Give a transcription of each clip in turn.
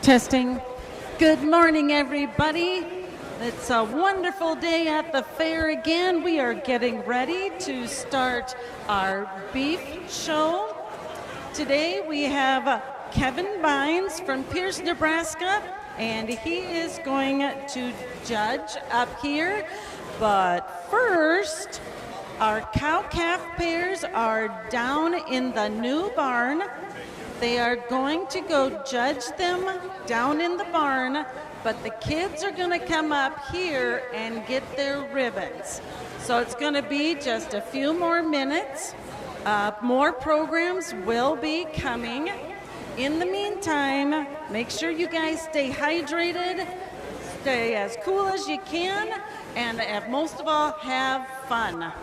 Testing. Good morning, everybody. It's a wonderful day at the fair again. We are getting ready to start our beef show. Today we have Kevin Bynes from Pierce, Nebraska, and he is going to judge up here. But first, our cow-calf pairs are down in the new barn. They are going to go judge them down in the barn, but the kids are going to come up here and get their ribbons. So it's going to be just a few more minutes. More programs will be coming. In the meantime, make sure you guys stay hydrated, stay as cool as you can, and most of all, have fun.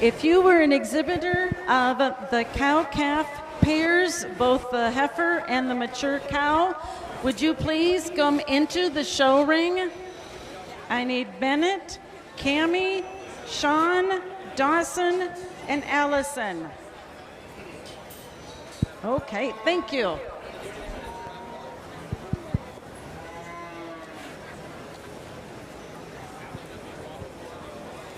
If you were an exhibitor of the cow-calf pairs, both the heifer and the mature cow, would you please come into the show ring? I need Bennett, Cammie, Sean, Dawson, and Allison. Okay, thank you.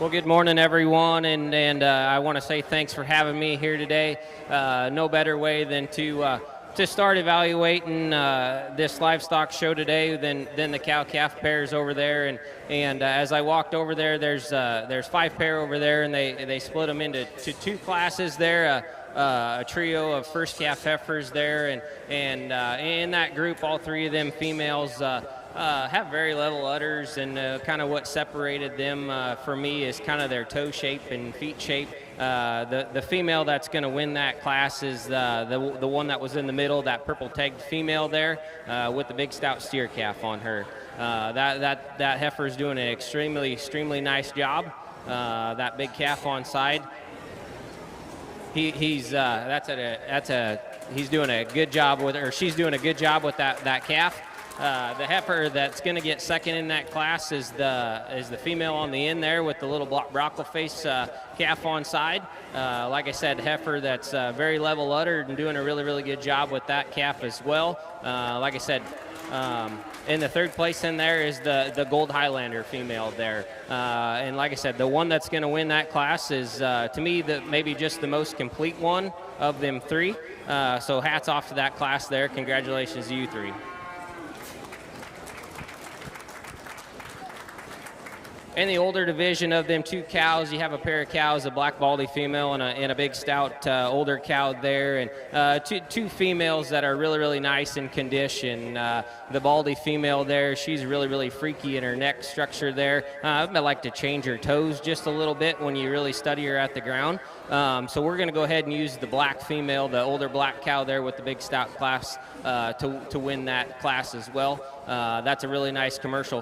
Well, good morning, everyone, and I want to say thanks for having me here today. No better way than to start evaluating this livestock show today than the cow-calf pairs over there. And as I walked over there, there's 5 pair over there, and they split them into 2 classes there. A trio of first calf heifers there, and in that group, all 3 of them females have very level udders, and kind of what separated them for me is kind of their toe shape and feet shape. The female that's going to win that class is the one that was in the middle, that purple tagged female there with the big stout steer calf on her. That heifer is doing an extremely nice job. That big calf on side. He's doing a good job with, or she's doing a good job with that calf. The heifer that's going to get second in that class is the female on the end there with the little brockle face calf on side. Like I said, heifer that's very level uddered and doing a really good job with that calf as well. Like I said, in the 3rd place in there is the Gold Highlander female there. And like I said, the one that's going to win that class is, to me, maybe just the most complete one of them 3. So hats off to that class there. Congratulations to you 3. In the older division of them 2 cows, you have a pair of cows, a black baldy female and a big stout older cow there, and two females that are really nice in condition. The baldy female there, she's really freaky in her neck structure there. I like to change her toes just a little bit when you really study her at the ground. So we're going to go ahead and use the black female, the older black cow there with the big stout class to win that class as well. That's a really nice commercial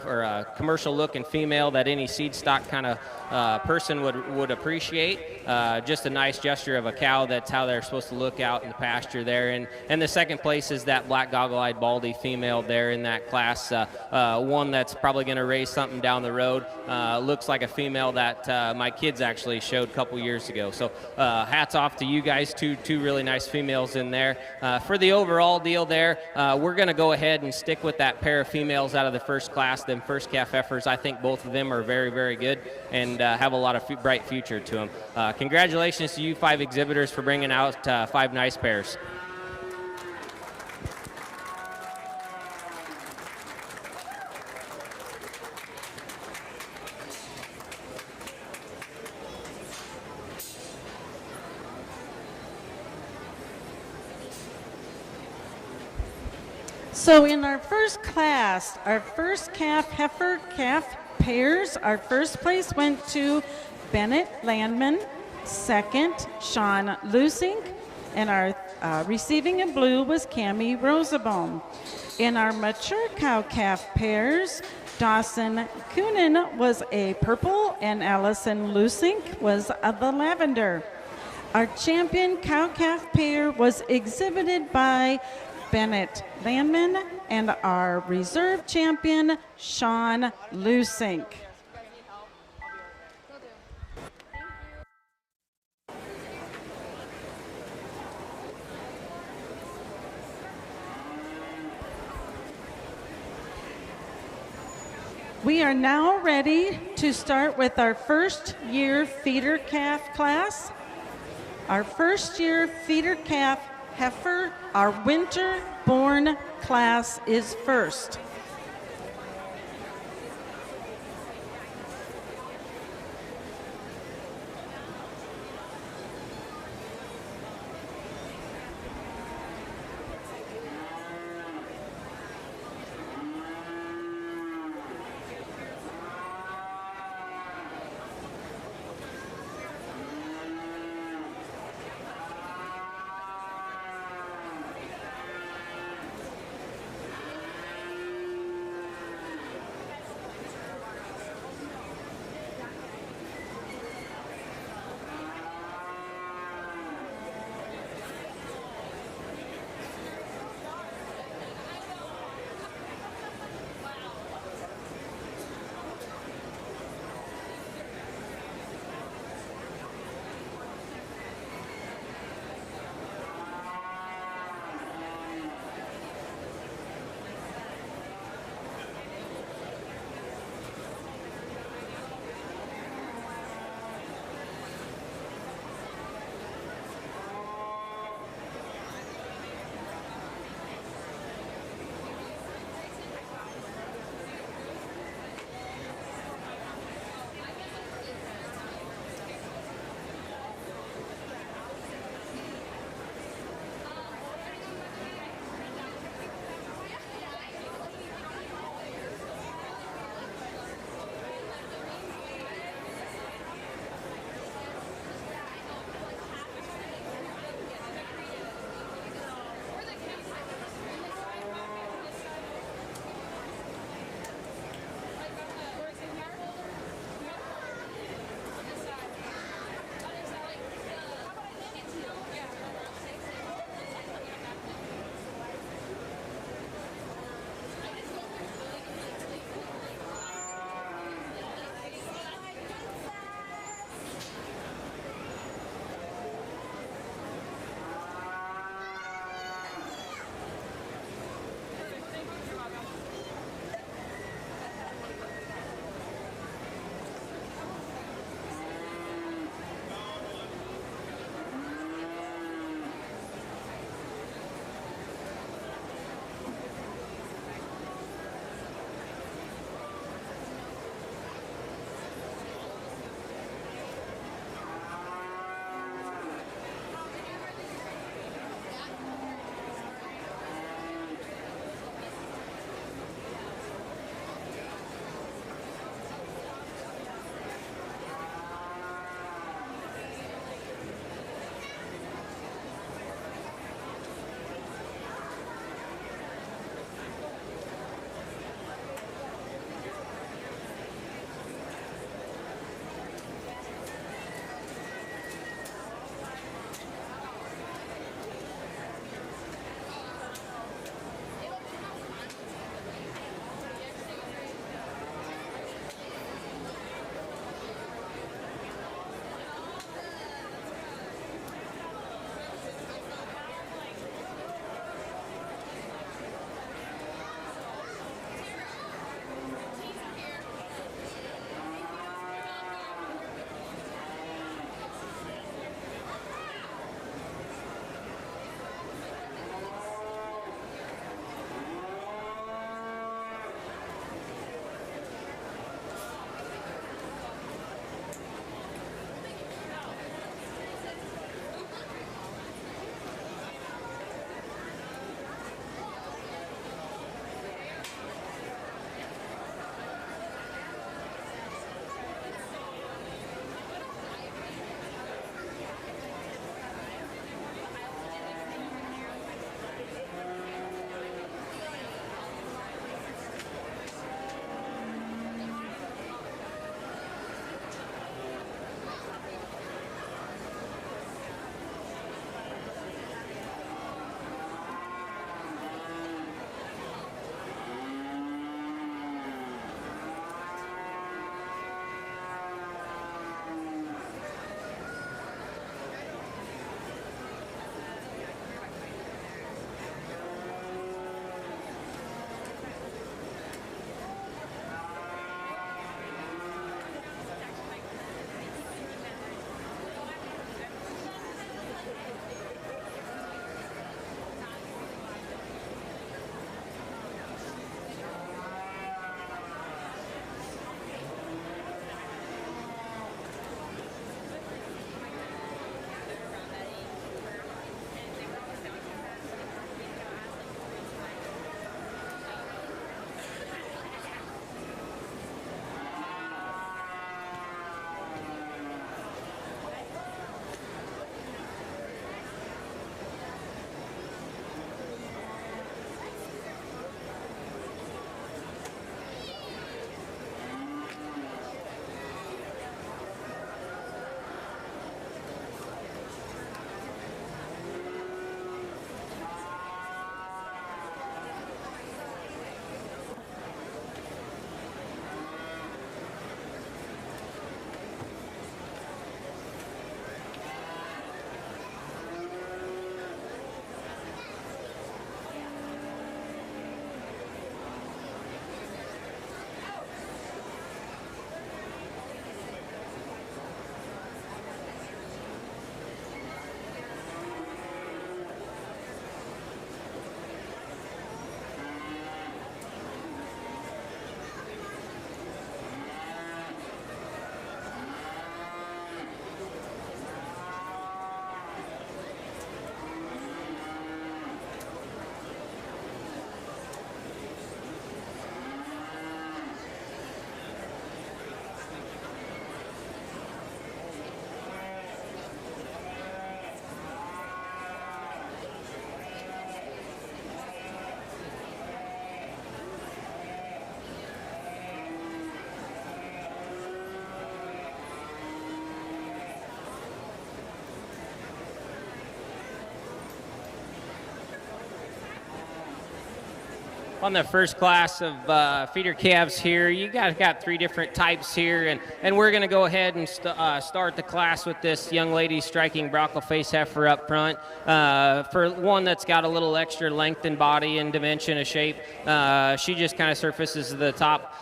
looking female that any seed stock kind of person would appreciate. Just a nice gesture of a cow. That's how they're supposed to look out in the pasture there. And the 2nd place is that black goggle-eyed baldy female there in that class. One that's probably going to raise something down the road. Looks like a female that my kids actually showed a couple years ago. So hats off to you guys, two really nice females in there. For the overall deal there, we're going to go ahead and stick with that pair of females out of the 1st class, them first calf heifers. I think both of them are very good and have a lot of bright future to them. Congratulations to you 5 exhibitors for bringing out 5 nice pairs. So in our first class, our first calf heifer calf pairs, our first place went to Bennett Landman, 2nd Sean Lusink, and our receiving in blue was Cammie Rosenbaum. In our mature cow calf pairs, Dawson Coonan was a purple and Allison Lusink was the lavender. Our champion cow calf pair was exhibited by Bennett Landman and our reserve champion, Sean Lusink. We are now ready to start with our first year feeder calf class. Our first year feeder calf heifer, our winter born class is first. on the first class of feeder calves here. You guys got 3 different types here, and we're going to go ahead and start the class with this young lady striking Bronco Face heifer up front. For one that's got a little extra length in body and dimension of shape, she just kind of surfaces to the top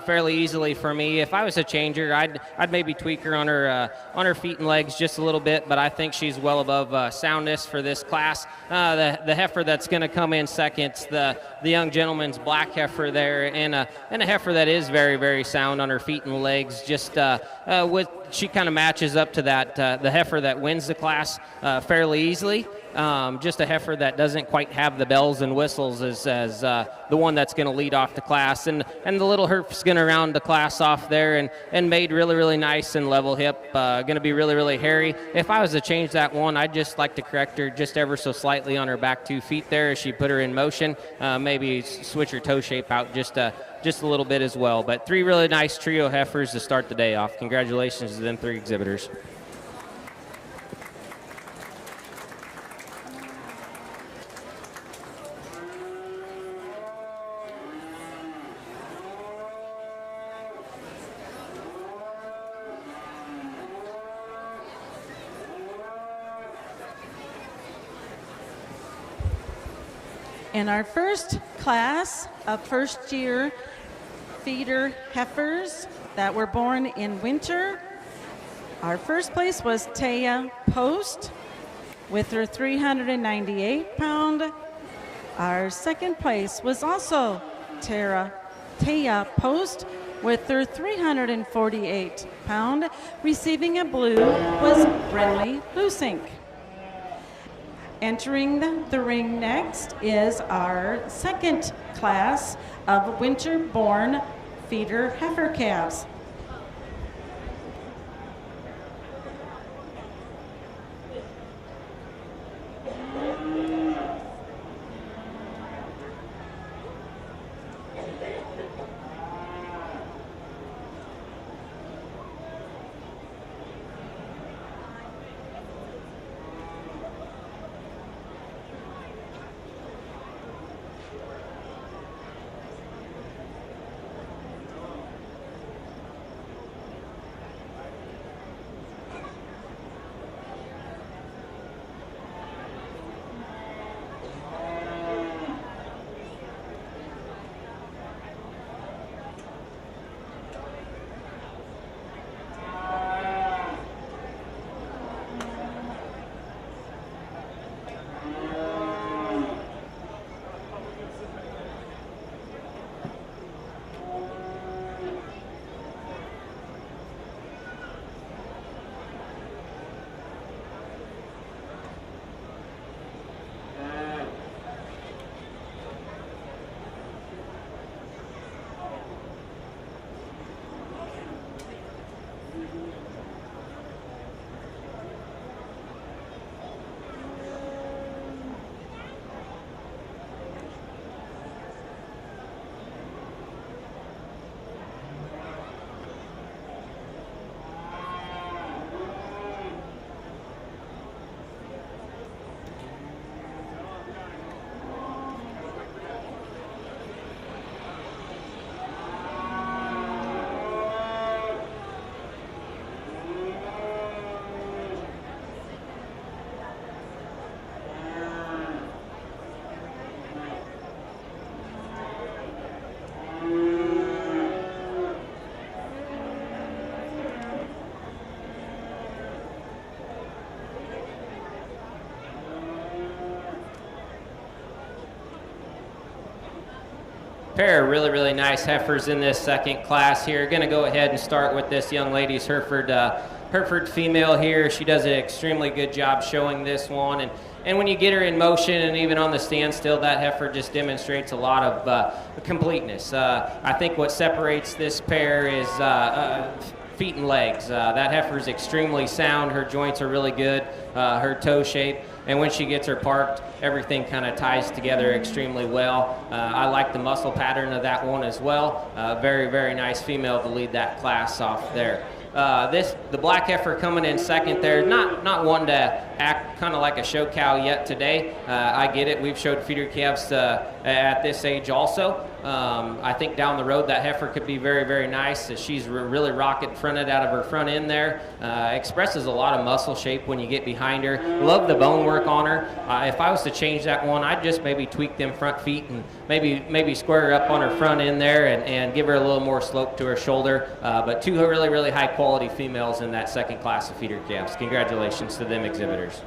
fairly easily for me. If I was a changer, I'd maybe tweak her on her feet and legs just a little bit, but I think she's well above soundness for this class. The heifer that's going to come in second, the young gentleman's black heifer there, and a heifer that is very, very sound on her feet and legs. Just she kind of matches up to that the heifer that wins the class fairly easily. Just a heifer that doesn't quite have the bells and whistles as the one that's going to lead off the class, and the little heifer's going to round the class off there and made really, really nice and level hip. Going to be really, really hairy. If I was to change that one, I'd just like to correct her just ever so slightly on her back 2 feet there as she put her in motion. Maybe switch her toe shape out just a little bit as well. But 3 really nice trio heifers to start the day off. Congratulations to them 3 exhibitors. In our first class of first-year feeder heifers that were born in winter, our first place was Taya Post with her 398-pound. Our second place was also Taya Post with her 348-pound. Receiving a blue was Brinley Lusink. Entering the ring next is our second class of winter-born feeder heifer calves. Pair of really, really nice heifers in this second class here. Going to go ahead and start with this young lady's Hereford female here. She does an extremely good job showing this one. And when you get her in motion and even on the standstill, that heifer just demonstrates a lot of completeness. I think what separates this pair is feet and legs. That heifer is extremely sound. Her joints are really good, her toe shape. And when she gets her parked, everything kind of ties together extremely well. I like the muscle pattern of that one as well. Very, very nice female to lead that class off there. The black heifer coming in second there, not one to act kind of like a show cow yet today. I get it. We've showed feeder calves at this age also. I think down the road that heifer could be very, very nice. She's really rocket fronted out of her front end there. Expresses a lot of muscle shape when you get behind her. Love the bone work on her. If I was to change that one, I'd just maybe tweak them front feet and maybe square her up on her front end there and give her a little more slope to her shoulder. But two really, really high quality females in that second class of feeder calves. Congratulations to them exhibitors.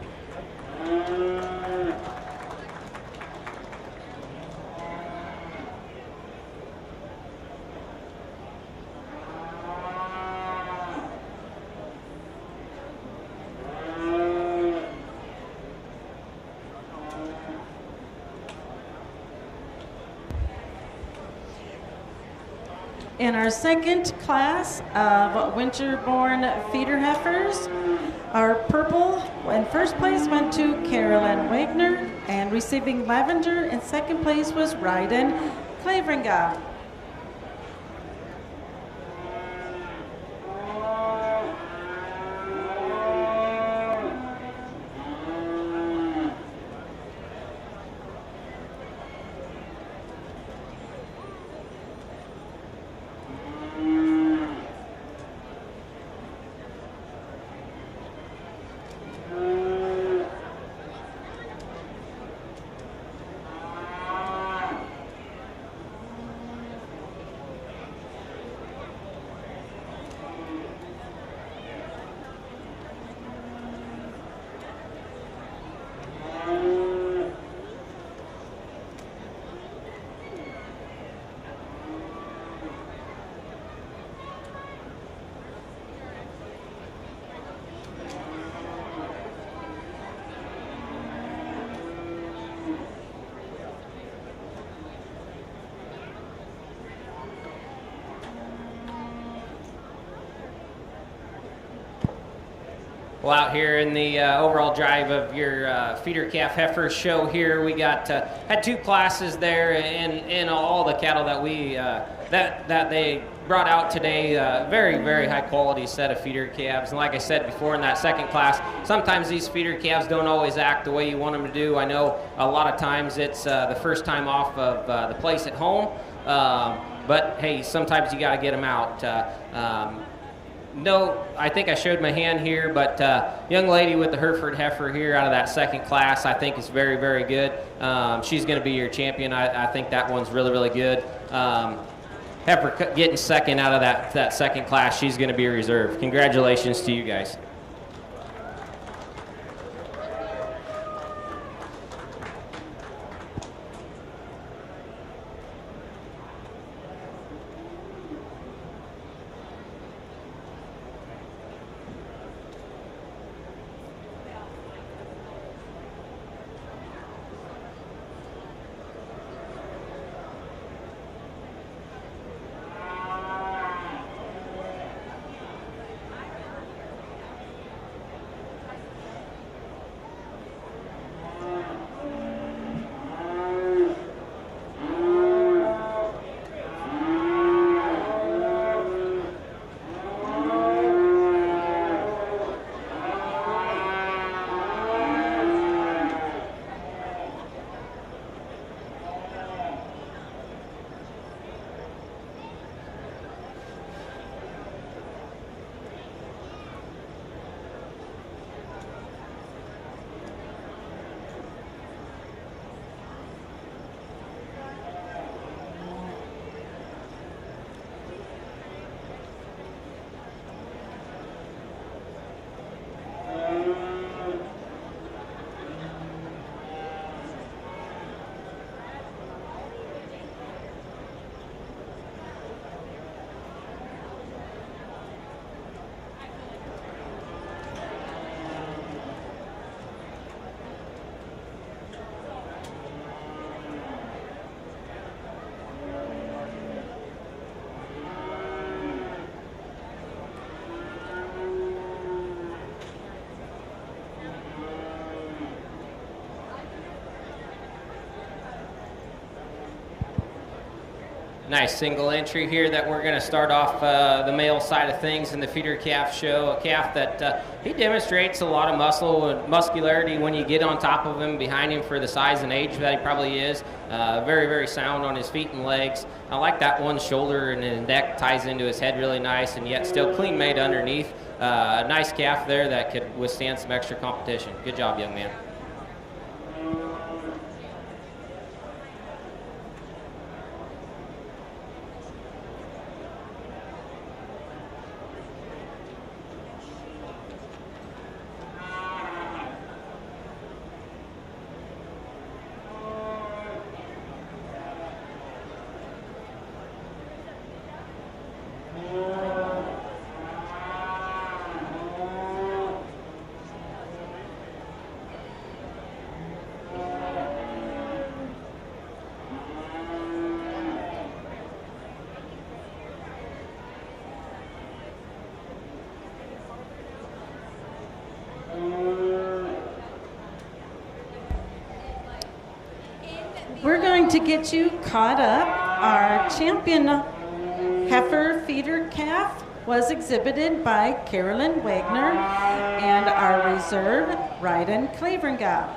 In our second class of winter-born feeder heifers, our purple in first place went to Carolyn Wagner, and receiving lavender in second place was Ryden Claveringa. Well, out here in the overall drive of your feeder calf heifer show here, we got had two classes there in all the cattle that we that they brought out today. Very, very high quality set of feeder calves. And like I said before, in that second class, sometimes these feeder calves don't always act the way you want them to do. I know a lot of times it's the first time off of the place at home, but hey, sometimes you got to get them out. No, I think I showed my hand here, but young lady with the Hereford heifer here out of that second class, I think is very, very good. She's going to be your champion. I think that one's really, really good. Heifer getting second out of that second class, she's going to be a reserve. Congratulations to you guys. nice single entry here that we're going to start off the male side of things in the feeder calf show. A calf that he demonstrates a lot of muscle and muscularity when you get on top of him, behind him for the size and age that he probably is. Very, very sound on his feet and legs. I like that one shoulder and the neck ties into his head really nice, and yet still clean made underneath. A nice calf there that could withstand some extra competition. Good job, young man. We're going to get you caught up. Our champion heifer feeder calf was exhibited by Carolyn Wagner and our reserve, Ryden Claveringa.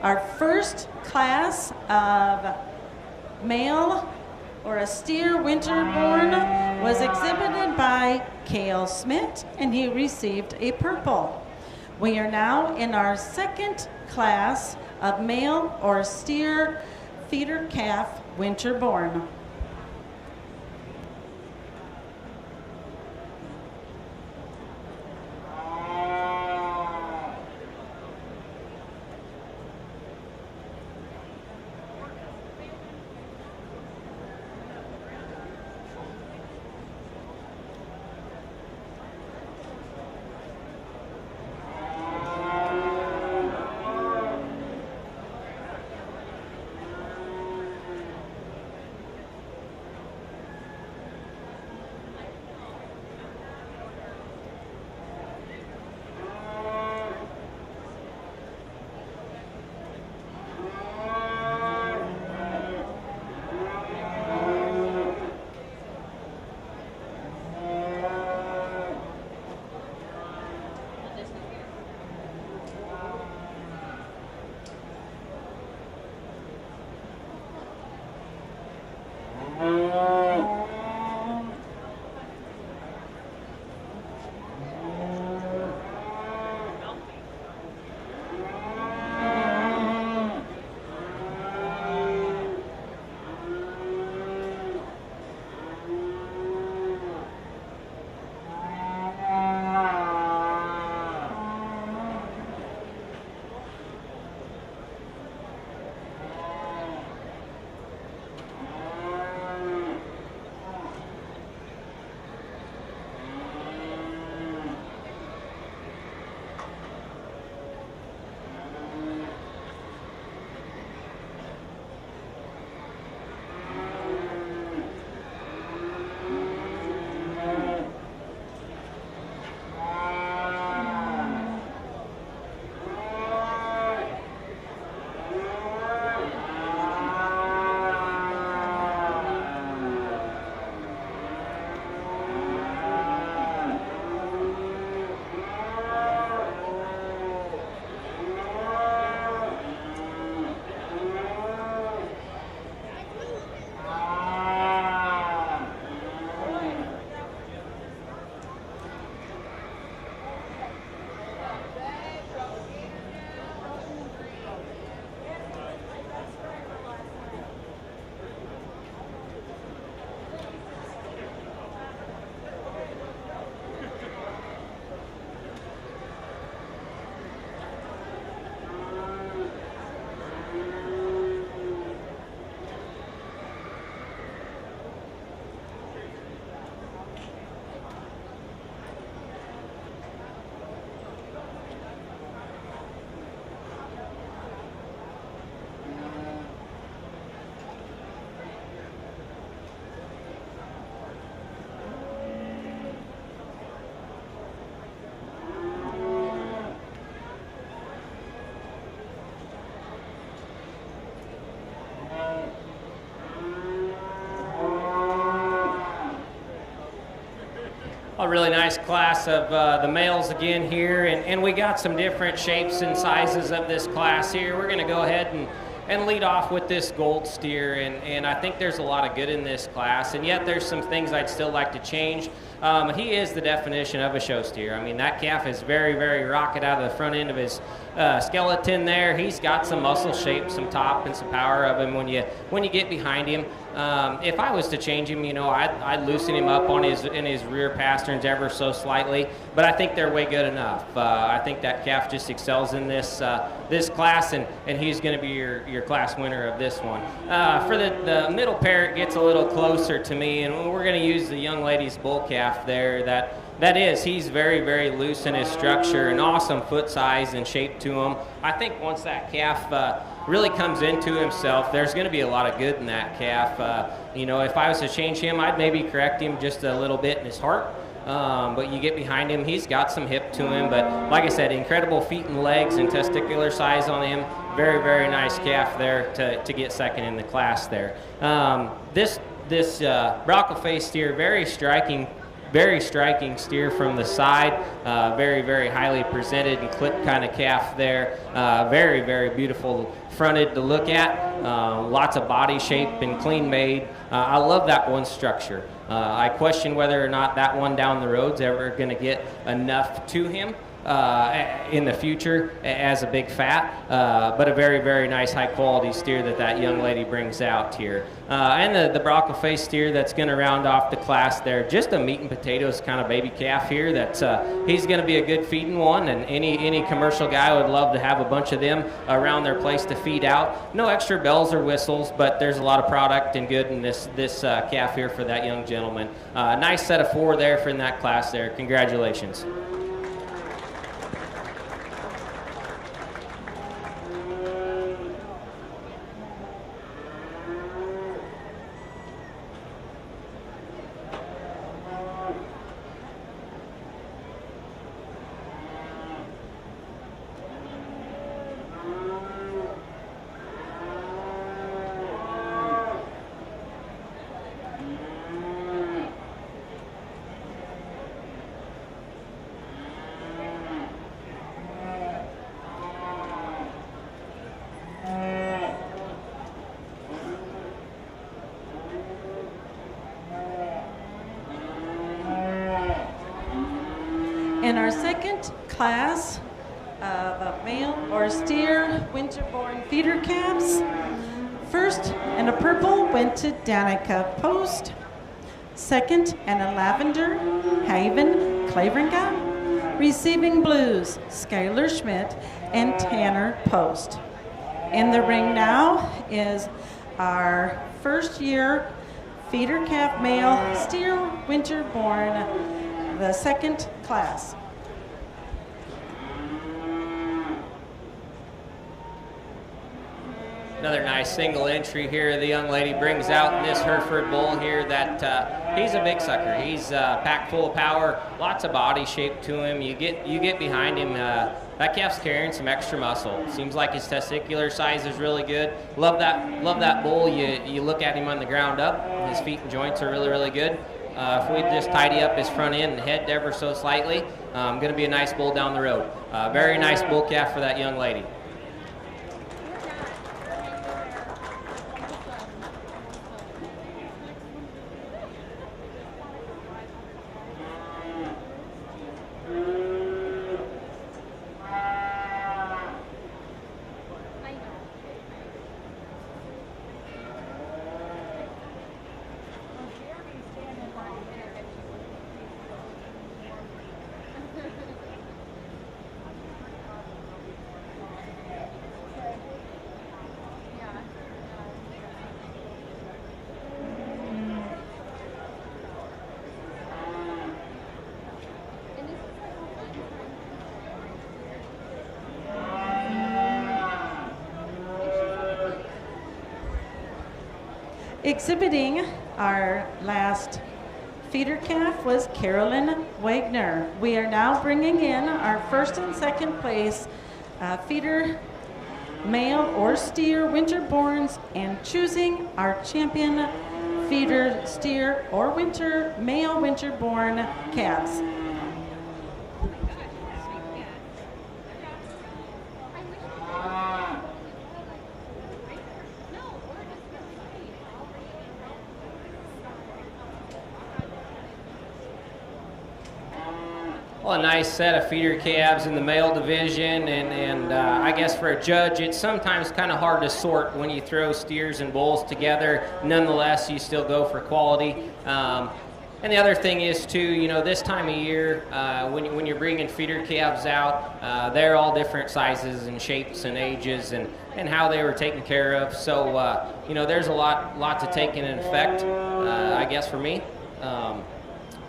Our first class of male or a steer winterborn was exhibited by Cale Smith, and he received a purple. We are now in our second class of male or steer feeder calf winterborn. A really nice class of the males again here, and we got some different shapes and sizes of this class here. We're going to go ahead and lead off with this gold steer, and I think there's a lot of good in this class, and yet there's some things I'd still like to change. He is the definition of a show steer. I mean, that calf is very, very rocket out of the front end of his skeleton there. He's got some muscle shape, some top, and some power of him when you get behind him. If I was to change him, I'd loosen him up on his rear pasterns ever so slightly, but I think they're way good enough. I think that calf just excels in this class, and he's going to be your class winner of this one. For the middle pair, it gets a little closer to me, and we're going to use the young lady's bull calf there. He's very, very loose in his structure, an awesome foot size and shape to him. I think once that calf really comes into himself, there's going to be a lot of good in that calf. If I was to change him, I'd maybe correct him just a little bit in his heart. But you get behind him, he's got some hip to him. But like I said, incredible feet and legs and testicular size on him. Very, very nice calf there to get second in the class there. This Bronco face steer, very striking steer from the side. Very, very highly presented and clipped kind of calf there. Very, very beautiful fronted to look at. Lots of body shape and clean made. I love that one structure. I question whether or not that one down the road's ever going to get enough to him in the future as a big fat, but a very, very nice high quality steer that young lady brings out here. And the Bronco face steer that's going to round off the class there, just a meat and potatoes kind of baby calf here. He's going to be a good feeding one, and any commercial guy would love to have a bunch of them around their place to feed out. No extra bells or whistles, but there's a lot of product and good in this calf here for that young gentleman. Nice set of 4 there for in that class there. Congratulations. In our second class of male or steer winterborn feeder calves, first in a purple went to Danica Post. Second in a lavender, Haven Claveringa. Receiving blues, Skylar Schmidt and Tanner Post. In the ring now is our first year feeder calf male steer winterborn, the second class. Another nice single entry here the young lady brings out in this Hereford bull here that he's a big sucker. He's packed full of power, lots of body shape to him. You get behind him, that calf's carrying some extra muscle. Seems like his testicular size is really good. Love that bull. You look at him on the ground up, his feet and joints are really, really good. If we just tidy up his front end and head ever so slightly, going to be a nice bull down the road. Very nice bull calf for that young lady. Exhibiting our last feeder calf was Carolyn Wagner. We are now bringing in our first and second place feeder male or steer winterborns and choosing our champion feeder steer or male winter-born calves. Well, a nice set of feeder calves in the male division, and I guess for a judge, it's sometimes kind of hard to sort when you throw steers and bulls together. Nonetheless, you still go for quality. And the other thing is, too, you know, this time of year, when you're bringing feeder calves out, they're all different sizes and shapes and ages and how they were taken care of. So, you know, there's a lot to take in effect, I guess, for me.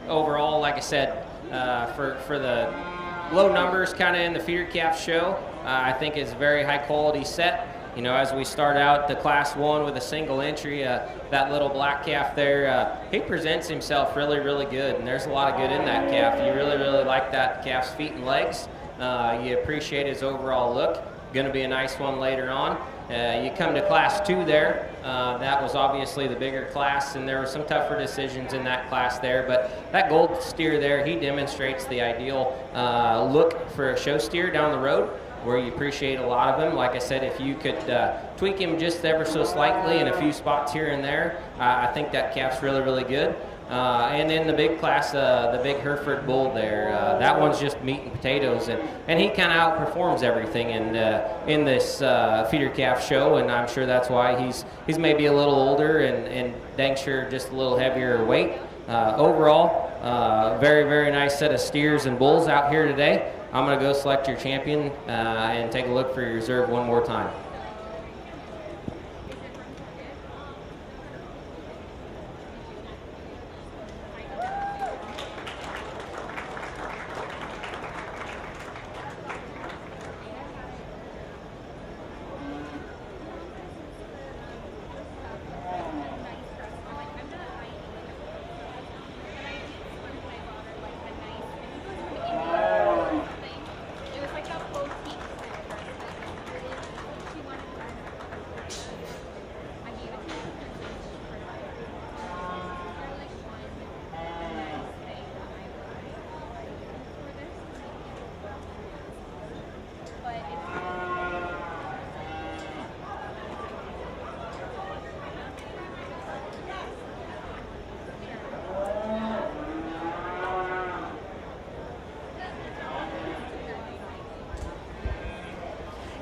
Overall, like I said, for the low numbers kind of in the feeder calf show, I think it's a very high quality set. You know, as we start out the Class 1 with a single entry, that little black calf there, he presents himself really, really good, and there's a lot of good in that calf. You really, really like that calf's feet and legs. You appreciate his overall look. Going to be a nice one later on. You come to Class 2 there. That was obviously the bigger class, and there were some tougher decisions in that class there. But that gold steer there, he demonstrates the ideal look for a show steer down the road, where you appreciate a lot of them. Like I said, if you could tweak him just ever so slightly in a few spots here and there, I think that calf's really, really good. And in the big class, the big Hereford bull there, that one's just meat and potatoes, and he kind of outperforms everything in this feeder calf show, and I'm sure that's why he's maybe a little older and dang sure just a little heavier weight. Overall, very, very nice set of steers and bulls out here today. I'm going to go select your champion and take a look for your reserve one more time.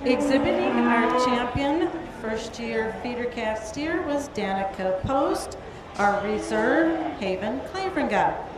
Exhibiting our champion, first-year feeder calf steer was Danica Post. Our reserve, Haven Claveringa.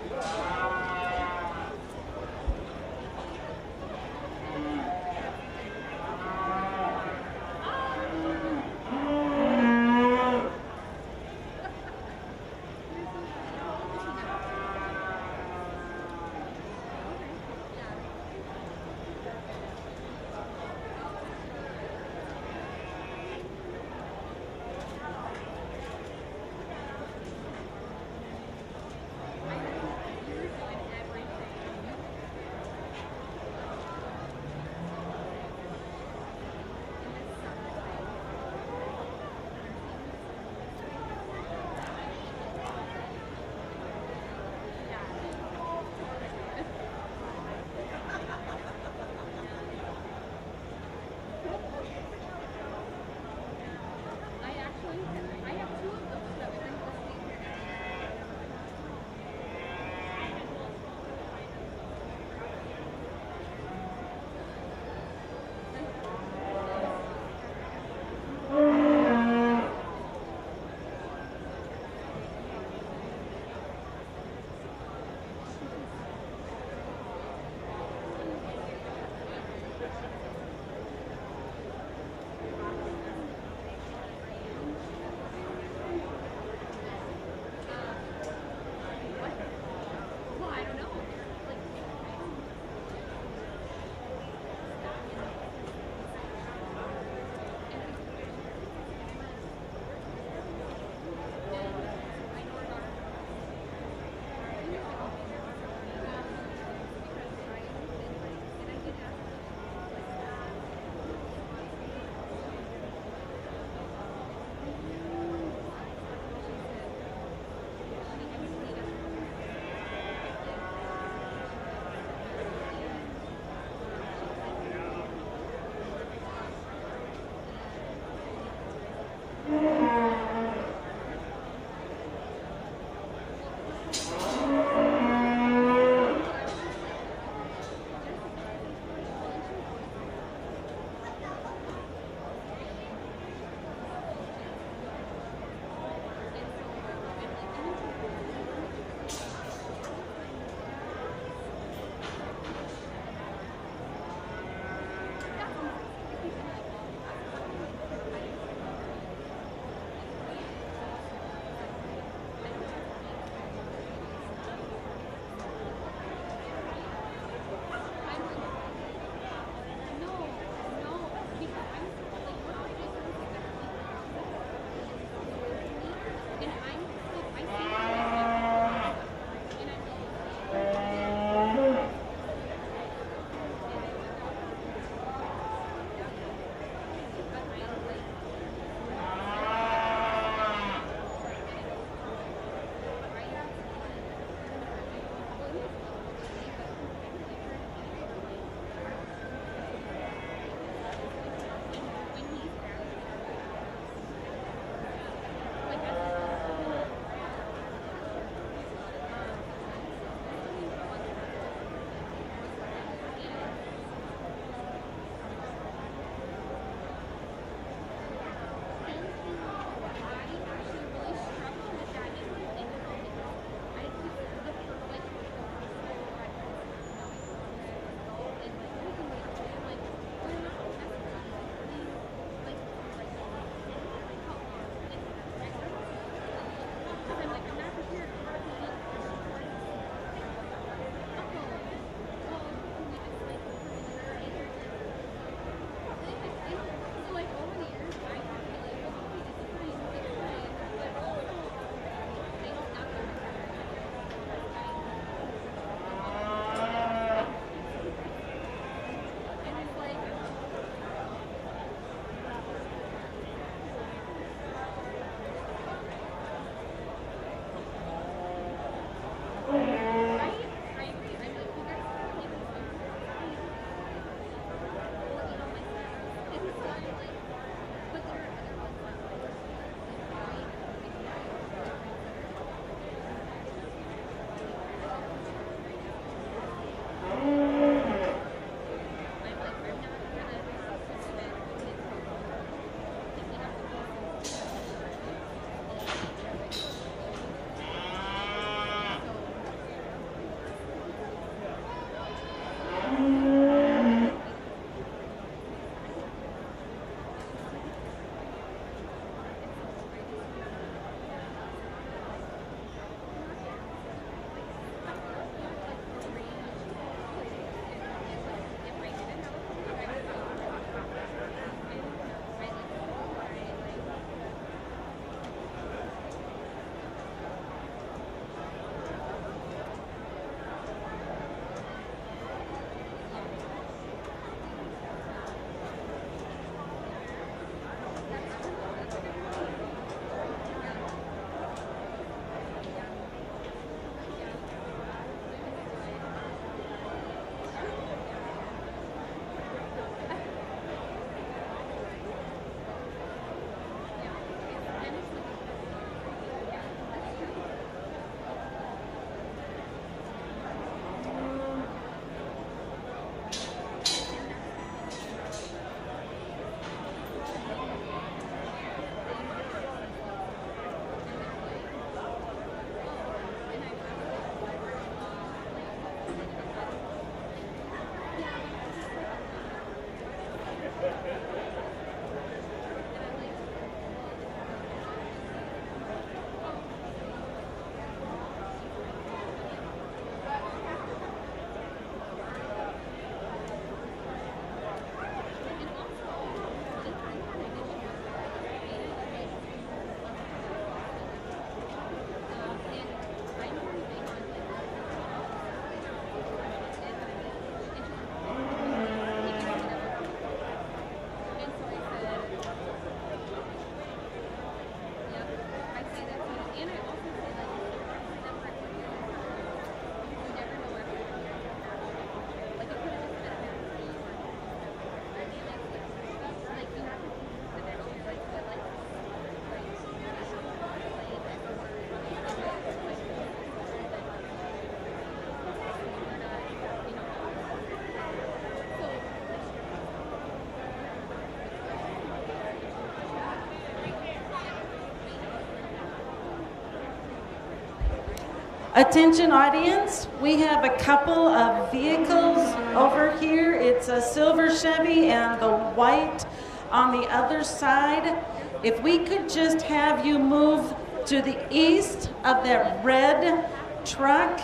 Attention audience, we have a couple of vehicles over here. It's a silver Chevy and the white on the other side. If we could just have you move to the east of that red truck,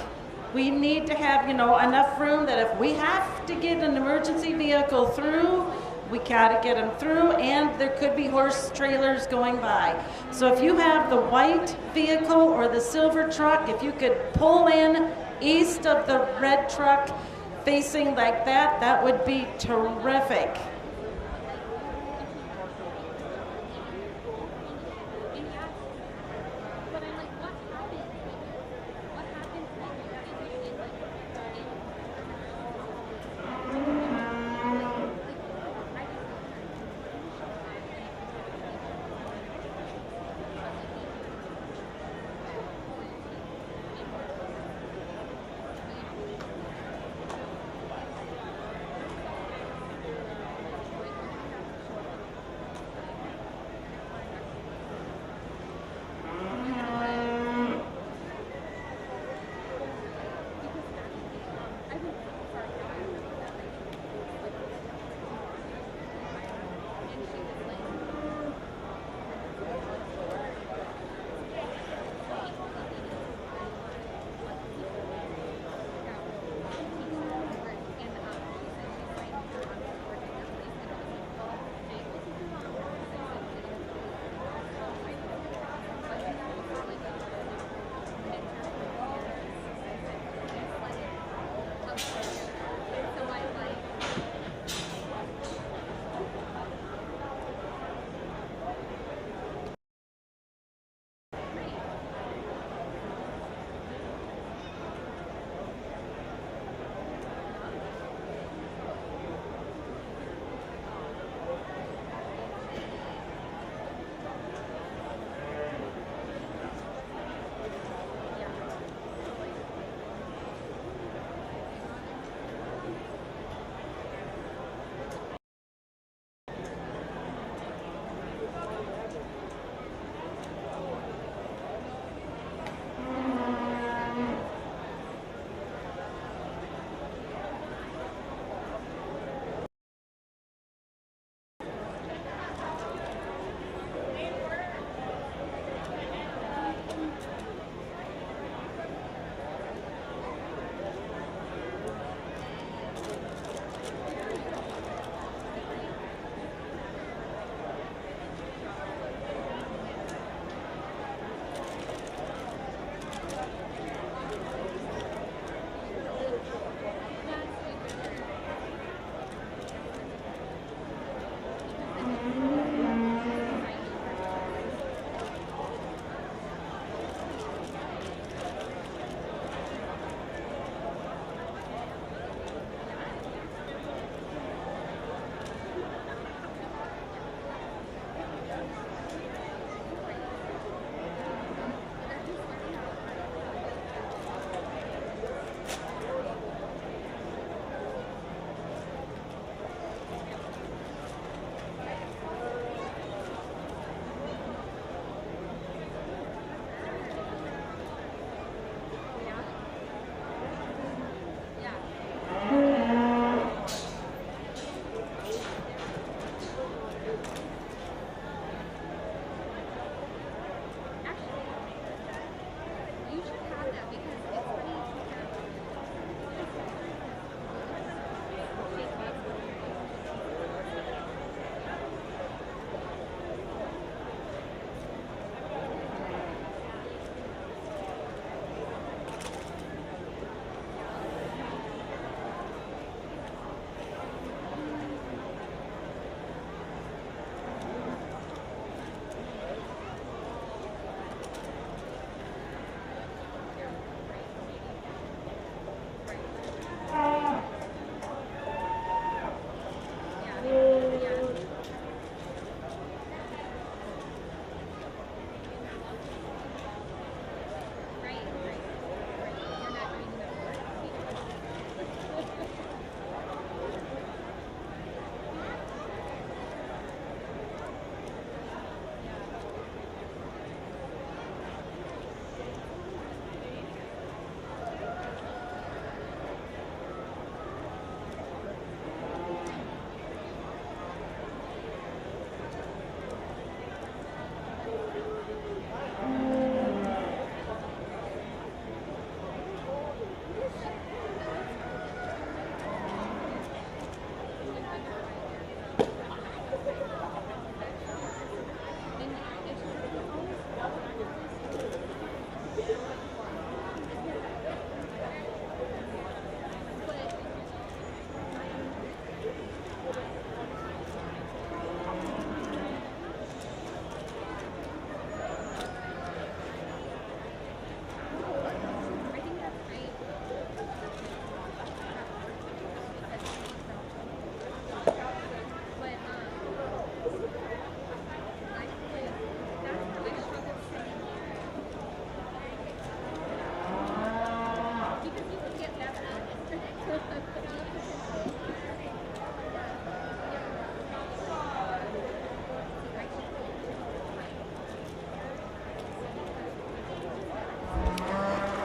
we need to have, enough room that if we have to get an emergency vehicle through, we gotta get them through, and there could be horse trailers going by. So if you have the white vehicle or the silver truck, if you could pull in east of the red truck facing like that, that would be terrific.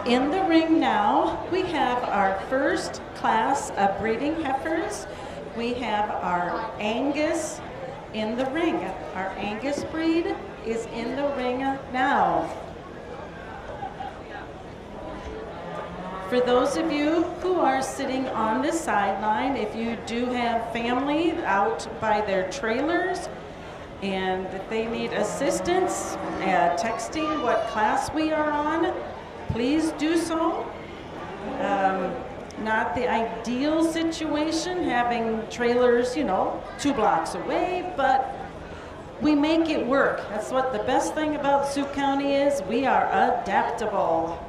In the ring now, we have our first class of breeding heifers. We have our Angus in the ring. Our Angus breed is in the ring now. For those of you who are sitting on the sideline, if you do have family out by their trailers and if they need assistance texting what class we are on, please do so. Not the ideal situation having trailers, 2 blocks away, but we make it work. That's what the best thing about Sioux County is. We are adaptable.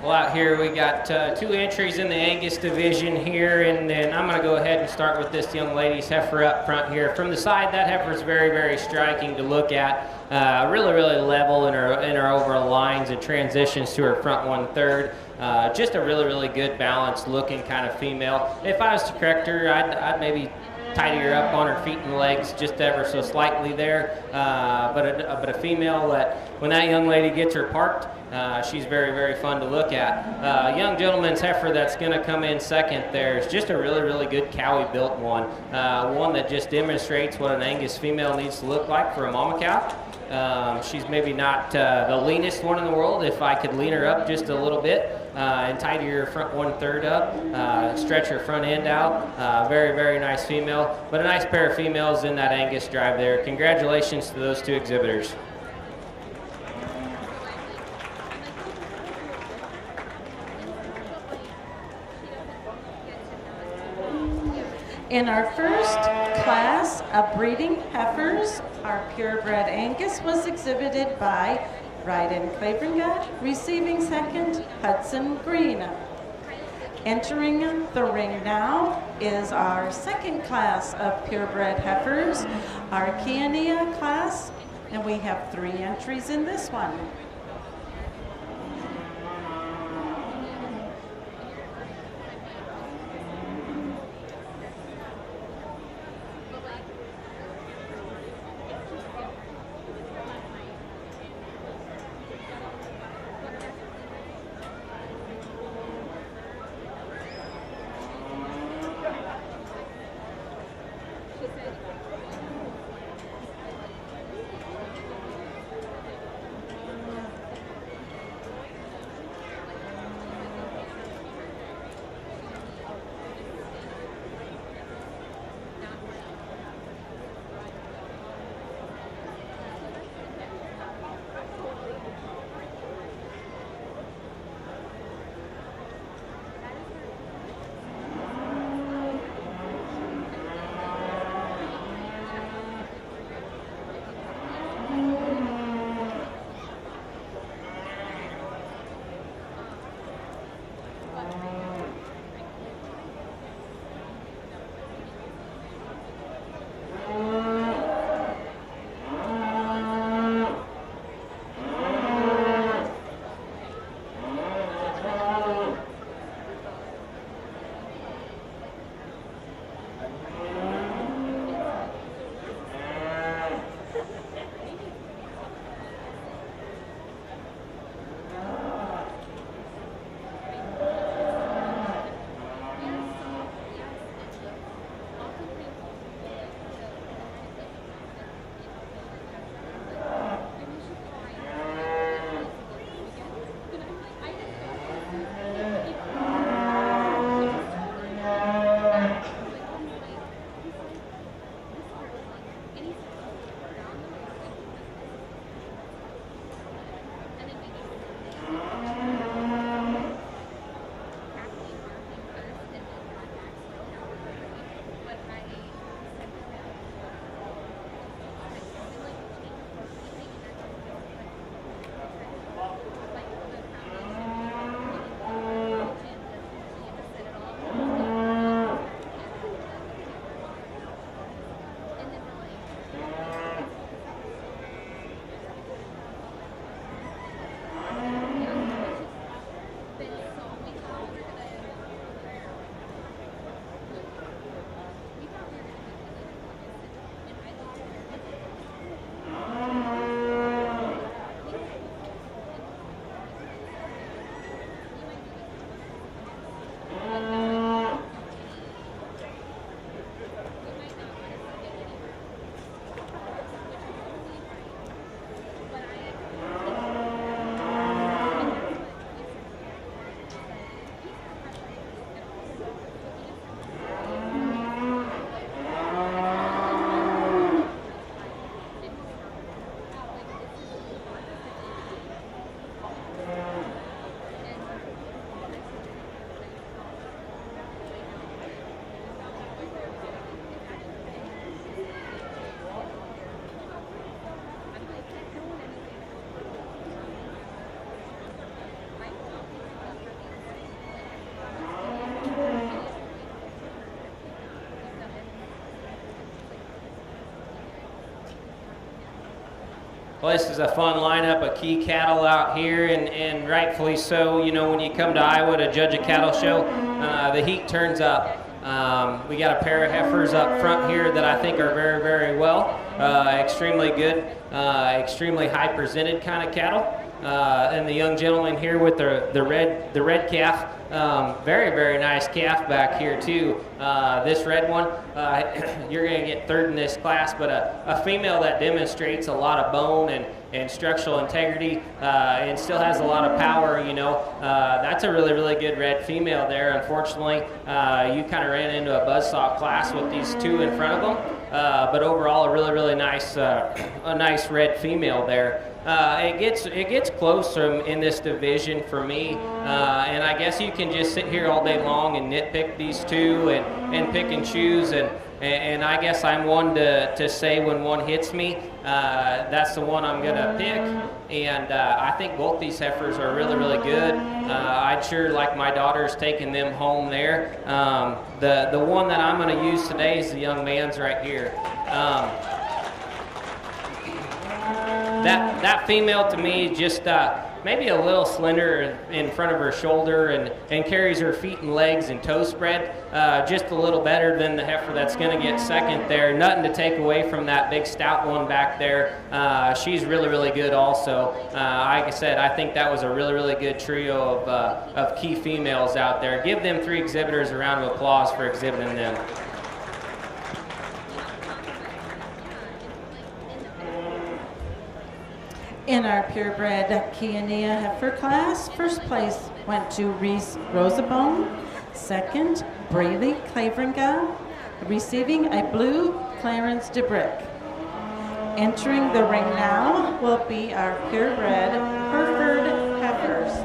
Well, out here we got 2 entries in the Angus division here, and then I'm going to go ahead and start with this young lady's heifer up front here. From the side, that heifer is very, very striking to look at. Really, really level in her overall lines and transitions to her front 1/3. Just a really, really good balanced looking kind of female. If I was to correct her, I'd maybe tidy her up on her feet and legs just ever so slightly there. But a female that when that young lady gets her parked, she's very, very fun to look at. Young gentleman's heifer that's going to come in second there is just a really, really good cowie built one. One that just demonstrates what an Angus female needs to look like for a mama cow. She's maybe not the leanest one in the world. If I could lean her up just a little bit and tidy her front 1/3 up, stretch her front end out. Very, very nice female, but a nice pair of females in that Angus drive there. Congratulations to those 2 exhibitors. In our first class of breeding heifers, our purebred Angus was exhibited by Ryden Claveringa, receiving second, Hudson Green. Entering the ring now is our second class of purebred heifers, our Kiania class, and we have 3 entries in this one. Well, this is a fun lineup of key cattle out here, and rightfully so. You know, when you come to Iowa to judge a cattle show, the heat turns up. We got a pair of heifers up front here that I think are very, very well, extremely good, extremely high presented kind of cattle. And the young gentleman here with the red calf, very, very nice calf back here too. This red one, you're going to get third in this class, but a female that demonstrates a lot of bone and structural integrity and still has a lot of power, you know. That's a really, really good red female there. Unfortunately, you kind of ran into a buzzsaw class with these two in front of them, but overall a really, really nice, a nice red female there. It gets close in this division for me, and I guess you can just sit here all day long and nitpick these two and pick and choose, and I guess I'm one to say when one hits me, that's the one I'm gonna pick, and I think both these heifers are really, really good. I'd sure like my daughter's taking them home there. The one that I'm gonna use today is the young man's right here. That female to me just maybe a little slender in front of her shoulder and carries her feet and legs and toe spread just a little better than the heifer that's going to get second there. Nothing to take away from that big stout one back there. She's really, really good also. Like I said, I think that was a really, really good trio of key females out there. Give them 3 exhibitors a round of applause for exhibiting them. In our purebred Kiania heifer class, first place went to Reese Rosabone. Second, Braley Claveringa. Receiving a blue Clarence DeBrick. Entering the ring now will be our purebred Hereford heifers.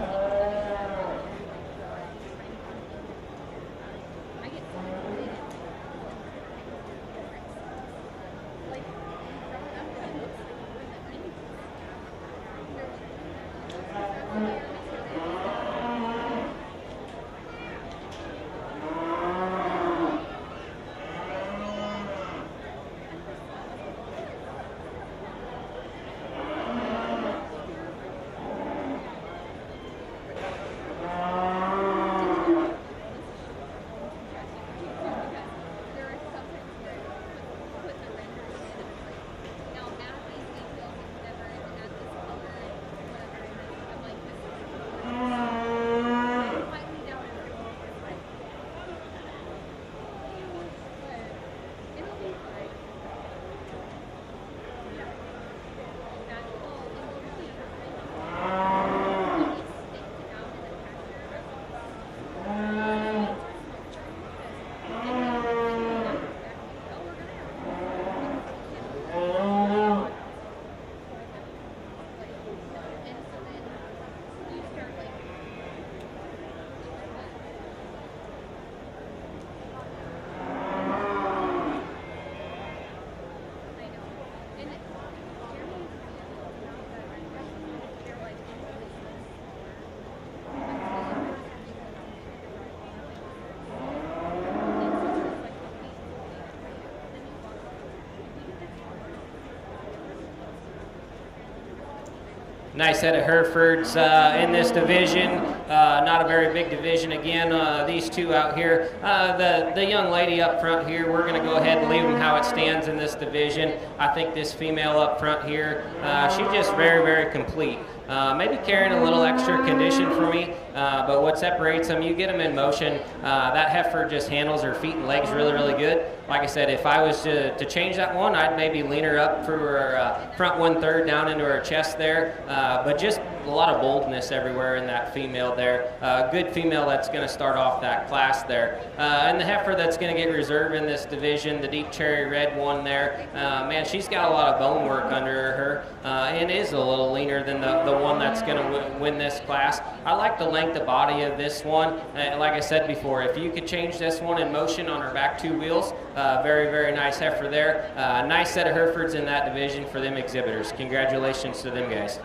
Nice set of Herefords in this division. Not a very big division again. These two out here. The young lady up front here, we're going to go ahead and leave them how it stands in this division. I think this female up front here, she's just very, very complete. Maybe carrying a little extra condition for me, but what separates them, you get them in motion. That heifer just handles her feet and legs really, really good. Like I said, if I was to change that one, I'd maybe lean her up for her front 1/3 down into her chest there. But just a lot of boldness everywhere in that female there. Good female that's going to start off that class there. And the heifer that's going to get reserved in this division, the deep cherry red one there, man, she's got a lot of bone work under her and is a little leaner than the one that's going to win this class. I like the length of body of this one. Like I said before, if you could change this one in motion on her back 2 wheels, very, very nice heifer there. Nice set of Herefords in that division for them exhibitors. Congratulations to them guys.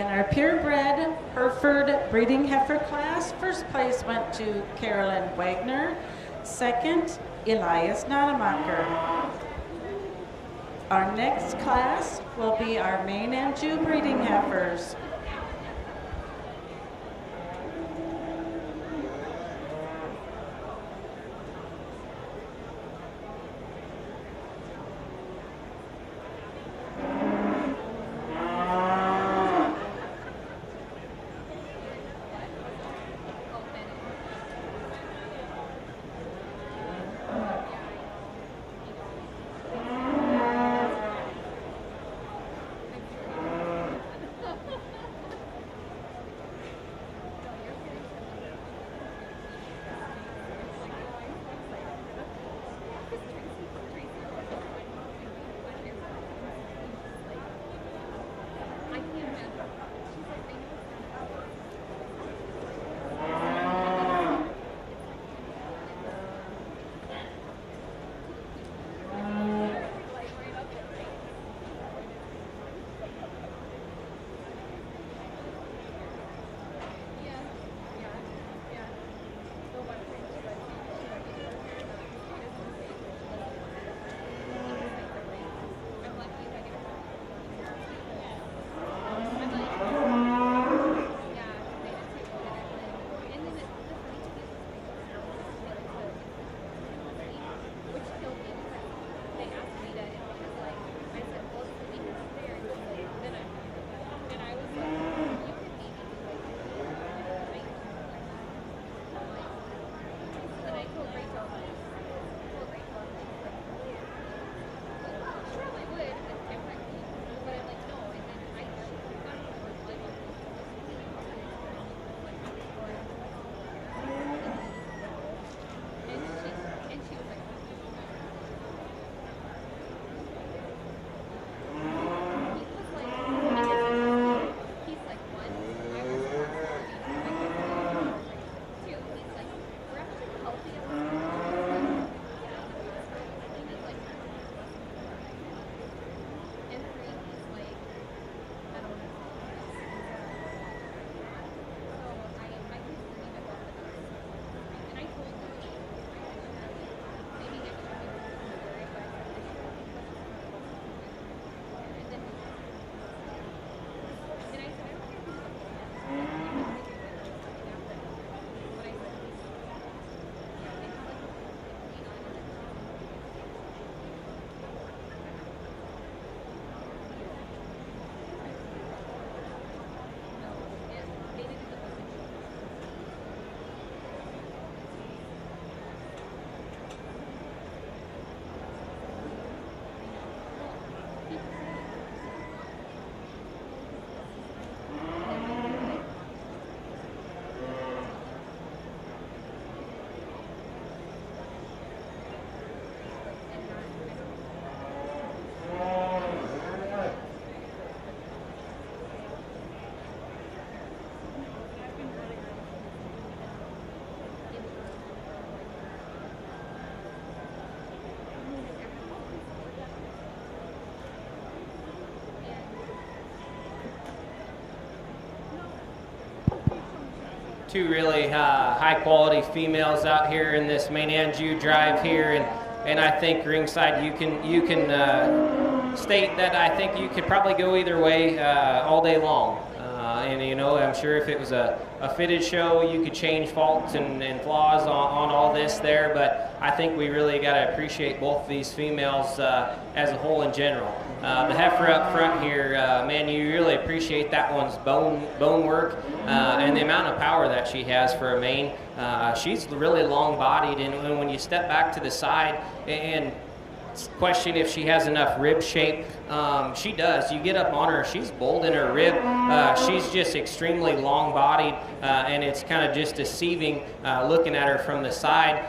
In our purebred Hereford breeding heifer class, first place went to Carolyn Wagner. Second, Elias Nademacher. Our next class will be our Maine and Jew breeding heifers. Two really high quality females out here in this Maine and Jew drive here, and I think ringside you can state that I think you could probably go either way all day long. And you know, I'm sure if it was a fitted show, you could change faults and flaws on all this there, but I think we really got to appreciate both of these females as a whole in general. The heifer up front here, man, you really appreciate that one's bone work and the amount of power that she has for a Maine. She's really long-bodied, and when you step back to the side and question if she has enough rib shape, she does. You get up on her, she's bold in her rib. She's just extremely long-bodied, and it's kind of just deceiving looking at her from the side.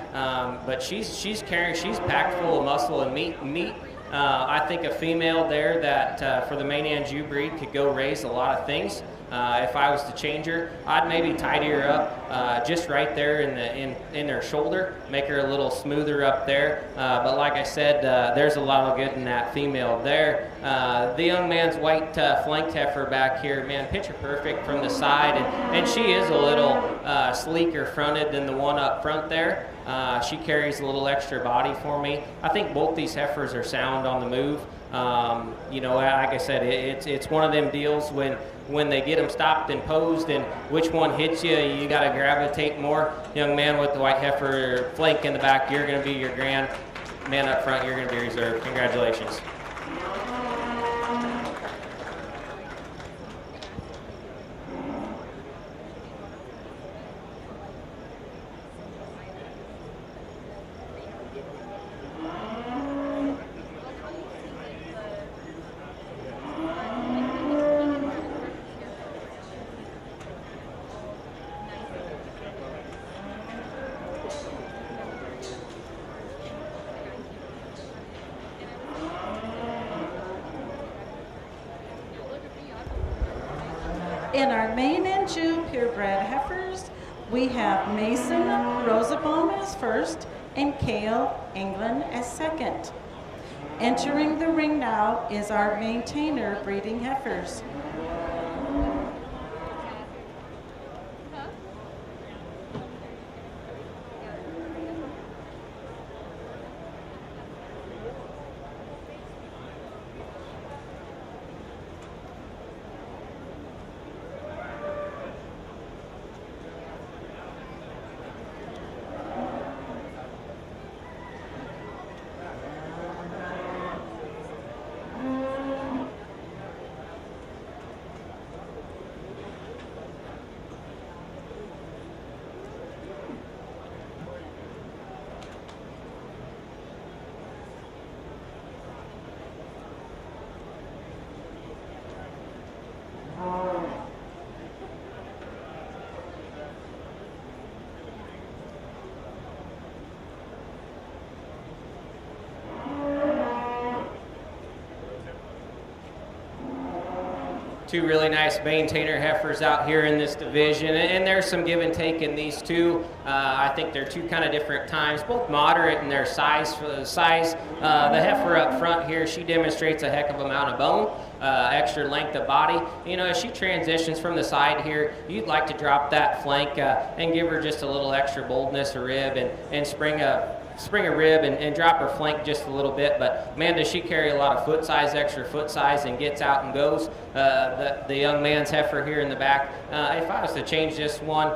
But she's packed full of muscle and meat. I think a female there that for the Maine and Jew breed could go raise a lot of things. If I was to change her, I'd maybe tidy her up just right there in her shoulder, make her a little smoother up there. But like I said, there's a lot of good in that female there. The young man's white flanked heifer back here, man, picture perfect from the side, and she is a little sleeker fronted than the one up front there. She carries a little extra body for me. I think both these heifers are sound on the move. You know, like I said, it's one of them deals when they get them stopped and posed and which one hits you, you got to gravitate more. Young man with the white heifer flank in the back, you're going to be your grand. Man up front, you're going to be reserved. Congratulations. In our main and two purebred heifers, we have Mason Rosenbaum as first and Kale England as second. Entering the ring now is our maintainer breeding heifers. Two really nice maintainer heifers out here in this division, and there's some give and take in these two. I think they're two kind of different times, both moderate in their size. For the size, the heifer up front here, she demonstrates a heck of amount of bone, extra length of body. You know, as she transitions from the side here, you'd like to drop that flank and give her just a little extra boldness, a rib, and spring a rib and drop her flank just a little bit. But man, does she carry a lot of foot size, extra foot size, and gets out and goes. The young man's heifer here in the back, if I was to change this one,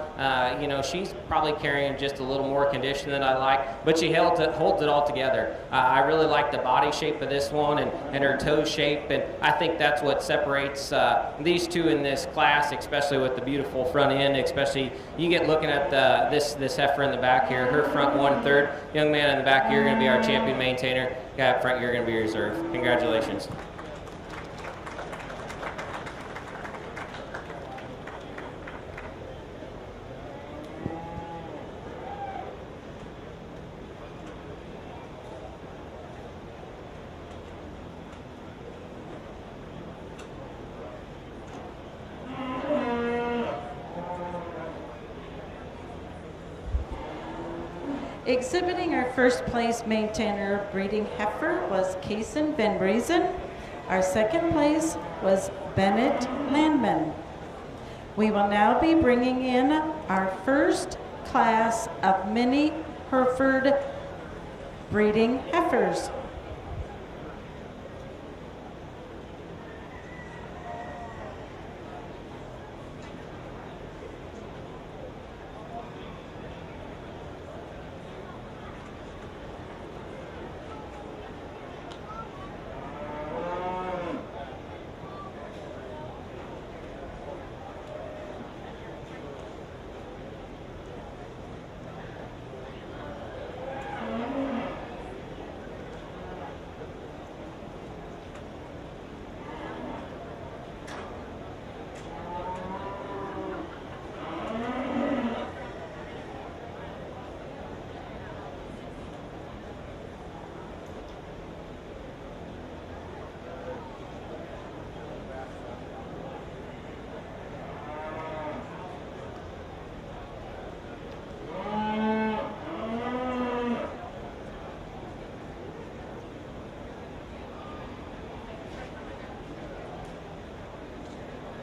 you know, she's probably carrying just a little more condition than I like, but she holds it all together. I really like the body shape of this one and her toe shape, and I think that's what separates these two in this class, especially with the beautiful front end. Especially you get looking at this heifer in the back here, her front 1/3. Young man in the back, you're going to be our champion maintainer. Guy up front, you're going to be reserved. Congratulations. Exhibiting our first place maintainer breeding heifer was Kaysen Van Briesen. Our second place was Bennett Landman. We will now be bringing in our first class of mini Hereford breeding heifers.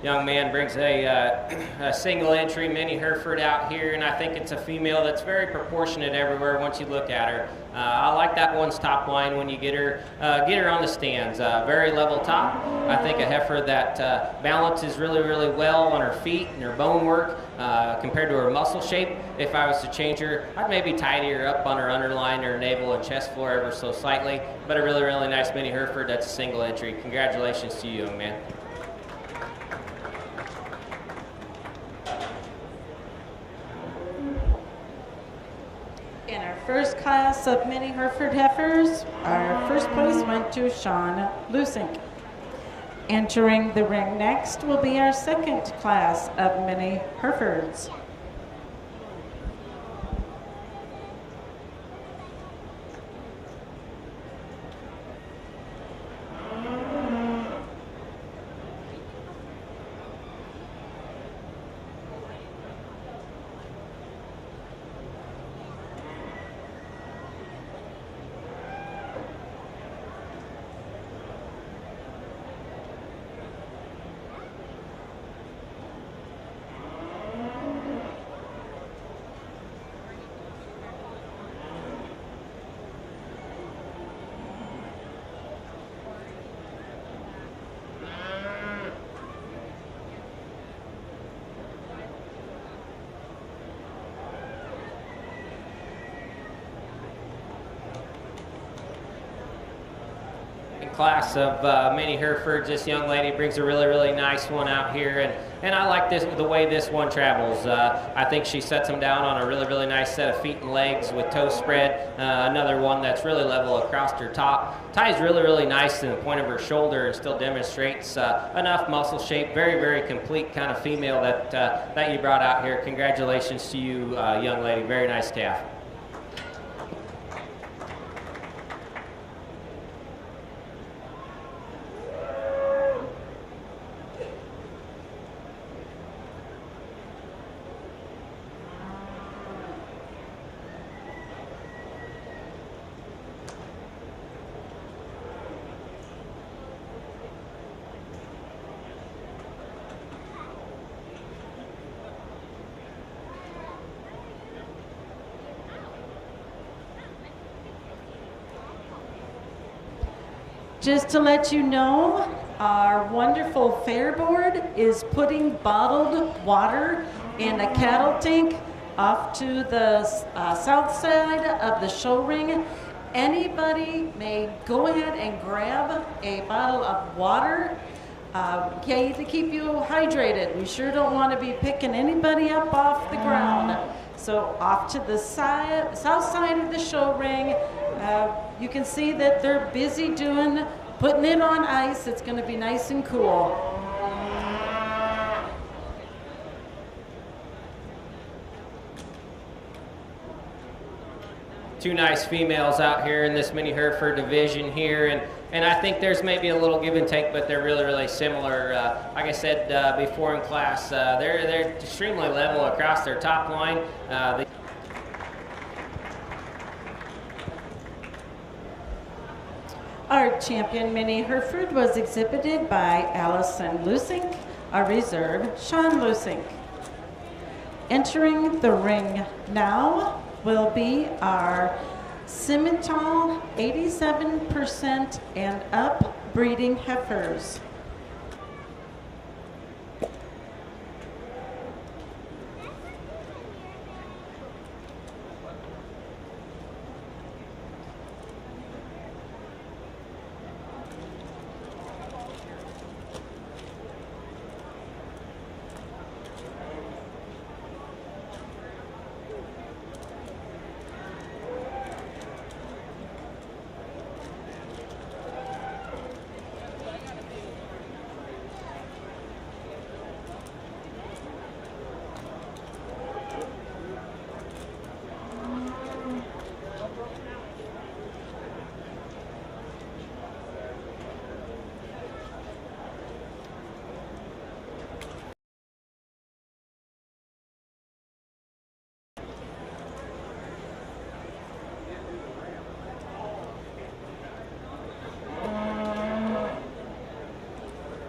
young man brings a single entry mini Hereford out here, and I think it's a female that's very proportionate everywhere once you look at her. I like that one's top line when you get her on the stands. Very level top. I think a heifer that balances really, really well on her feet and her bone work compared to her muscle shape. If I was to change her, I'd maybe tidy her up on her underline, her navel, and chest floor ever so slightly. But a really, really nice mini Hereford that's a single entry. Congratulations to you, young man. In our first class of mini Hereford heifers, our first place went to Sean Lusink. Entering the ring next will be our second class of mini Herefords. Class of mini Herefords. This young lady brings a really, really nice one out here, and I like the way this one travels. I think she sets them down on a really, really nice set of feet and legs with toe spread. Another one that's really level across her top. Ties really, really nice to the point of her shoulder and still demonstrates enough muscle shape. Very, very complete kind of female that you brought out here. Congratulations to you, young lady. Very nice calf. Just to let you know, our wonderful fair board is putting bottled water in a cattle tank off to the south side of the show ring. Anybody may go ahead and grab a bottle of water. Okay, to keep you hydrated. We sure don't want to be picking anybody up off the ground. So off to the south side of the show ring, you can see that they're busy putting it on ice. It's going to be nice and cool. Two nice females out here in this mini Hereford division here, and I think there's maybe a little give and take, but they're really, really similar. Like I said before in class, they're extremely level across their top line. Our champion mini Hereford was exhibited by Allison Lusink, our reserve, Sean Lusink. Entering the ring now will be our Simmental 87% and up breeding heifers.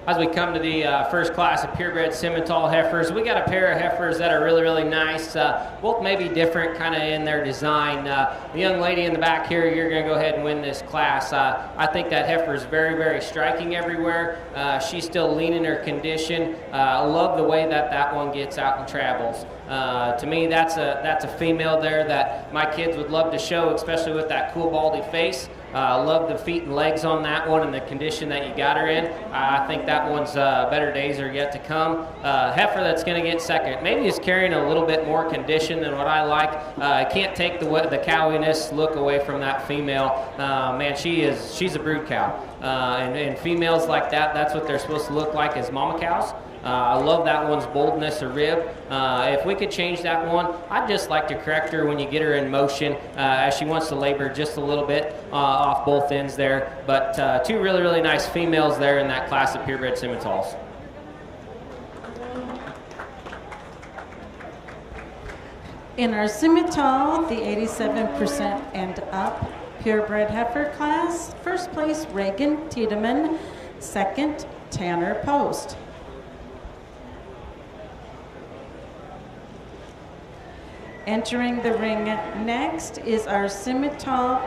As we come to the first class of purebred Simmental heifers, we got a pair of heifers that are really, really nice. Both maybe different kind of in their design. The young lady in the back here, you're going to go ahead and win this class. I think that heifer is very, very striking everywhere. She's still lean in her condition. I love the way that that one gets out and travels. To me, that's a female there that my kids would love to show, especially with that cool baldy face. Love the feet and legs on that one and the condition that you got her in. I think that one's better days are yet to come. Heifer that's going to get second. Maybe is carrying a little bit more condition than what I like. I can't take the cowiness look away from that female. Man, she's a brood cow. And females like that, that's what they're supposed to look like as mama cows. I love that one's boldness of rib. If we could change that one, I'd just like to correct her when you get her in motion as she wants to labor just a little bit off both ends there. But two really, really nice females there in that class of purebred Simmentals. In our Simmental, the 87% and up purebred heifer class, first place Reagan Tiedemann, second Tanner Post. Entering the ring next is our Simmental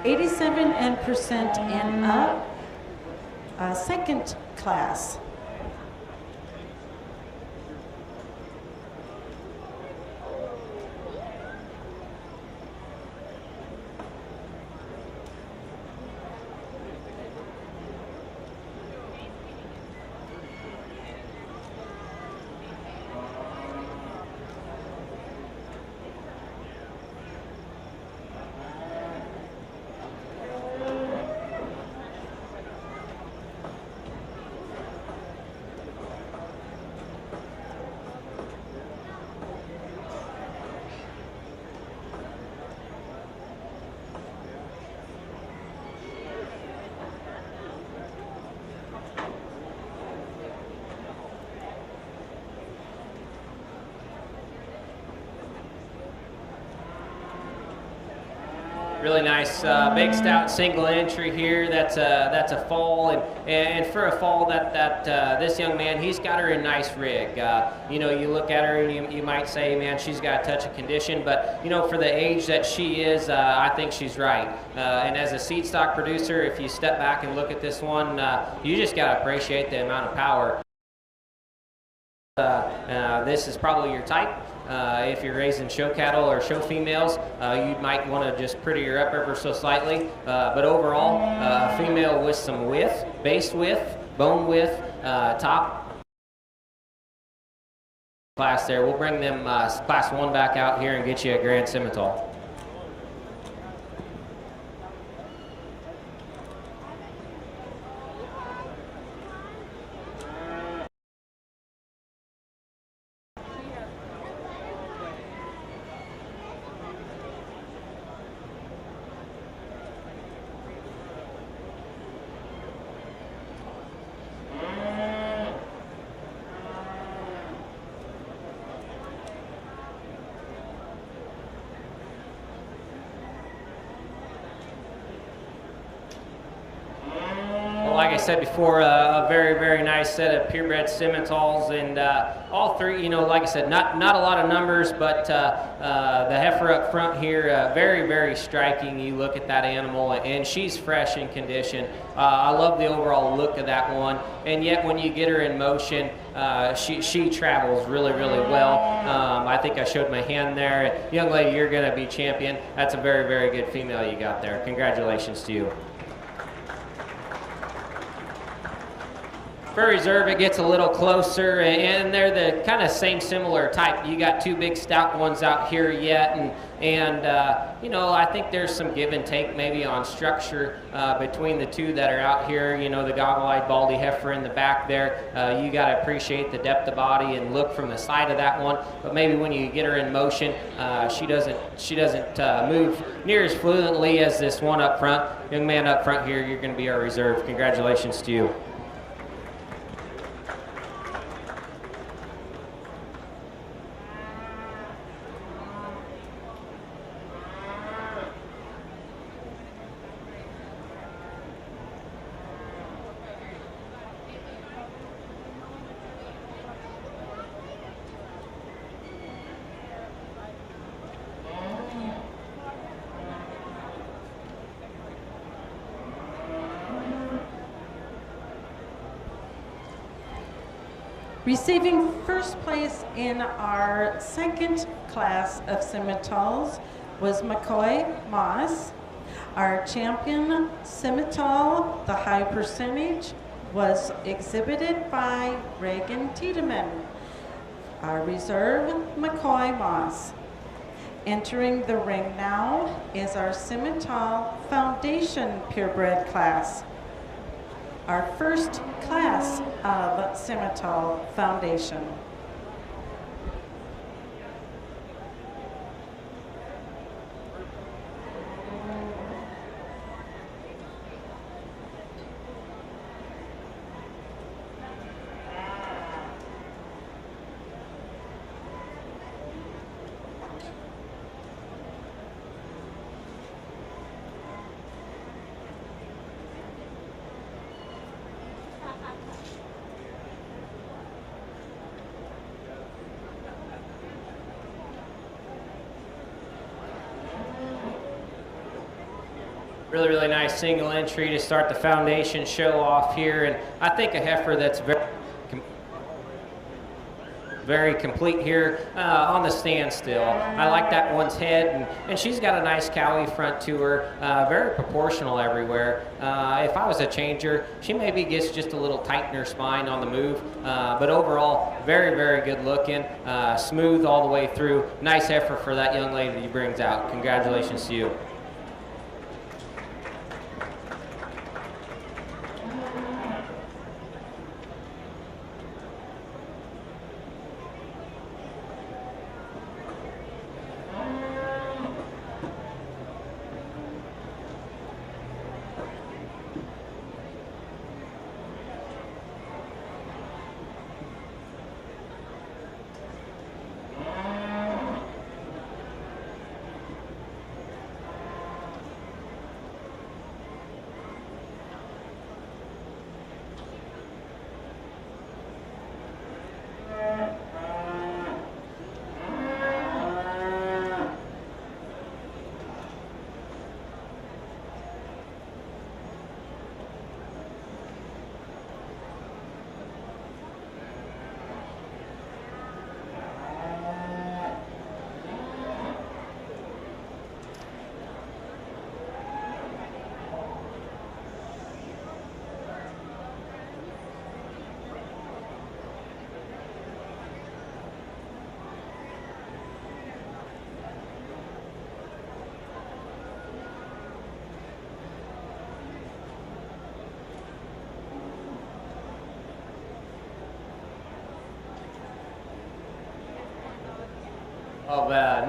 87% and up, second class. Really nice big stout single entry here. That's a fall, and for a fall that this young man, he's got her in nice rig. You know, you look at her and you might say, man, she's got a touch of condition, but you know, for the age that she is, I think she's right. And as a seed stock producer, if you step back and look at this one, you just got to appreciate the amount of power. This is probably your type. If you're raising show cattle or show females, you might want to just pretty her up ever so slightly. But overall, a female with some width, base width, bone width, top class there. We'll bring them class 1 back out here and get you a Grand Simmental. Like I said before, a very, very nice set of purebred Simmentals, and all three, you know, like I said, not a lot of numbers, but the heifer up front here, very, very striking. You look at that animal, and she's fresh in condition. I love the overall look of that one, and yet when you get her in motion, she travels really, really well. I think I showed my hand there. Young lady, you're going to be champion. That's a very, very good female you got there. Congratulations to you. For reserve, it gets a little closer, and they're the kind of same similar type. You got two big stout ones out here yet, and you know, I think there's some give and take maybe on structure between the two that are out here. You know, the goggle-eyed baldy heifer in the back there, you got to appreciate the depth of body and look from the side of that one. But maybe when you get her in motion, she doesn't move near as fluently as this one up front. Young man up front here, you're going to be our reserve. Congratulations to you. Receiving first place in our second class of scimitals was McCoy Moss. Our champion scimital, the high percentage, was exhibited by Reagan Tiedemann. Our reserve, McCoy Moss. Entering the ring now is our Scimital Foundation purebred class. Our first class of Scimital Foundation. Really nice single entry to start the foundation show off here, and I think a heifer that's very complete here on the standstill. I like that one's head, and she's got a nice cowy front to her, very proportional everywhere. If I was a changer, she maybe gets just a little tight in her spine on the move, but overall, very good looking, smooth all the way through. Nice heifer for that young lady that he brings out. Congratulations to you.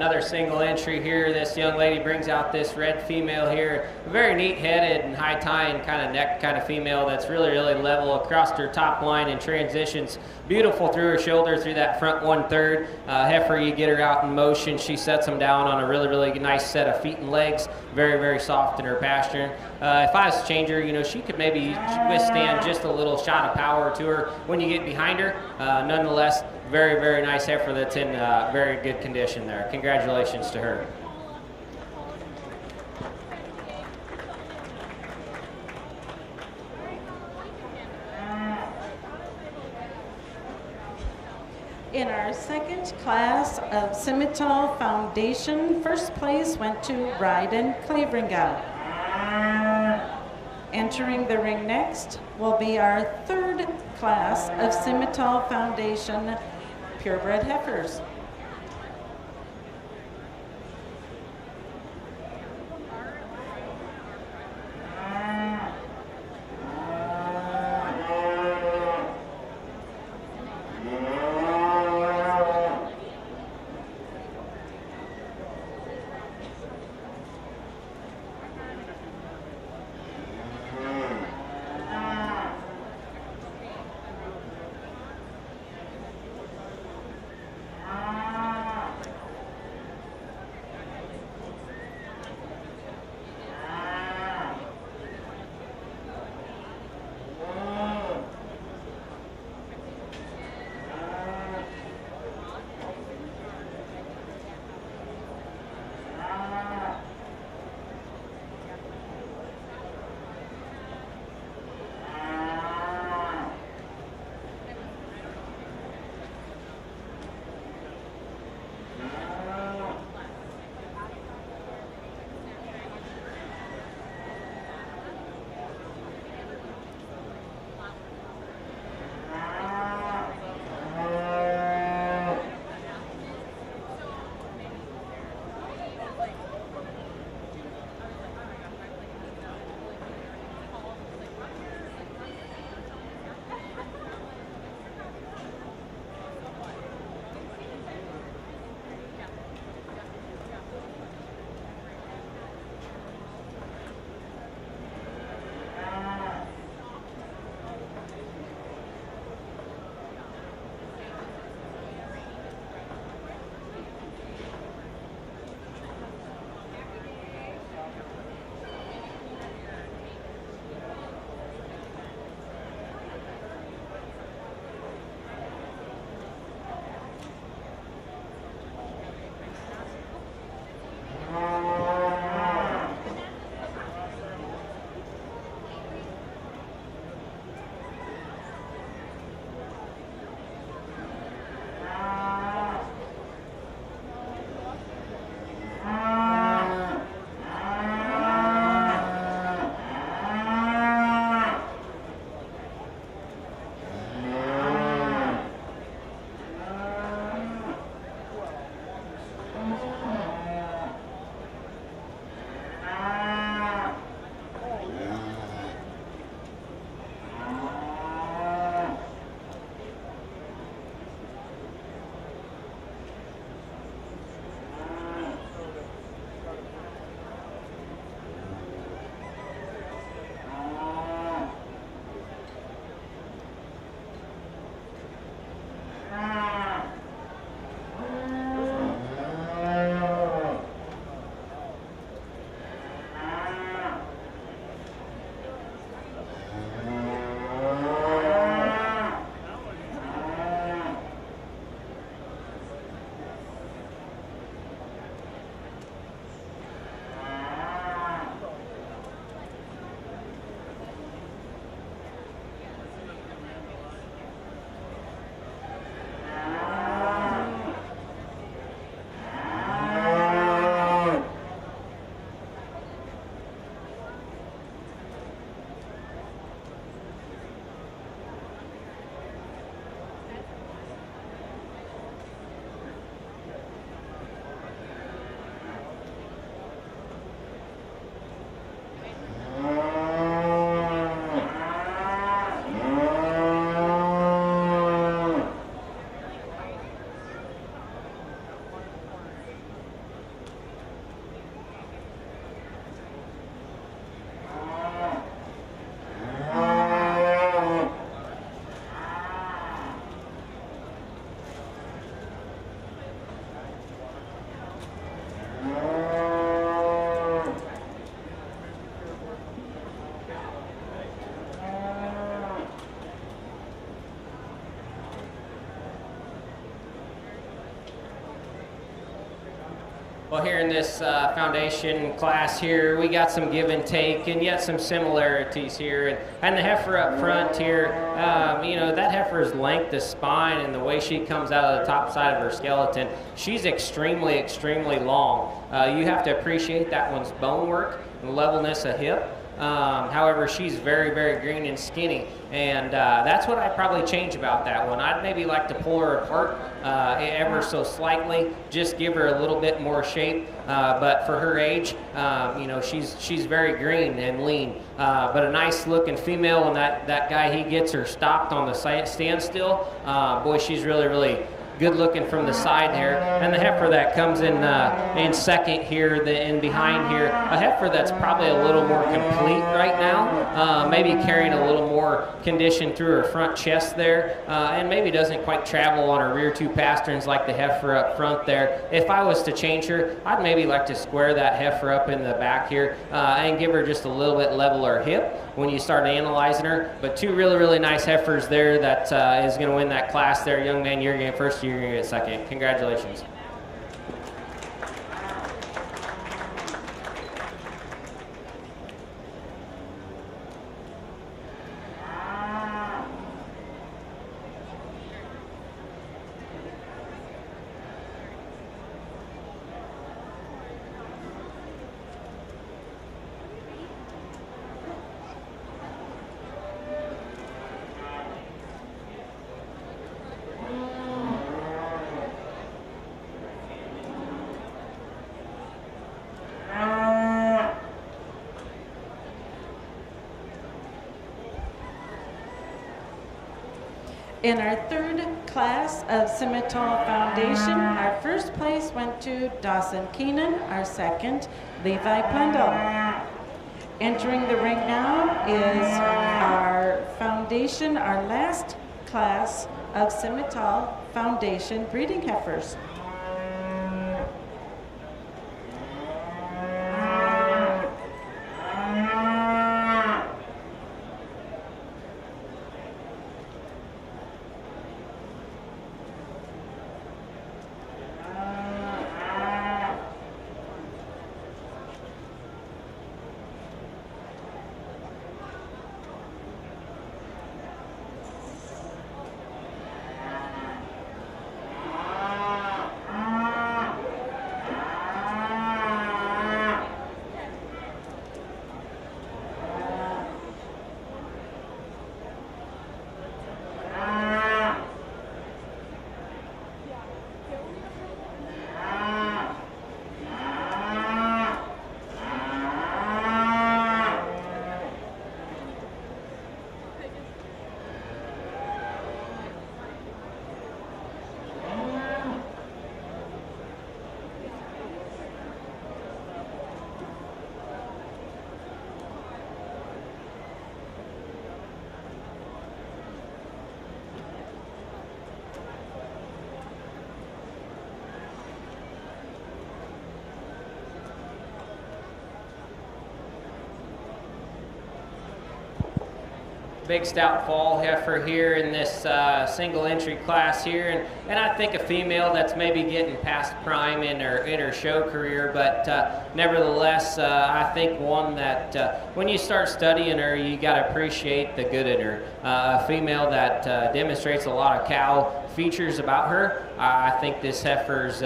Another single entry here. This young lady brings out this red female here. A very neat headed and high tying kind of neck kind of female that's really level across her top line and transitions beautiful through her shoulder through that front 1/3. Heifer, you get her out in motion. She sets them down on a really nice set of feet and legs. Very soft in her pasture. If I was a changer, you know, she could maybe withstand just a little shot of power to her when you get behind her. Nonetheless, very nice heifer that's in very good condition there. Congratulations to her. In our second class of Scimital Foundation, first place went to Ryden Claveringa. Entering the ring next will be our third class of Scimital Foundation purebred heifers. Well, here in this foundation class here, we got some give and take and yet some similarities here. And the heifer up front here, you know, that heifer's length of spine and the way she comes out of the top side of her skeleton, she's extremely, extremely long. You have to appreciate that one's bone work and levelness of hip. However, she's very, very green and skinny, and that's what I'd probably change about that one. I'd maybe like to pull her apart ever so slightly, just give her a little bit more shape. But for her age, you know, she's very green and lean. But a nice looking female, and that guy, he gets her stopped on the standstill. Boy, she's really, really good looking from the side there. And the heifer that comes in second here, in behind here, a heifer that's probably a little more complete right now, maybe carrying a little more condition through her front chest there, and maybe doesn't quite travel on her rear two pasterns like the heifer up front there. If I was to change her, I'd maybe like to square that heifer up in the back here and give her just a little bit leveler hip when you start analyzing her. But two really, really nice heifers there that is going to win that class there. Young man, you're going to get first, you're going to get second. Congratulations. In our third class of Simmental Foundation, our first place went to Dawson Keenan, our second, Levi Pundle. Entering the ring now is our foundation, our last class of Simmental Foundation breeding heifers. Big stout fall heifer here in this single entry class here, and I think a female that's maybe getting past prime in her show career, but nevertheless I think one that when you start studying her, you got to appreciate the good in her. A female that demonstrates a lot of cow features about her. I think this heifer's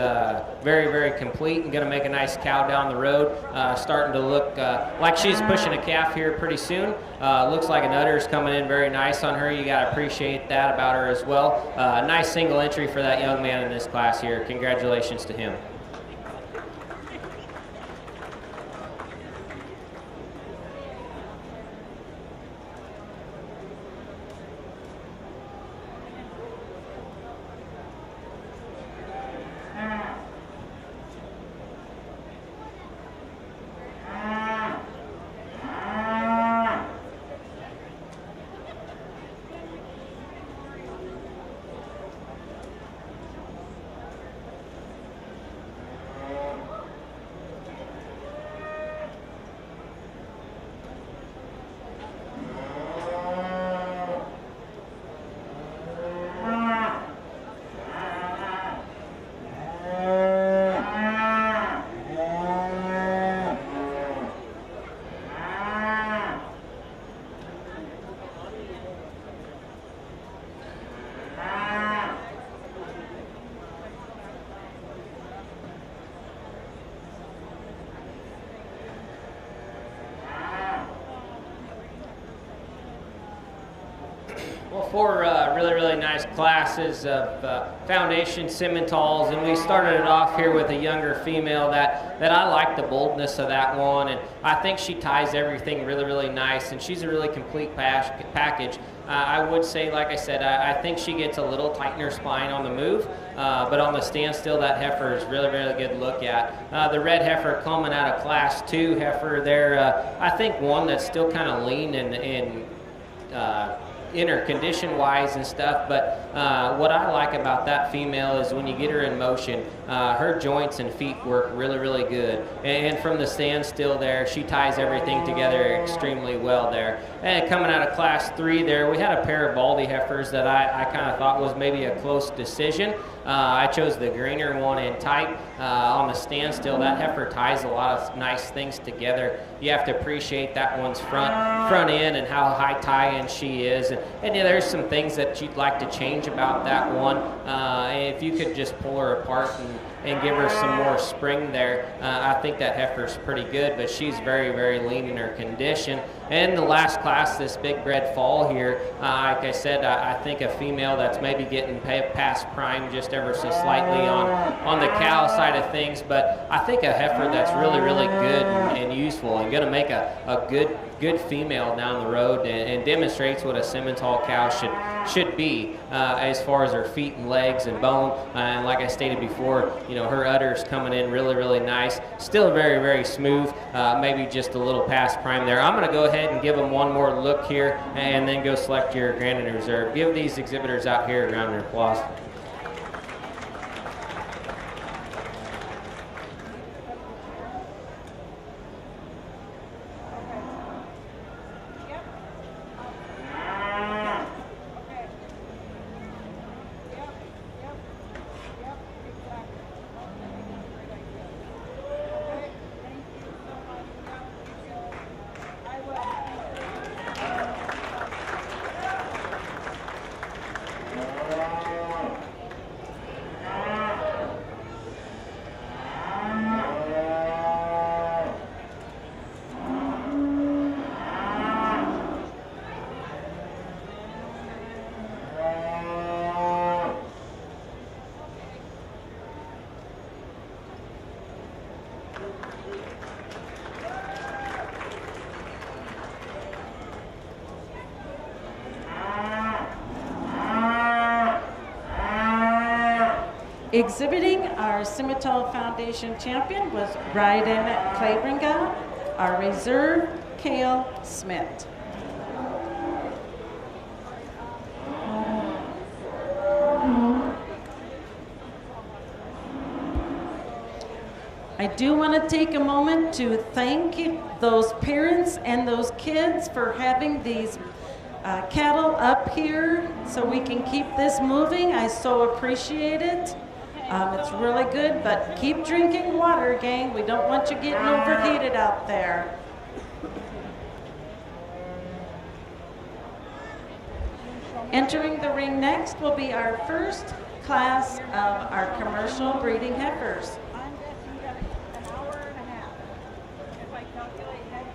very, very complete and going to make a nice cow down the road. Starting to look like she's pushing a calf here pretty soon. Looks like an udder's coming in very nice on her. You got to appreciate that about her as well. Nice single entry for that young man in this class here. Congratulations to him. Well, four really nice classes of foundation Simmentals, and we started it off here with a younger female that I like the boldness of that one, and I think she ties everything really nice, and she's a really complete package. I would say, like I said, I think she gets a little tight in her spine on the move, but on the standstill, that heifer is really good to look at. The red heifer coming out of Class 2 heifer there, I think one that's still kind of lean and in her condition wise and stuff, but what I like about that female is when you get her in motion, her joints and feet work really good, and from the standstill there, she ties everything together extremely well there. And coming out of Class 3 there, we had a pair of Baldy heifers that I kind of thought was maybe a close decision. I chose the greener one in tight. On the standstill, that heifer ties a lot of nice things together. You have to appreciate that one's front end and how high tie-in she is. And yeah, there's some things that you'd like to change about that one. If you could just pull her apart and give her some more spring there, I think that heifer's pretty good, but she's very lean in her condition. And the last class, this big bred fall here, like I said, I think a female that's maybe getting past prime just ever so slightly on the cow side of things, but I think a heifer that's really good and useful and going to make a good female down the road and demonstrates what a Simmental cow should be as far as her feet and legs and bone. And like I stated before, you know, her udder's coming in really nice. Still very smooth, maybe just a little past prime there. I'm going to go ahead and give them one more look here and then go select your Grand and Reserve. Give these exhibitors out here a round of applause. Exhibiting our Simmental Foundation champion was Ryden Klebringa, our reserve, Kale Smith. I do want to take a moment to thank those parents and those kids for having these cattle up here so we can keep this moving. I so appreciate it. It's really good, but keep drinking water, gang. We don't want you getting overheated out there. Entering the ring next will be our first class of our commercial breeding heifers. I'm guessing an hour and a half. If I calculate that,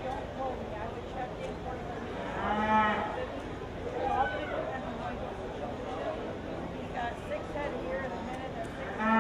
don't hold me. I would check in 45 minutes. It's all going to depend on how you go. We've got 6 head here in a minute. There's 6 head.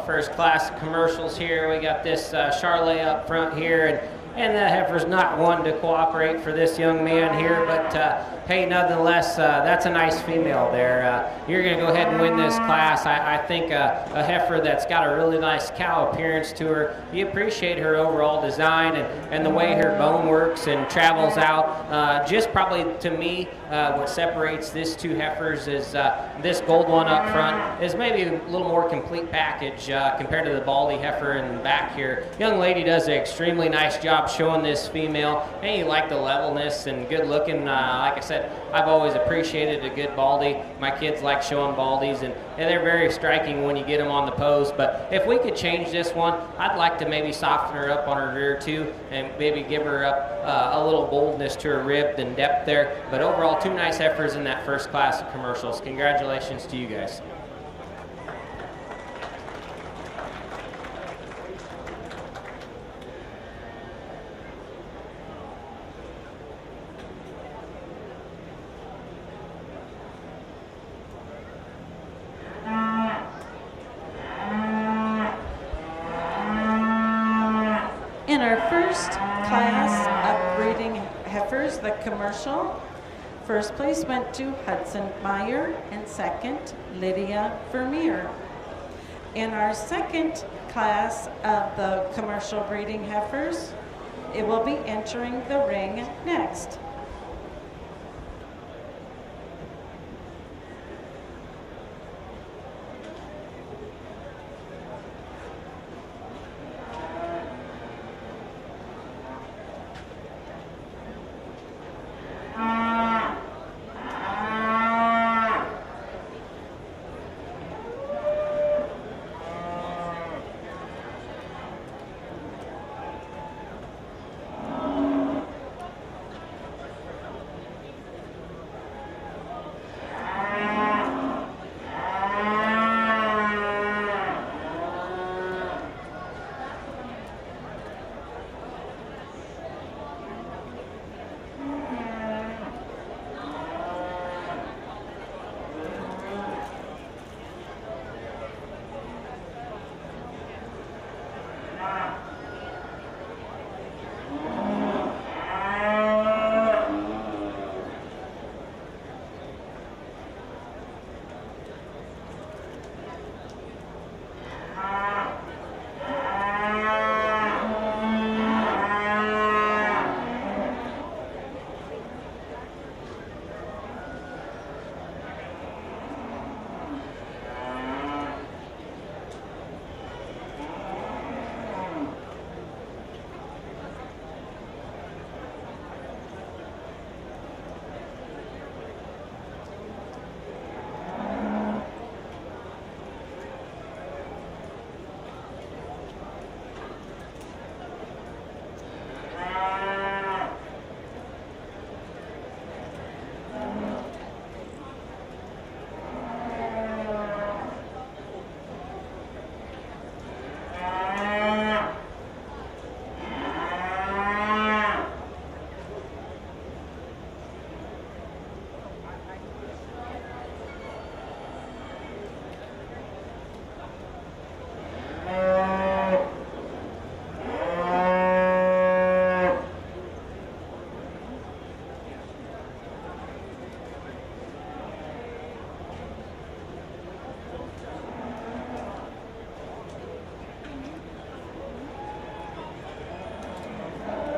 first class commercials here. We got this Charlet up front here, and the heifer's not one to cooperate for this young man here, but hey, nonetheless, that's a nice female there. You're going to go ahead and win this class. I think a heifer that's got a really nice cow appearance to her. You appreciate her overall design and the way her bone works and travels out. Just probably to me, what separates these two heifers is this gold one up front is maybe a little more complete package compared to the baldy heifer in the back here. Young lady does an extremely nice job showing this female. Hey, you like the levelness and good looking. Like I said, I've always appreciated a good baldy. My kids like showing baldies, and they're very striking when you get them on the pose. But if we could change this one, I'd like to maybe soften her up on her rear too, and maybe give her up a little boldness to her rib and depth there. But overall, two nice heifers in that first class of commercials. Congratulations to you guys. In our first class of breeding heifers, the commercial, first place went to Hudson Meyer and second, Lydia Vermeer. In our second class of the commercial breeding heifers, it will be entering the ring next.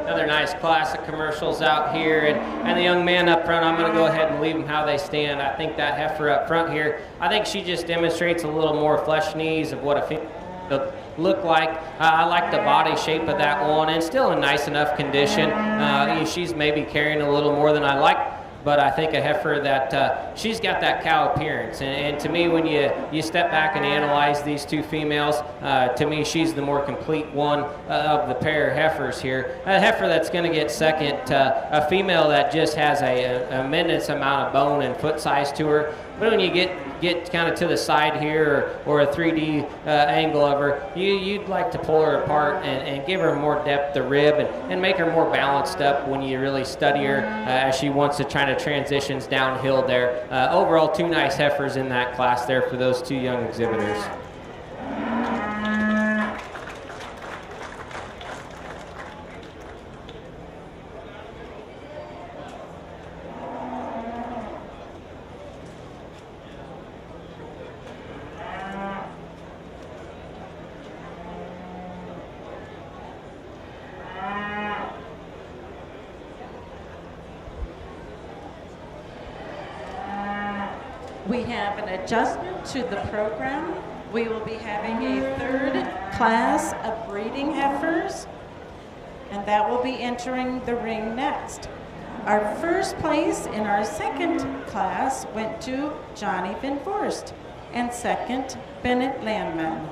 Another nice class of commercials out here, and the young man up front, I'm going to go ahead and leave them how they stand. I think that heifer up front here, I think she just demonstrates a little more flesh and ease of what a female look like. I like the body shape of that one, and still in nice enough condition. She's maybe carrying a little more than I like, but I think a heifer that she's got that cow appearance. And to me, when you step back and analyze these two females, to me, she's the more complete one of the pair of heifers here. A heifer that's going to get second, a female that just has a immense amount of bone and foot size to her. But when you get kind of to the side here or a 3D angle of her, you'd like to pull her apart and give her more depth of rib and make her more balanced up when you really study her as she wants to try to transitions downhill there. Overall, two nice heifers in that class there for those two young exhibitors. We have an adjustment to the program. We will be having a third class of breeding heifers, and that will be entering the ring next. Our first place in our second class went to Johnny Van Forst, and second, Bennett Landman.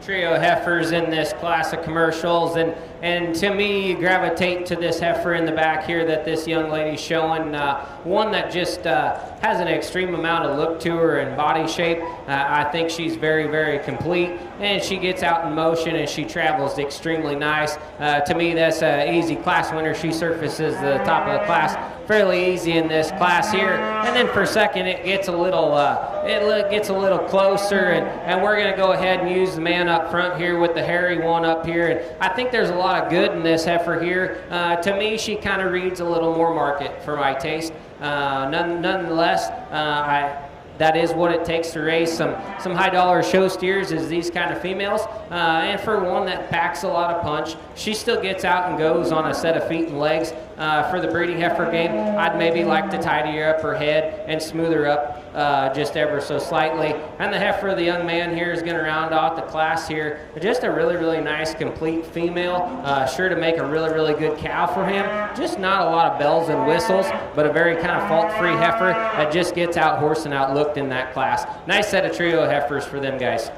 Trio heifers in this class of commercials, and to me, you gravitate to this heifer in the back here that this young lady's showing. One that just has an extreme amount of look to her and body shape. I think she's very, very complete, and she gets out in motion and she travels extremely nice. To me, that's an easy class winner. She surfaces the top of the class fairly easy in this class here, and then for second it gets a little closer, and we're going to go ahead and use the man up front here with the hairy one up here, and I think there's a lot of good in this heifer here. To me, she kind of reads a little more market for my taste. Nonetheless, that is what it takes to raise some high dollar show steers, is these kind of females. And for one that packs a lot of punch, she still gets out and goes on a set of feet and legs. For the breeding heifer game, I'd maybe like to tidy her up her head and smooth her up just ever so slightly. And the heifer of the young man here is going to round off the class here. Just a really, really nice, complete female. Sure to make a really, really good cow for him. Just not a lot of bells and whistles, but a very kind of fault-free heifer that just gets out horsed and outlooked in that class. Nice set of trio heifers for them guys.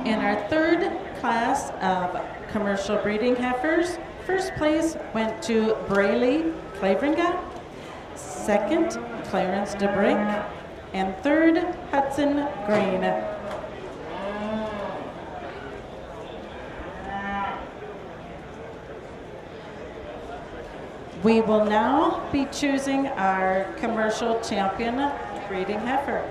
In our third class of commercial breeding heifers, first place went to Braley Claveringa, second, Clarence DeBrink, and third, Hudson Green. We will now be choosing our commercial champion breeding heifer.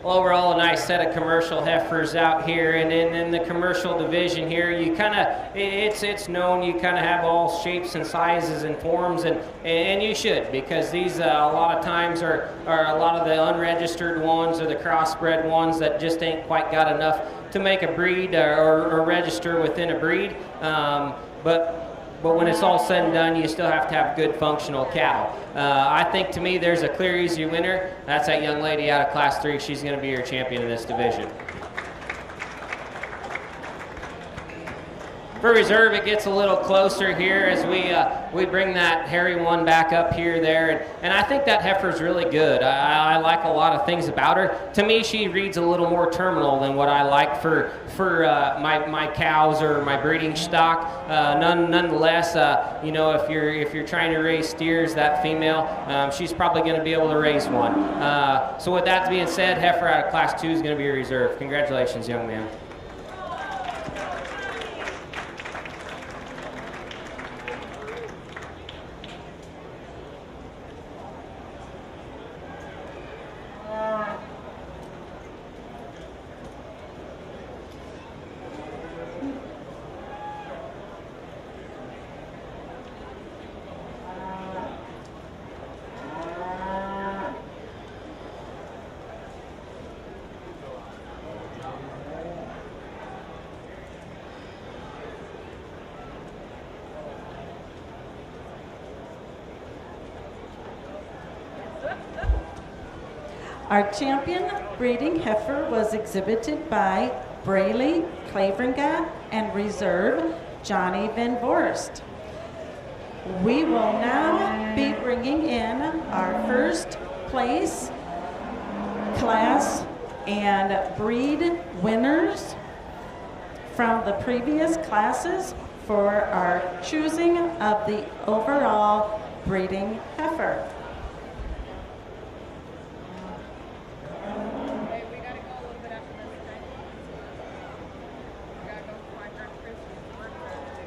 overall a nice set of commercial heifers out here. And in the commercial division here, you kind of, it's known you kind of have all shapes and sizes and forms, and you should, because these a lot of times are a lot of the unregistered ones or the crossbred ones that just ain't quite got enough to make a breed or register within a breed. But when it's all said and done, you still have to have good functional cattle. I think, to me, there's a clear, easy winner. That's that young lady out of Class 3. She's going to be your champion in this division. For reserve, it gets a little closer here as we bring that hairy one back up here there, and I think that heifer's really good. I like a lot of things about her. To me, she reads a little more terminal than what I like for my cows or my breeding stock. Nonetheless, you know, if you're trying to raise steers, that female, she's probably going to be able to raise one. So with that being said, heifer out of Class 2 is going to be a reserve. Congratulations, young man. Our champion breeding heifer was exhibited by Braley Claveringa and reserve Johnny Van Vorst. We will now be bringing in our first place class and breed winners from the previous classes for our choosing of the overall breeding heifer. Hey, we gotta go a little bit after this, okay? We gotta go for my friend Christy's birthday.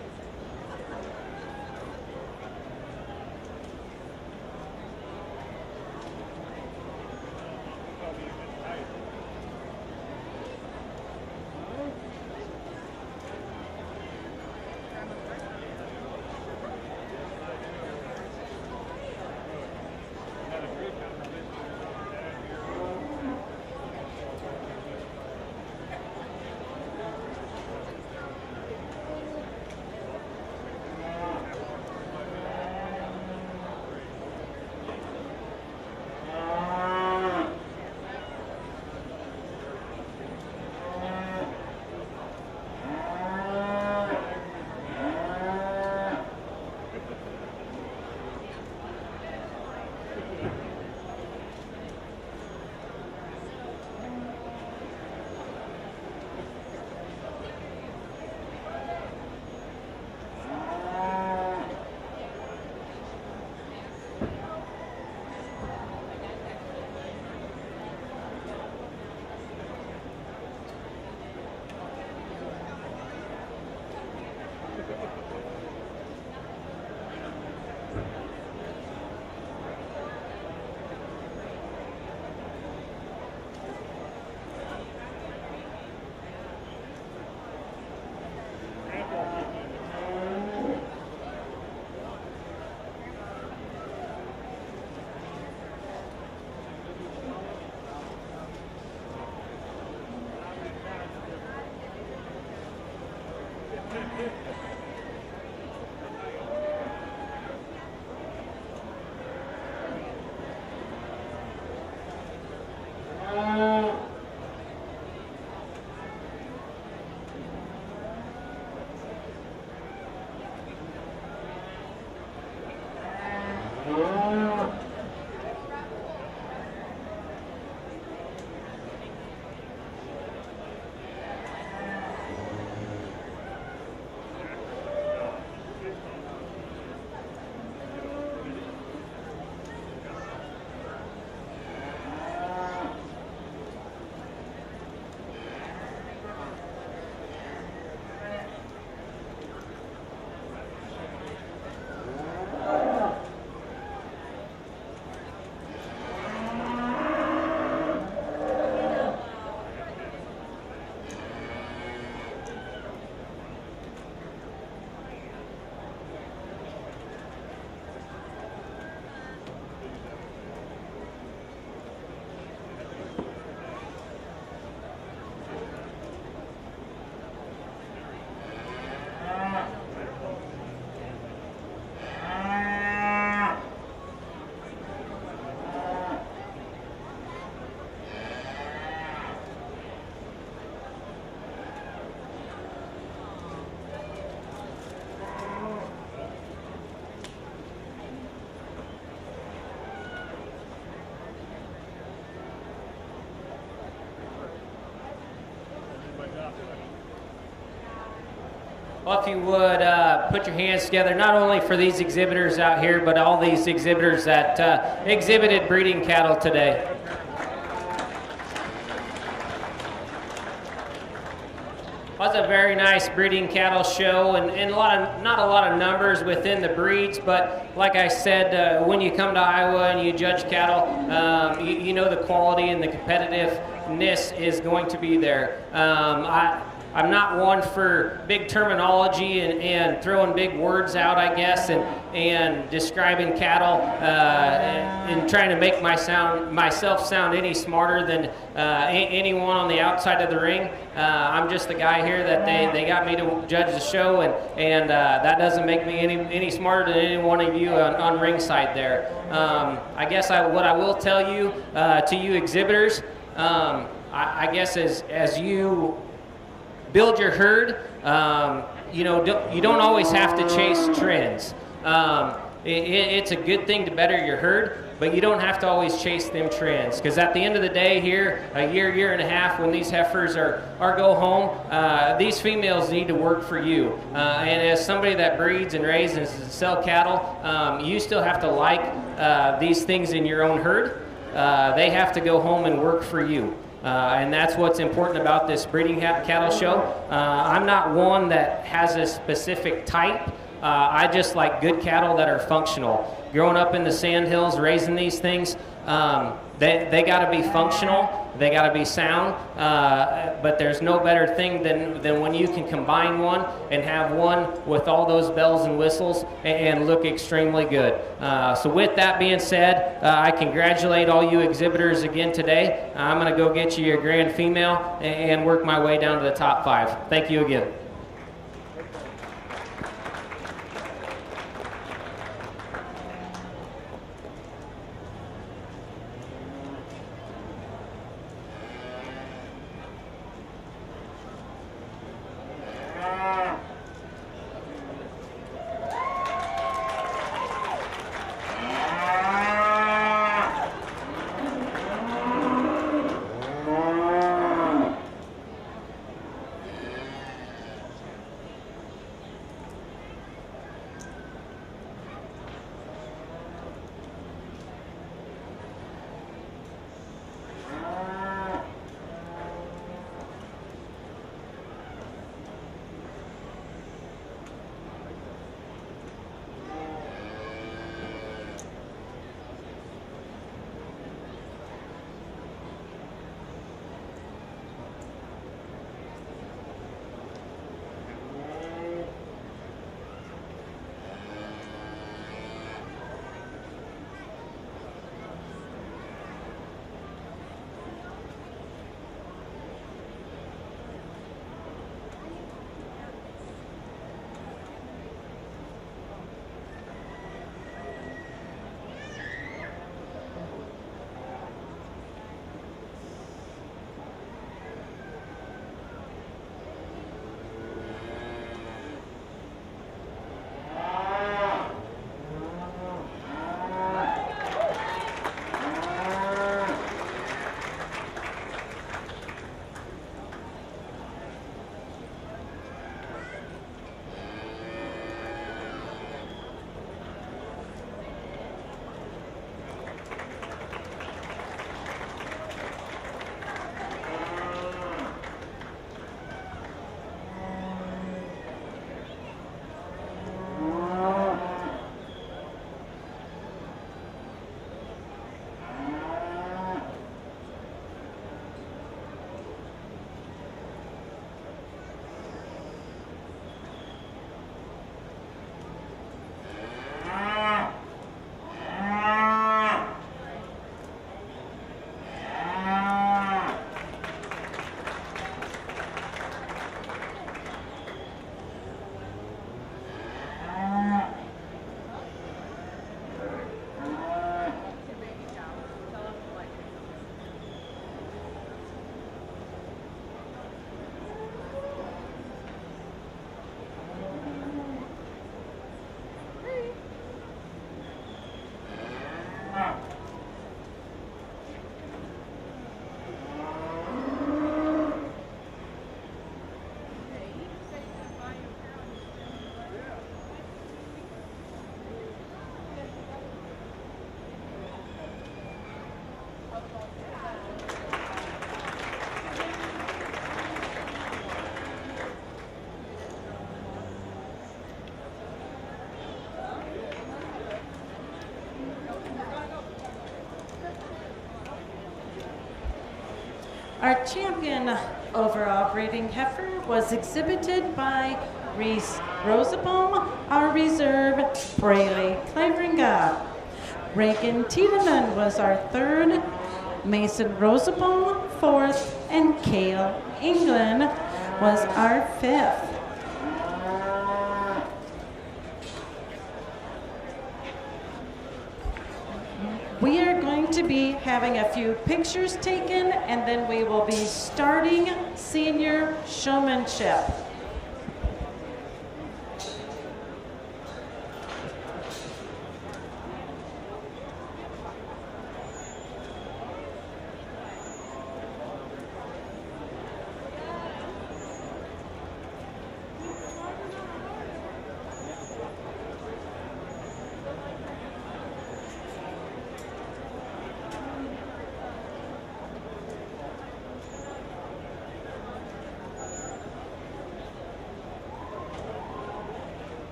Well, if you would put your hands together, not only for these exhibitors out here, but all these exhibitors that exhibited breeding cattle today. Well, it's a very nice breeding cattle show, and not a lot of numbers within the breeds, but like I said, when you come to Iowa and you judge cattle, you know the quality and the competitiveness is going to be there. I'm not one for big terminology and throwing big words out, I guess, and describing cattle and trying to make myself sound any smarter than anyone on the outside of the ring. I'm just the guy here that they got me to judge the show, and that doesn't make me any smarter than any one of you on ringside there. I guess what I will tell you to you exhibitors, I guess as you build your herd, you don't always have to chase trends. It's a good thing to better your herd, but you don't have to always chase them trends, because at the end of the day here, a year and a half, when these heifers are go home, these females need to work for you. And as somebody that breeds and raises and sell cattle, you still have to like these things in your own herd. They have to go home and work for you. And that's what's important about this breeding cattle show. I'm not one that has a specific type. I just like good cattle that are functional. Growing up in the Sandhills, raising these things, they got to be functional. They got to be sound. But there's no better thing than when you can combine one and have one with all those bells and whistles and look extremely good. So with that being said, I congratulate all you exhibitors again today. I'm going to go get you your grand female and work my way down to the top 5. Thank you again. Our champion overall breeding heifer was exhibited by Reese Rosenbaum, our reserve Braley Claveringa. Reagan Tiedemann was our third, Mason Rosenbaum fourth, and Cale England was our fifth. We are going to be having a few pictures taken, and then we will be starting senior showmanship.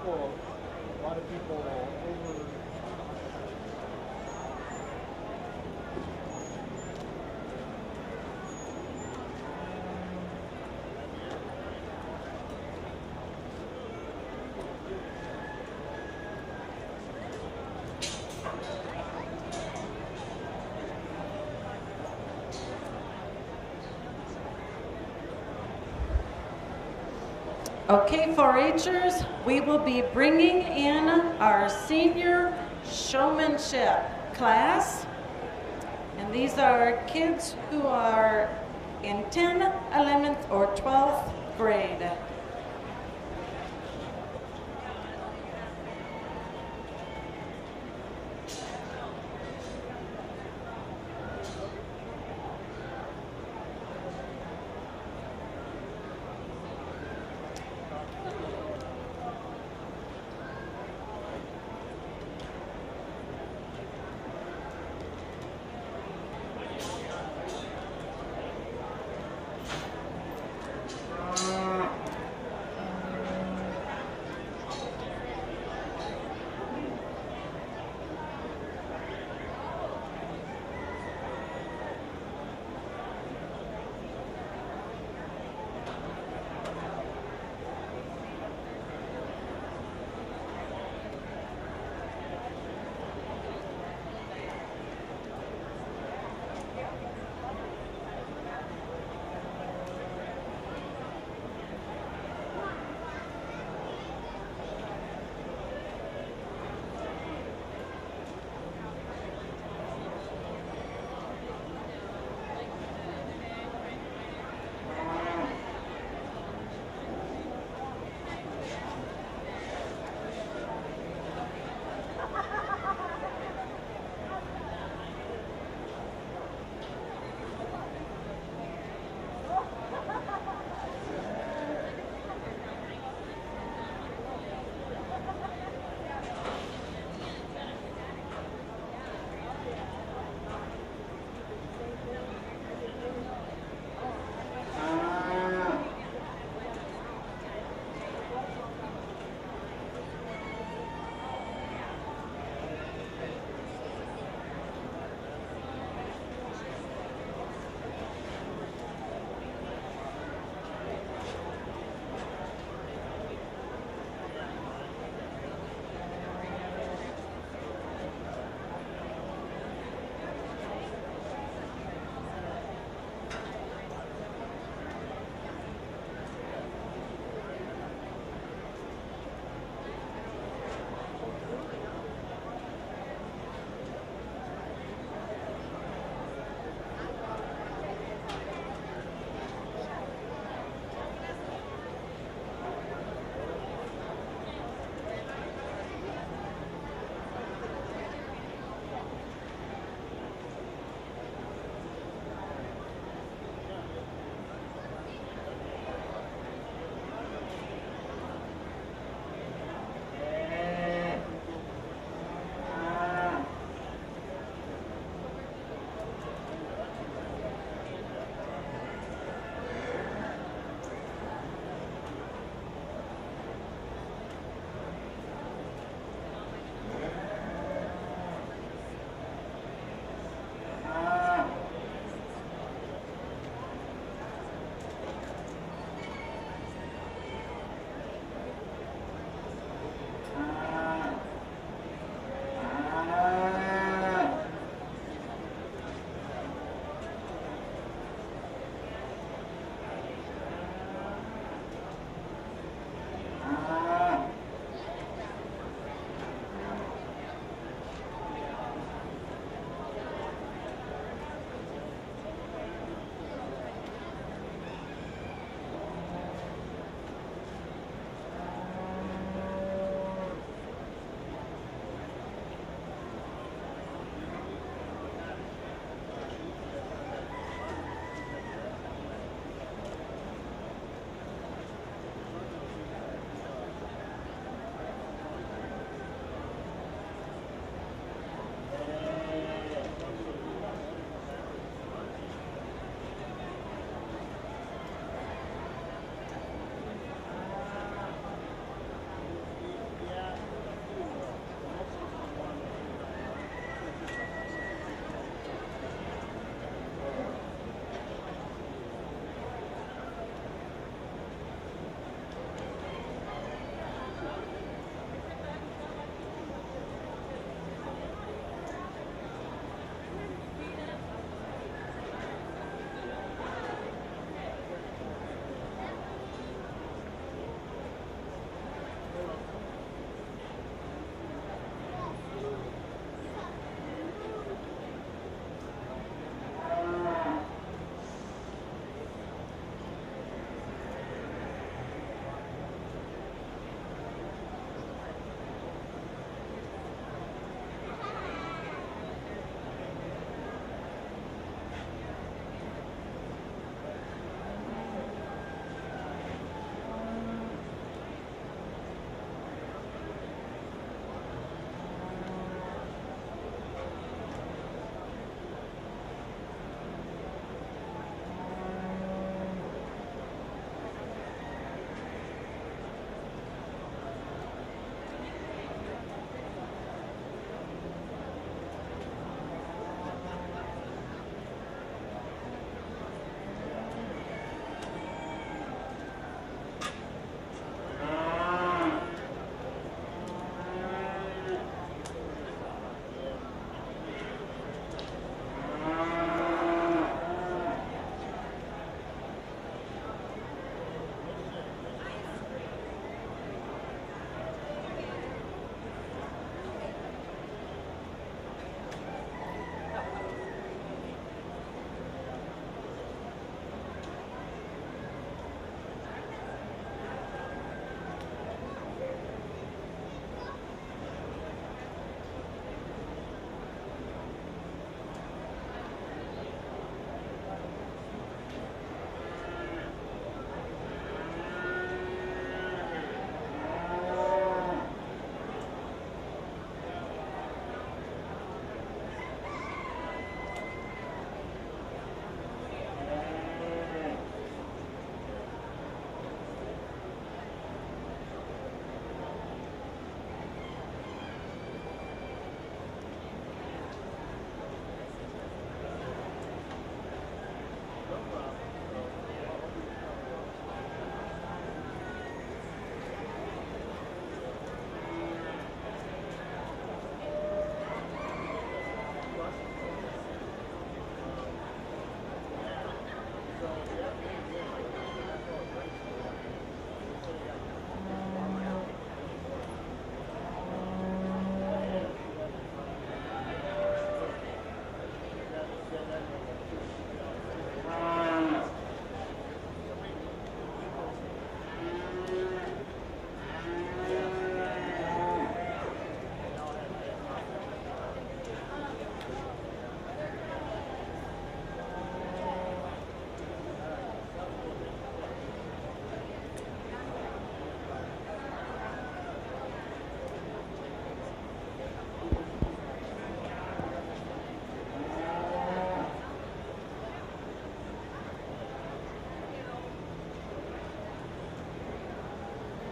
lot of people over. Okay, 4-Hers, we will be bringing in our senior showmanship class. And these are kids who are in 10th, 11th, or 12th grade.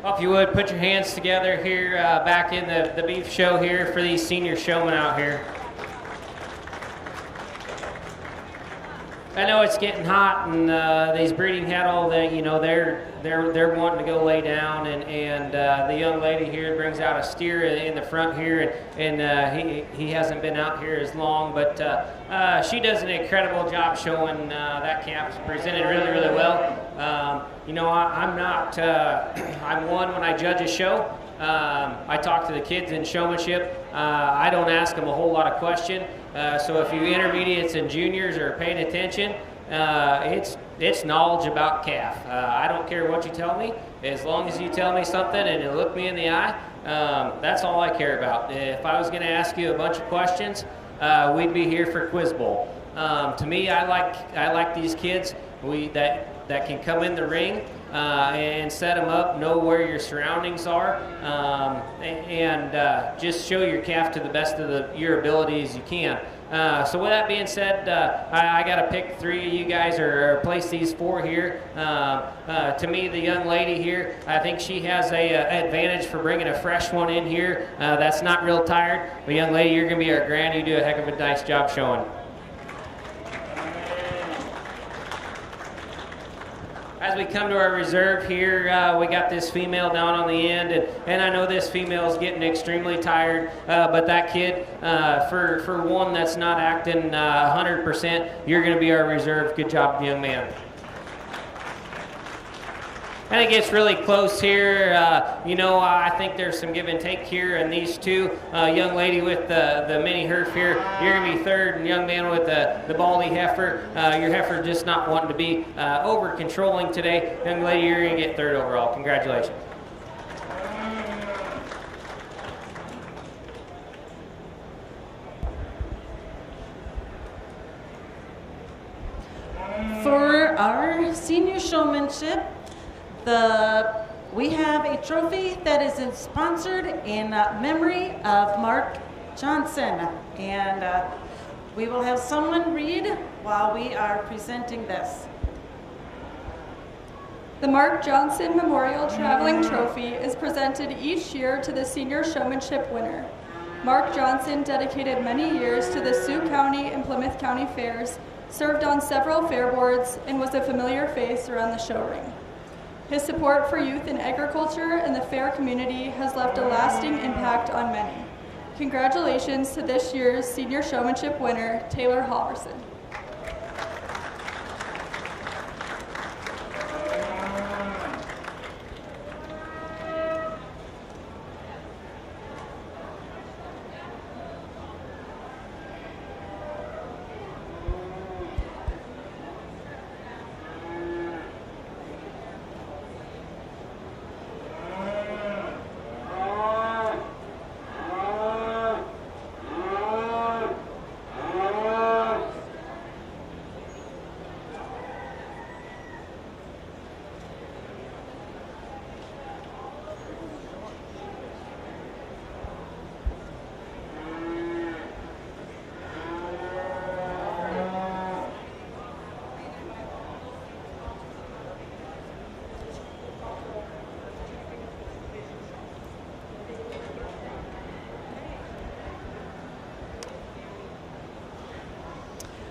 Well, if you would, put your hands together here back in the beef show here for these senior showmen out here. I know it's getting hot, and these breeding cattle, they're wanting to go lay down, and the young lady here brings out a steer in the front here, and he hasn't been out here as long, but she does an incredible job showing that calf. Presented really, really well. I'm not, I'm one when I judge a show. I talk to the kids in showmanship. I don't ask them a whole lot of questions. So if you intermediates and juniors are paying attention, it's knowledge about calf. I don't care what you tell me, as long as you tell me something and you look me in the eye. That's all I care about. If I was going to ask you a bunch of questions, we'd be here for Quiz Bowl. To me, I like these kids that can come in the ring and set them up, know where your surroundings are, and just show your calf to the best of your abilities you can. So with that being said, I got to pick 3 of you guys or place these 4 here. To me, the young lady here, I think she has a advantage for bringing a fresh one in here that's not real tired. But young lady, you're going to be our grand. You do a heck of a nice job showing. As we come to our reserve here, we got this female down on the end, and I know this female is getting extremely tired, but that kid, for one that's not acting 100%, you're going to be our reserve. Good job, young man. And it gets really close here. I think there's some give and take here, and these two, young lady with the mini herf here, you're going to be third, and young man with the baldy heifer, your heifer just not wanting to be over controlling today. Young lady, you're going to get third overall. Congratulations. For our senior showmanship, we have a trophy that is sponsored in memory of Mark Johnson, and we will have someone read while we are presenting this. The Mark Johnson Memorial Traveling Trophy is presented each year to the senior showmanship winner. Mark Johnson dedicated many years to the Sioux County and Plymouth County fairs, served on several fair boards, and was a familiar face around the show ring. His support for youth in agriculture and the fair community has left a lasting impact on many. Congratulations to this year's senior showmanship winner, Taylor Halverson.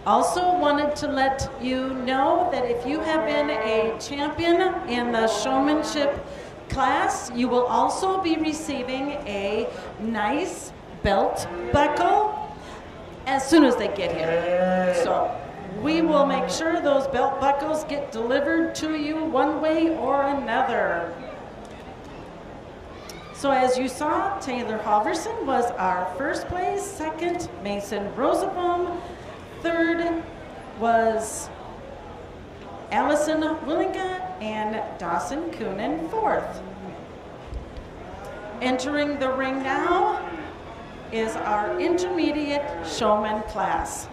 Also wanted to let you know that if you have been a champion in the showmanship class, you will also be receiving a nice belt buckle as soon as they get here. So we will make sure those belt buckles get delivered to you one way or another. So as you saw, Taylor Halverson was our first place, second, Mason Rosenbaum, third was Allison Willinga, and Dawson Coonan fourth. Entering the ring now is our intermediate showman class.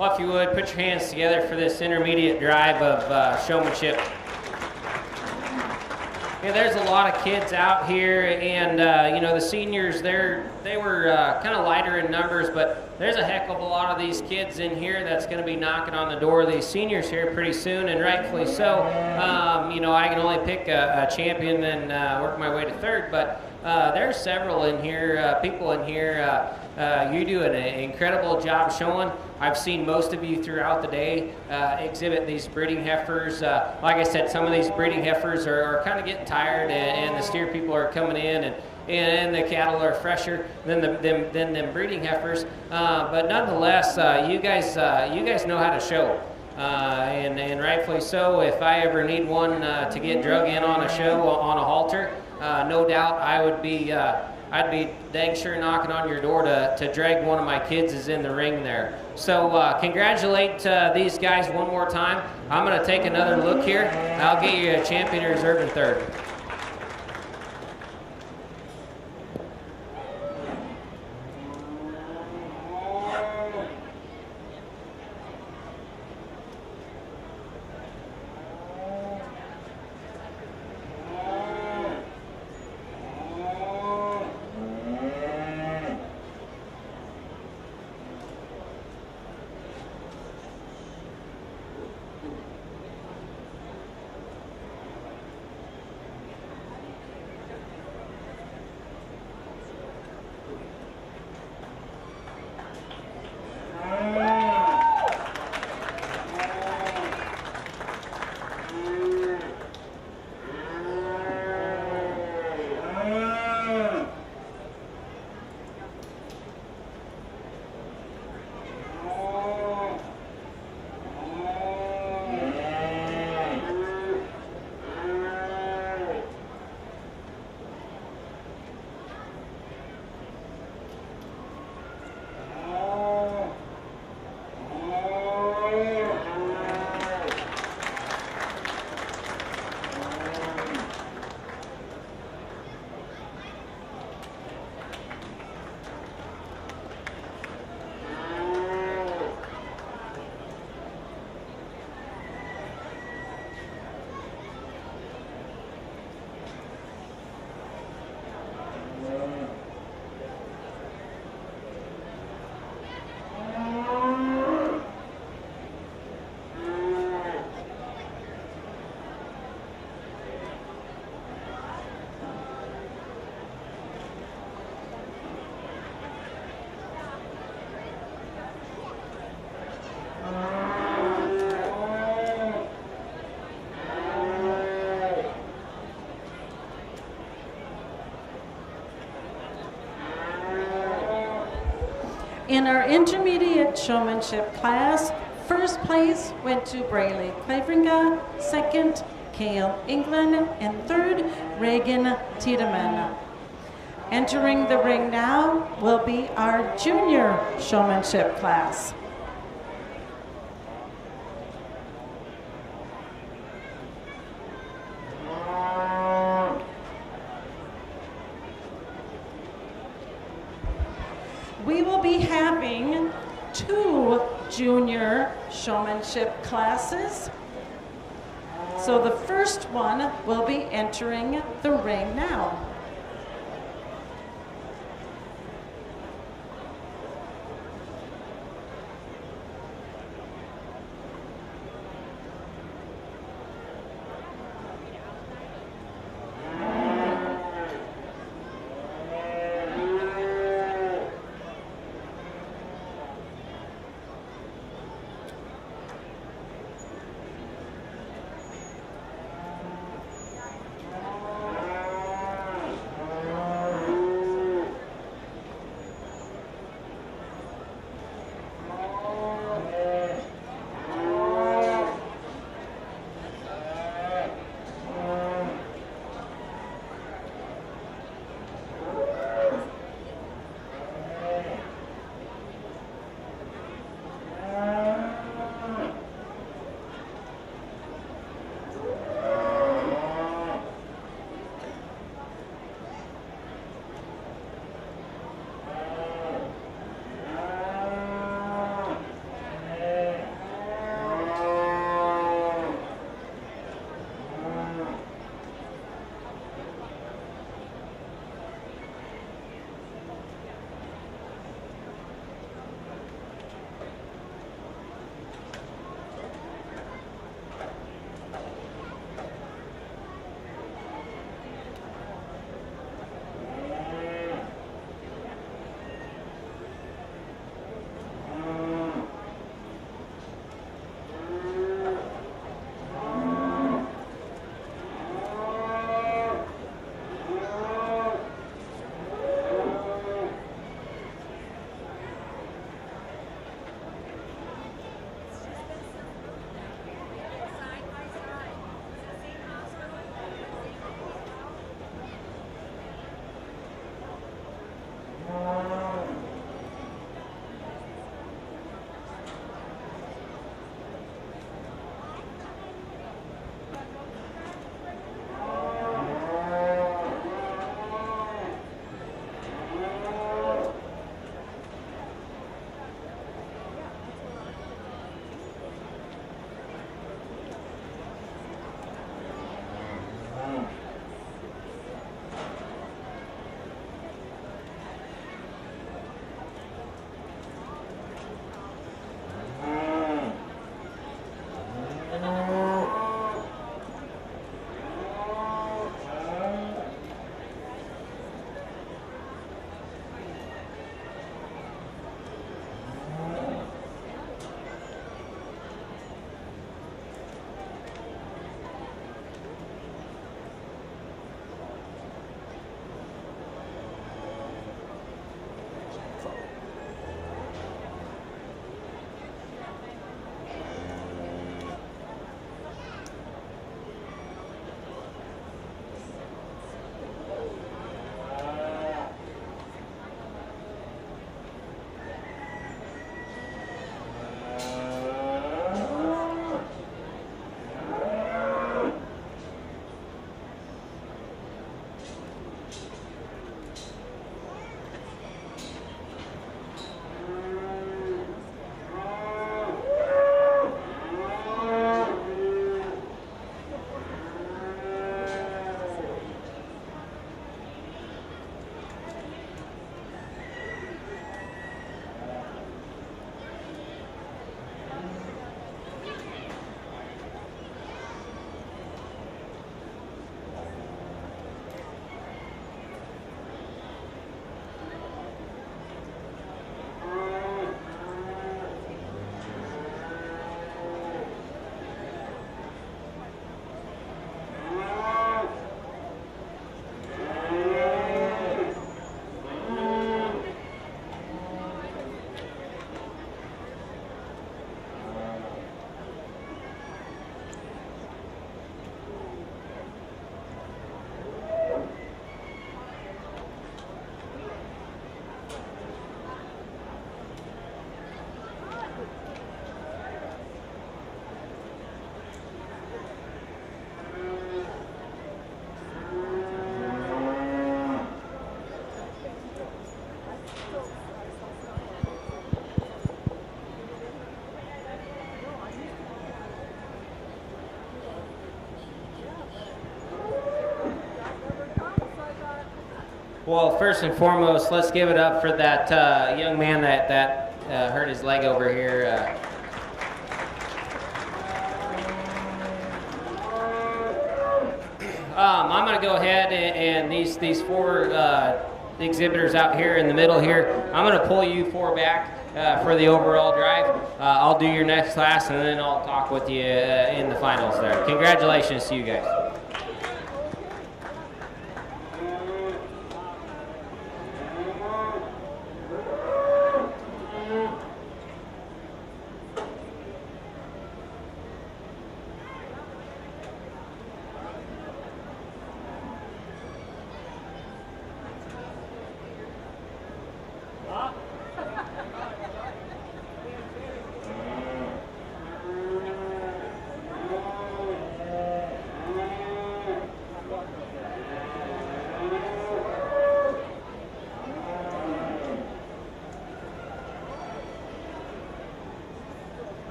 Well, if you would, put your hands together for this intermediate drive of showmanship. Yeah, there's a lot of kids out here, and you know, the seniors, they were kind of lighter in numbers, but there's a heck of a lot of these kids in here that's going to be knocking on the door of these seniors here pretty soon, and rightfully so. You know, I can only pick a champion and work my way to third, but there's several in here, people in here. You do an incredible job showing. I've seen most of you throughout the day exhibit these breeding heifers. Like I said, some of these breeding heifers are kind of getting tired, and the steer people are coming in, and the cattle are fresher than them breeding heifers. But nonetheless, you guys know how to show. And rightfully so. If I ever need one to get drug in on a show on a halter, no doubt I'd be dang sure knocking on your door to drag one of my kids is in the ring there. So congratulate these guys one more time. I'm going to take another look here. I'll get you a champion reserve in third. In our intermediate showmanship class, first place went to Braylee Claveringa, second, Kale England, and third, Reagan Tiedemann. Entering the ring now will be our junior showmanship class. We will be having 2 junior showmanship classes. So the first one will be entering the ring now. Well, first and foremost, let's give it up for that young man that hurt his leg over here. I'm going to go ahead and these four exhibitors out here in the middle here, I'm going to pull you four back for the overall drive. I'll do your next class, and then I'll talk with you in the finals there. Congratulations to you guys.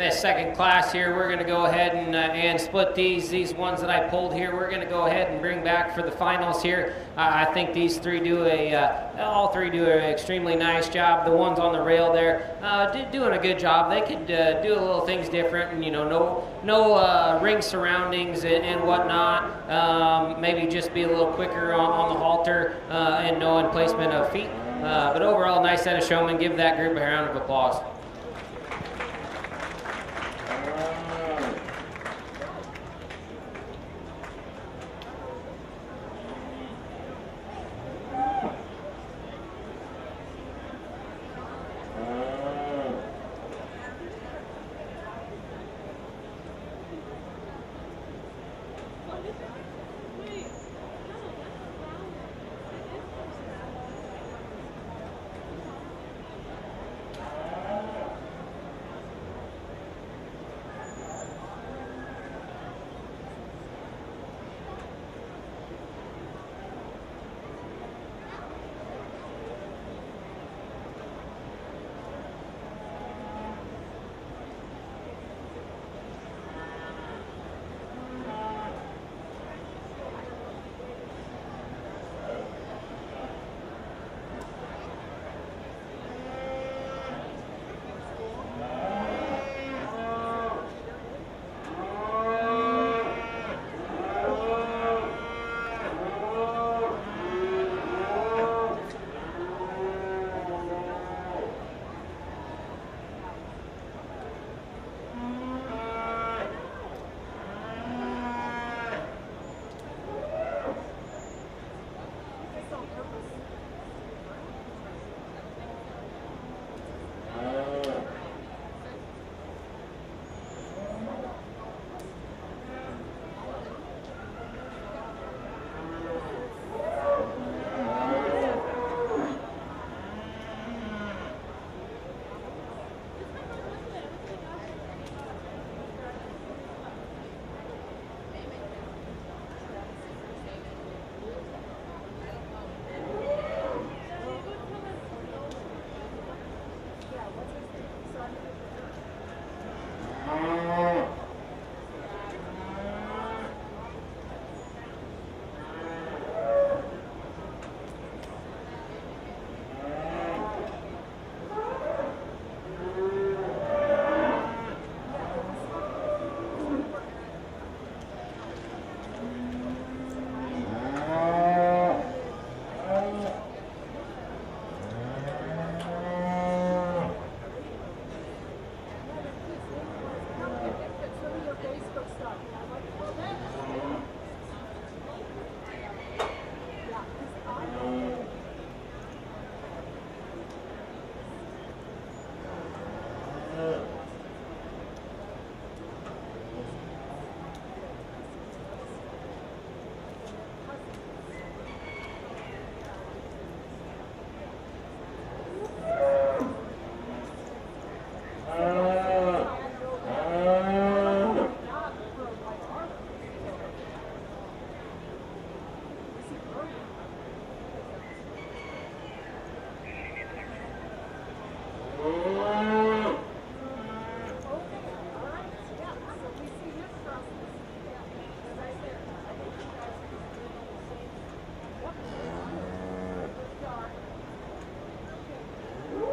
this second class here, we're going to go ahead and split these ones that I pulled here. We're going to go ahead and bring back for the finals here. I think these three all three do an extremely nice job. The ones on the rail there, doing a good job. They could do a little things different, and no ring surroundings and whatnot. Maybe just be a little quicker on the halter and no placement of feet. But overall, nice set of showmen. Give that group a round of applause.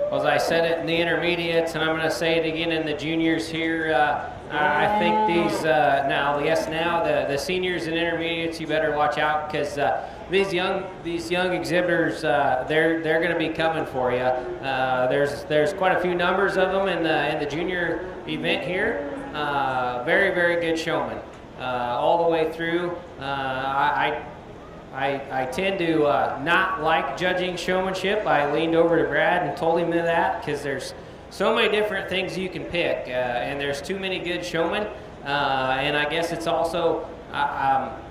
As I said it in the intermediates, and I'm going to say it again in the juniors here. I think these the seniors and intermediates, you better watch out, because these young exhibitors, they're going to be coming for you. There's quite a few numbers of them in the junior event here. Very, very good showmen all the way through. I tend to not like judging showmanship. I leaned over to Brad and told him that, because there's so many different things you can pick, and there's too many good showmen. And I guess it's also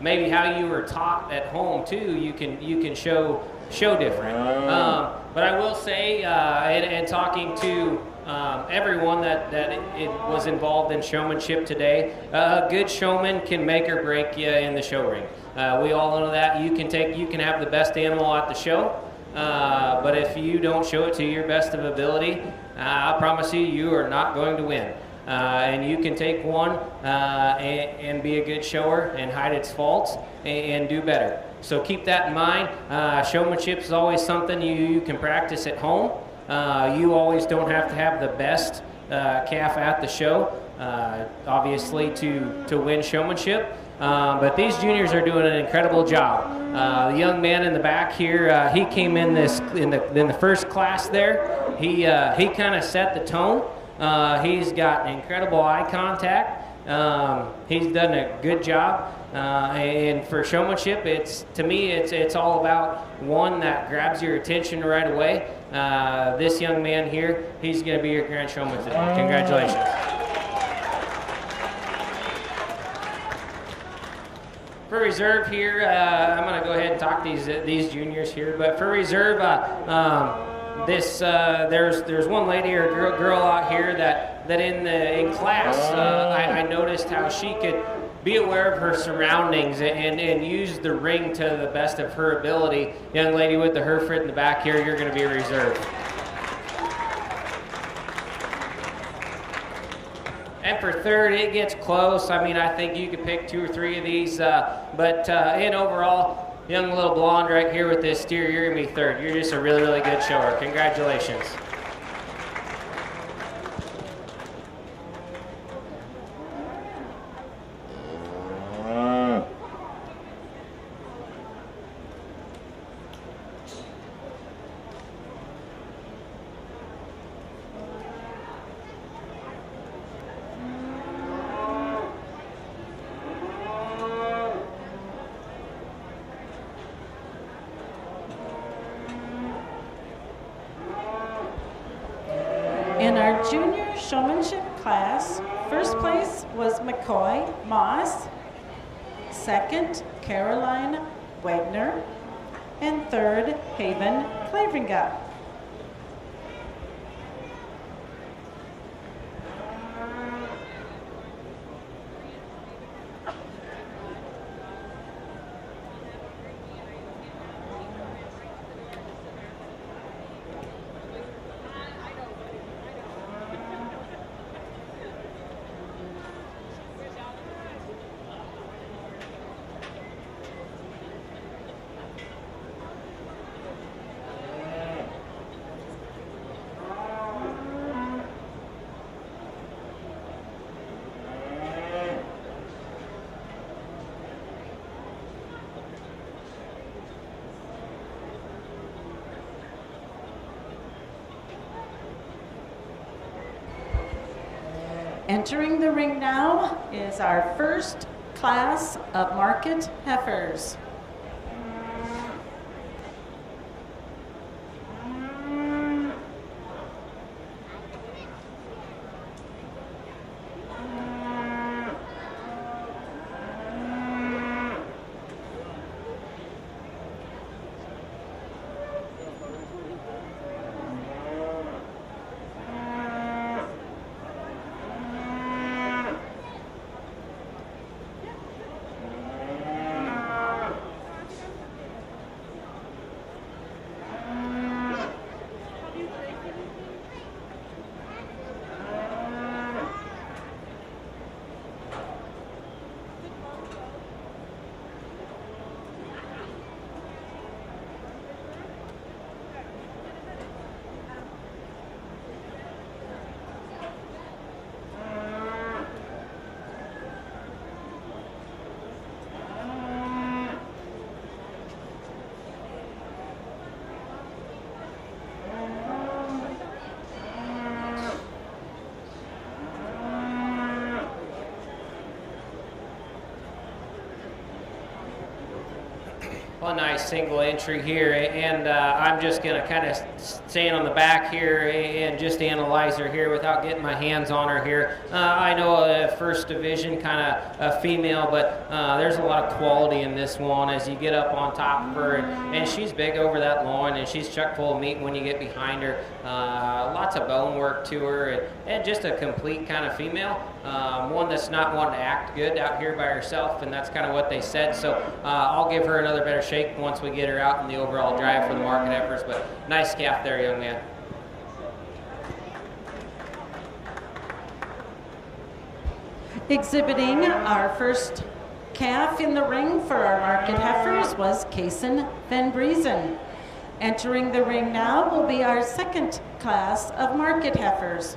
maybe how you were taught at home too. You can show different. But I will say, and talking to everyone that it was involved in showmanship today, a good showman can make or break you in the show ring. We all know that. You can have the best animal at the show, but if you don't show it to your best of ability, I promise you, you are not going to win. and you can take one and be a good shower and hide its faults and do better. So keep that in mind. Showmanship is always something you can practice at home. You always don't have to have the best calf at the show, obviously, to win showmanship. But these juniors are doing an incredible job. The young man in the back here, he came in the first class there. He kind of set the tone. He's got incredible eye contact. He's done a good job. And for showmanship, to me, it's all about one that grabs your attention right away. This young man here, he's going to be your grand showman today. Congratulations. For reserve here, I'm going to go ahead and talk these juniors here. But for reserve, there's one lady or girl out here that in class, I noticed how she could be aware of her surroundings and use the ring to the best of her ability. Young lady with the Hereford in the back here, you're going to be a reserve. And for third, it gets close. I mean, I think you could pick 2 or 3 of these, but in overall, young little blonde right here with this steer, you're going to be third. You're just a really, really good shower. Congratulations. In our junior showmanship class, first place was McCoy Moss, second Caroline Wagner, and third Haven Claveringa. Entering the ring now is our first class of market heifers. Well, nice single entry here, and I'm just going to kind of stand on the back here and just analyze her here without getting my hands on her here. I know a first division kind of a female, but there's a lot of quality in this one as you get up on top of her, and she's big over that loin, and she's chock full of meat when you get behind her. Lots of bone work to her, and just a complete kind of female. One that's not one to act good out here by herself, and that's kind of what they said. So I'll give her another better shake once we get her out in the overall drive for the market efforts. But nice calf there, young man. Exhibiting our first calf in the ring for our market heifers was Kaysen Van Briesen. Entering the ring now will be our second class of market heifers.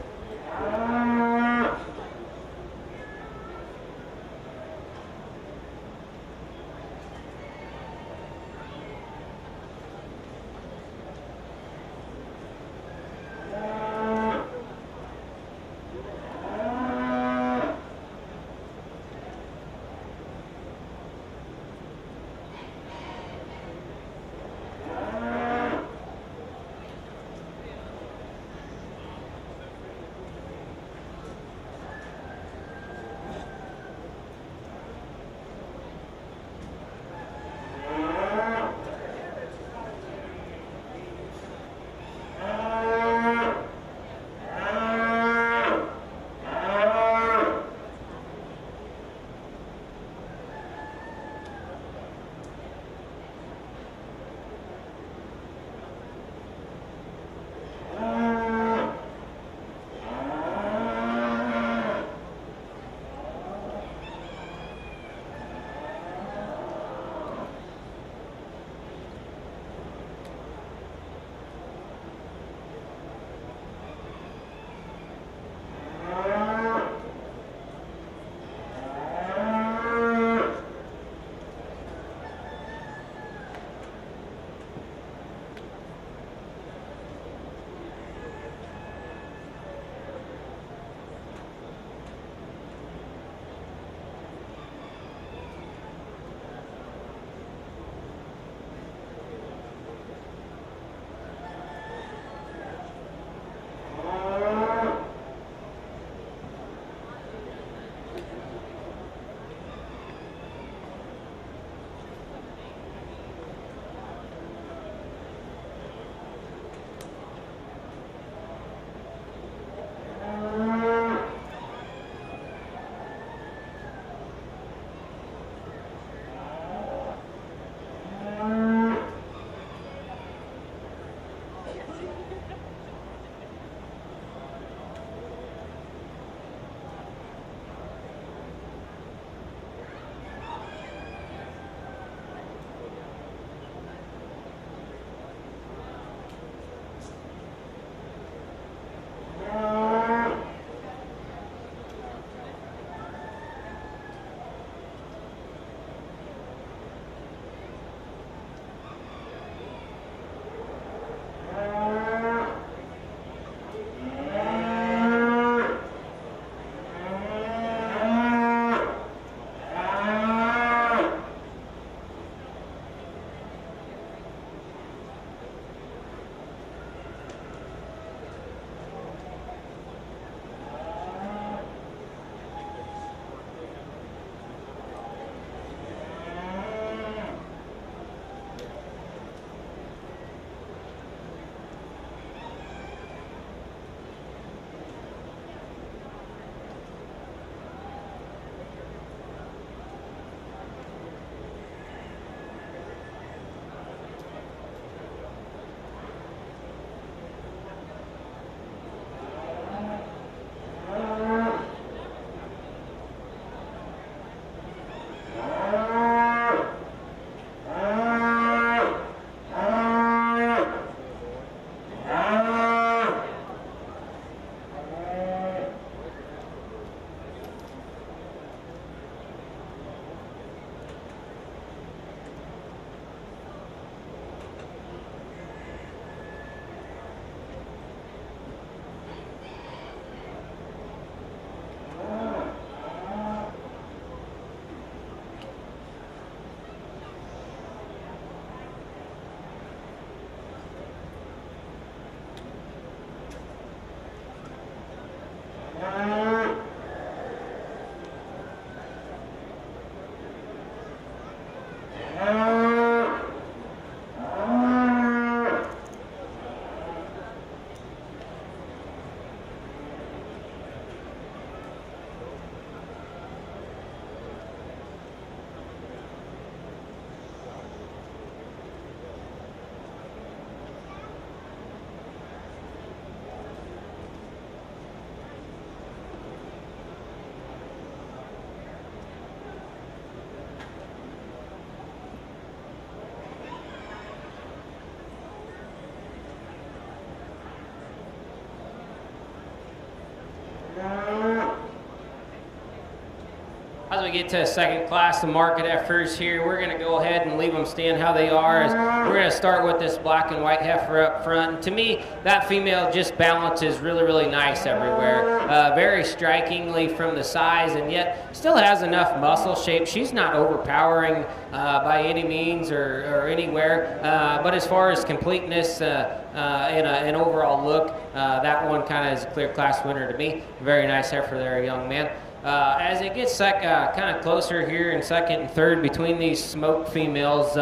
we get to the second class of market heifers here, we're going to go ahead and leave them stand how they are. We're going to start with this black and white heifer up front. And to me, that female just balances really, really nice everywhere. Very strikingly from the size, and yet still has enough muscle shape. She's not overpowering by any means or anywhere. But as far as completeness and an overall look, that one kind of is a clear class winner to me. Very nice heifer there, young man. As it gets kind of closer here in second and third between these smoked females,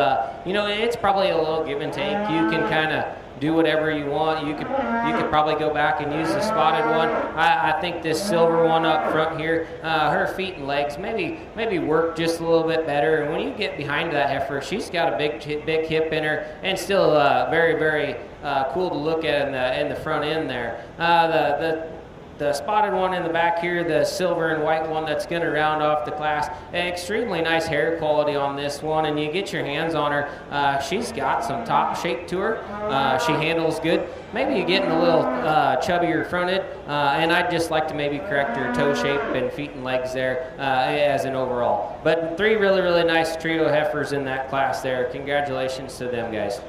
you know, it's probably a little give and take. You can kind of do whatever you want. You could probably go back and use the spotted one. I think this silver one up front here, her feet and legs maybe work just a little bit better. And when you get behind that heifer, she's got a big hip in her, and still very, very cool to look at in the front end there. The spotted one in the back here, the silver and white one that's going to round off the class. Extremely nice hair quality on this one, and you get your hands on her. She's got some top shape to her. She handles good. Maybe you're getting a little chubbier fronted, and I'd just like to maybe correct her toe shape and feet and legs there as an overall. But 3 really, really nice trio heifers in that class there. Congratulations to them, guys.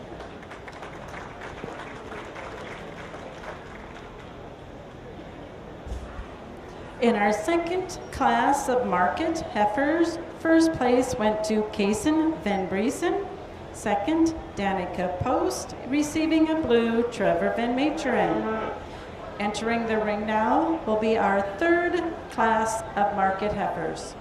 In our second class of market heifers, first place went to Kaysen Van Briesen. Second, Danica Post, receiving a blue, Trevor Van Meteren. Entering the ring now will be our third class of market heifers.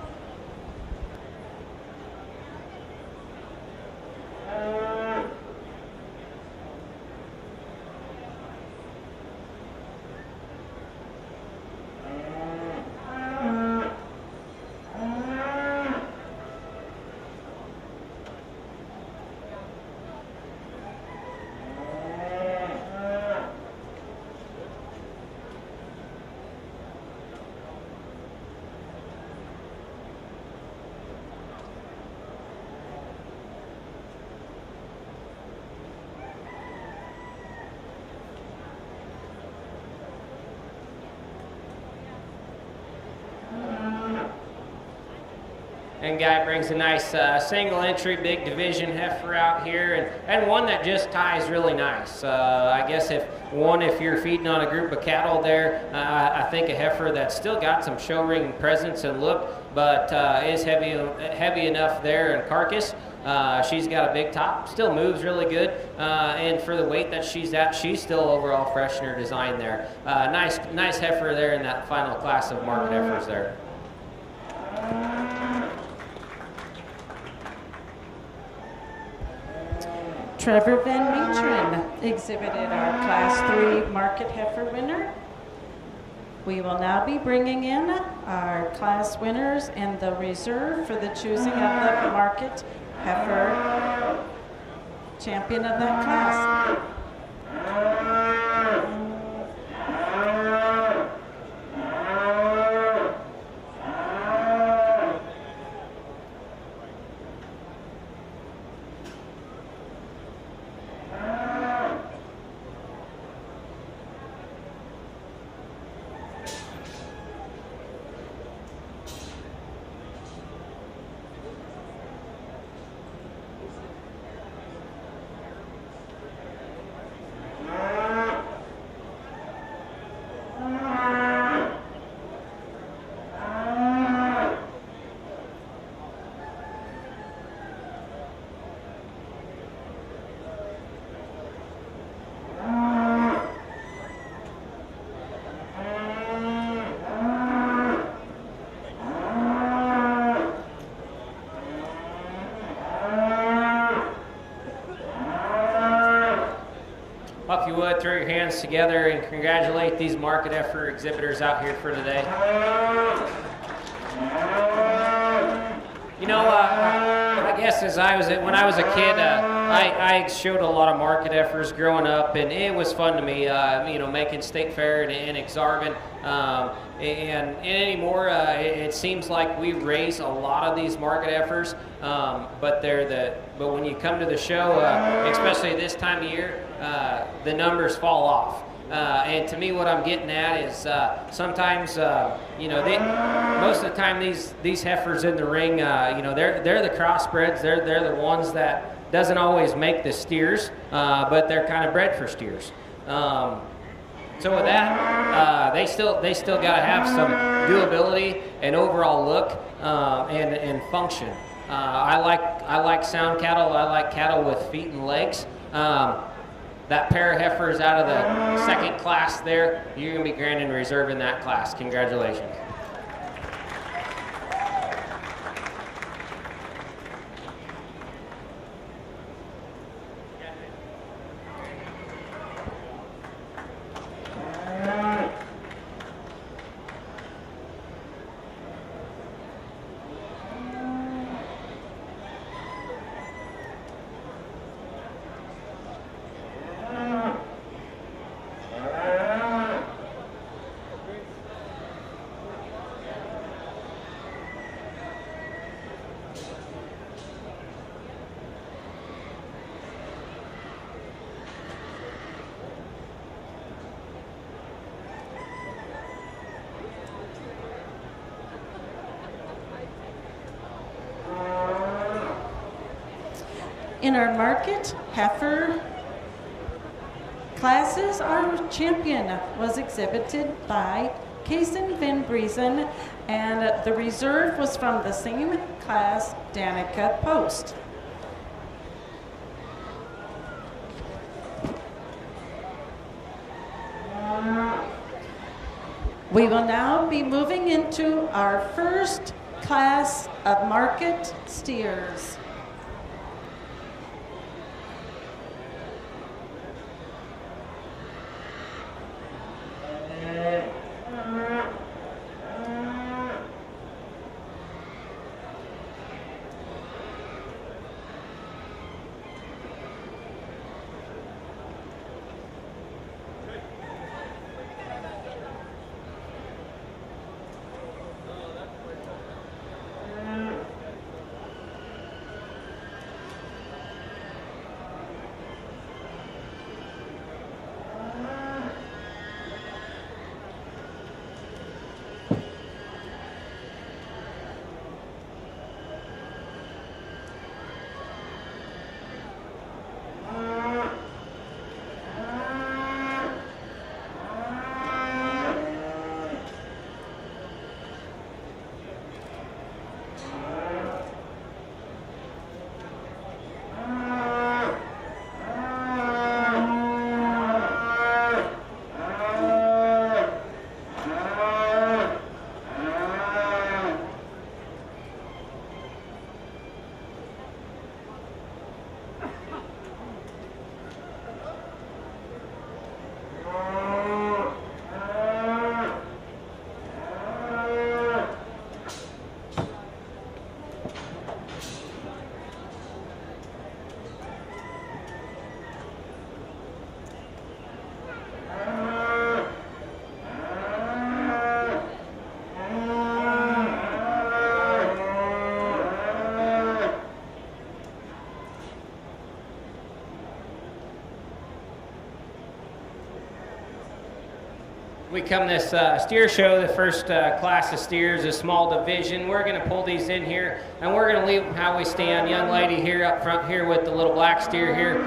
And Guy brings a nice single entry big division heifer out here, and one that just ties really nice. I guess if you're feeding on a group of cattle there, I think a heifer that's still got some show ring presence and look, but is heavy enough there in carcass. She's got a big top, still moves really good, and for the weight that she's at, she's still overall fresh in her design there. Nice heifer there in that final class of market heifers there. Trevor Van Meteren exhibited our Class 3 market heifer winner. We will now be bringing in our class winners and the reserve for the choosing of the market heifer champion of that class. If you would, throw your hands together and congratulate these market heifer exhibitors out here for today. You know, I guess when I was a kid, I showed a lot of market heifers growing up, and it was fun to me, you know, making State Fair and Exarban. And anymore, it seems like we raise a lot of these market heifers, but when you come to the show, especially this time of year, the numbers fall off. And to me, what I'm getting at is sometimes, most of the time these heifers in the ring, they're the crossbreds. They're the ones that doesn't always make the steers, but they're kind of bred for steers. So with that, they still got to have some doability and overall look and function. I like sound cattle. I like cattle with feet and legs. That pair of heifers out of the second class there, you're going to be grand and reserve in that class. Congratulations. In our market heifer classes, our champion was exhibited by Kaysen Van Briesen, and the reserve was from the same class, Danica Post. We will now be moving into our first class of market steers. We come this steer show, the first class of steers, a small division. We're going to pull these in here, and we're going to leave them how we stand. Young lady here up front here with the little black steer here,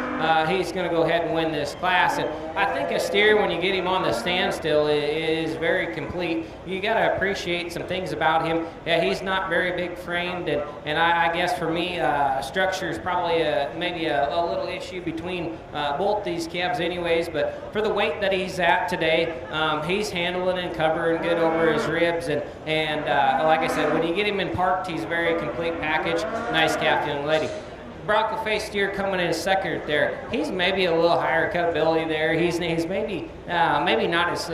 he's going to go ahead and win this class. And I think a steer, when you get him on the standstill, is very complete. You got to appreciate some things about him. Yeah, he's not very big framed, and I guess for me, structure is probably maybe a little issue between both these calves anyways, but for the weight that he's at today, he's handling and covering good over his ribs, and like I said, when you get him in parked, he's a very complete package. Nice calf, young lady. Bronco face steer coming in second there. He's maybe a little higher cutability there. He's maybe not as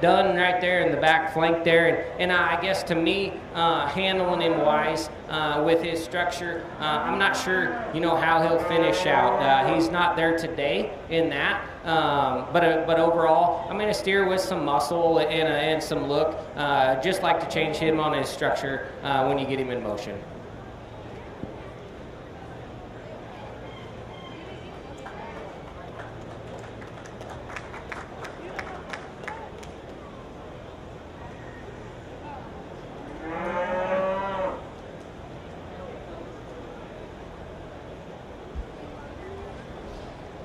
done right there in the back flank there, and I guess to me, handling him wise with his structure, I'm not sure how he'll finish out. He's not there today in that, but overall, a steer with some muscle and some look. Just like to change him on his structure when you get him in motion.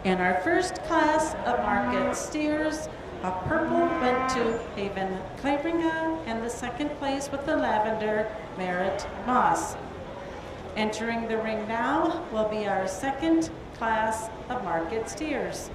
And our first class of market steers, a purple went to Haven Claveringa, and the second place with the lavender, Merritt Moss. Entering the ring now will be our second class of market steers.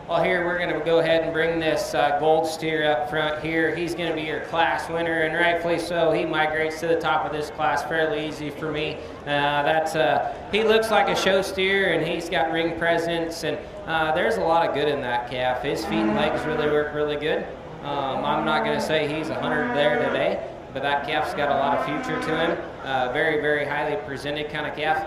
Well, here we're going to go ahead and bring this gold steer up front here. He's going to be your class winner, and rightfully so. He migrates to the top of this class fairly easy for me. He looks like a show steer, and he's got ring presence, and there's a lot of good in that calf. His feet and legs really work really good. I'm not going to say he's 100 there today, but that calf's got a lot of future to him. Very, very highly presented kind of calf.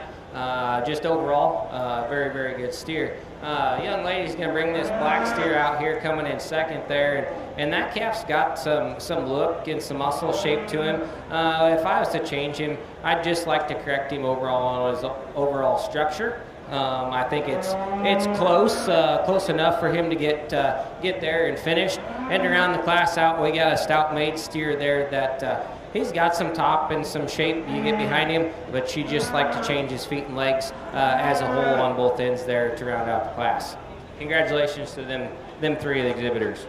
Just overall, very, very good steer. Young lady's going to bring this black steer out here, coming in second there, and that calf's got some look and some muscle shape to him. If I was to change him, I'd just like to correct him overall on his overall structure. I think it's close enough for him to get there and finished. And around the class out, we got a stout maid steer there that he's got some top and some shape. You get behind him, but she'd just like to change his feet and legs as a whole on both ends there to round out the class. Congratulations to them three of the exhibitors.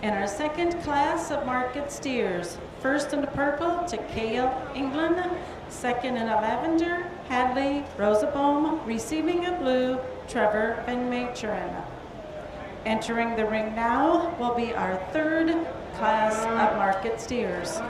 And our second class of market steers, first in the purple, Takeo England, second in a lavender, Hadley Rosabaum, receiving a blue, Trevor Van Macheren. Entering the ring now will be our third class of market steers.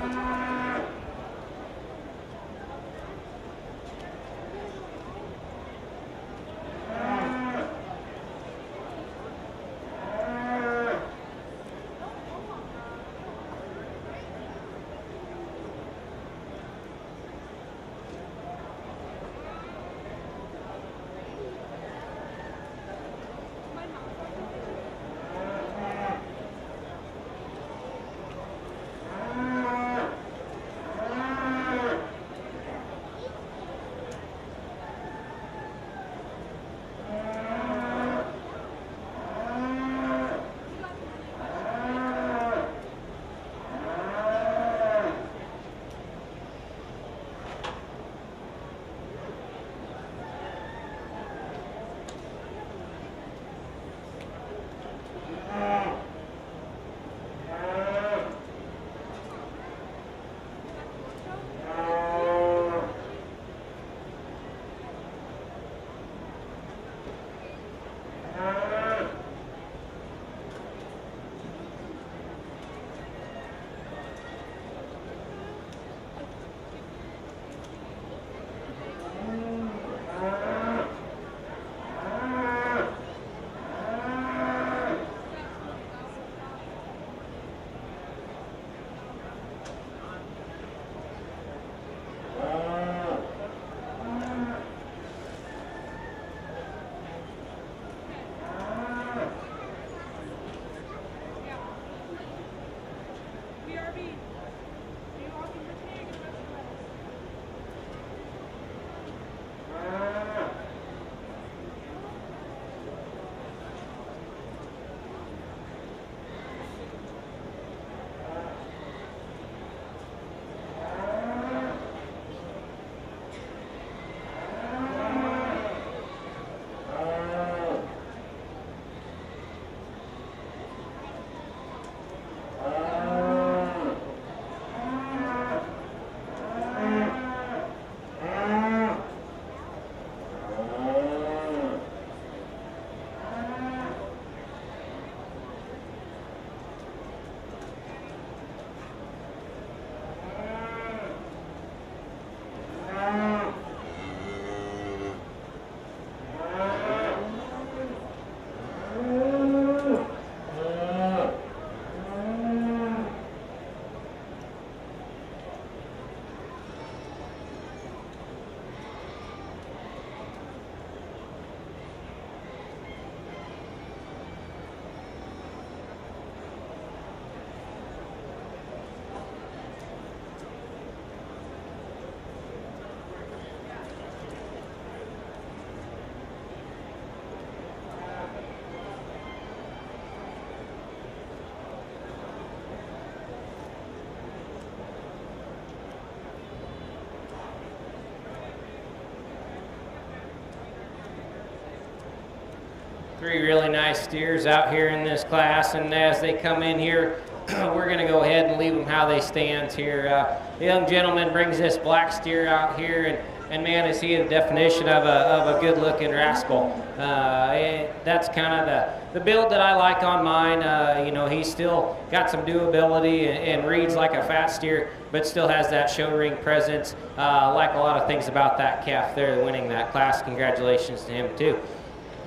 Three really nice steers out here in this class, and as they come in here, we're going to go ahead and leave them how they stand here. The young gentleman brings this black steer out here, and man, is he the definition of a good-looking rascal. That's kind of the build that I like on mine. You know, he's still got some doability and reads like a fat steer, but still has that show ring presence. Like a lot of things about that calf there, winning that class. Congratulations to him too.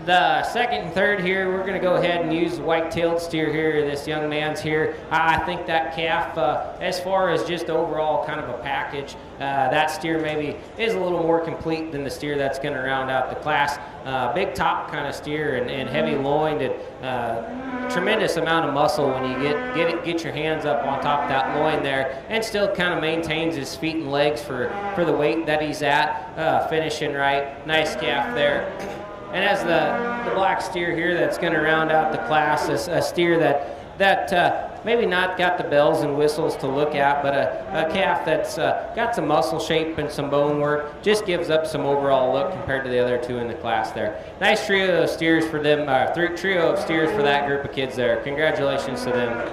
The second and third here, we're going to go ahead and use the white-tailed steer here. This young man's here. I think that calf, as far as just overall kind of a package, that steer maybe is a little more complete than the steer that's going to round out the class. Big top kind of steer and heavy loined, and tremendous amount of muscle when you get your hands up on top of that loin there, and still kind of maintains his feet and legs for the weight that he's at. Finishing right. Nice calf there. And as the black steer here that's going to round out the class, a steer that maybe not got the bells and whistles to look at, but a calf that's got some muscle shape and some bone work, just gives up some overall look compared to the other two in the class there. Nice trio of steers for them, trio of steers for that group of kids there. Congratulations to them.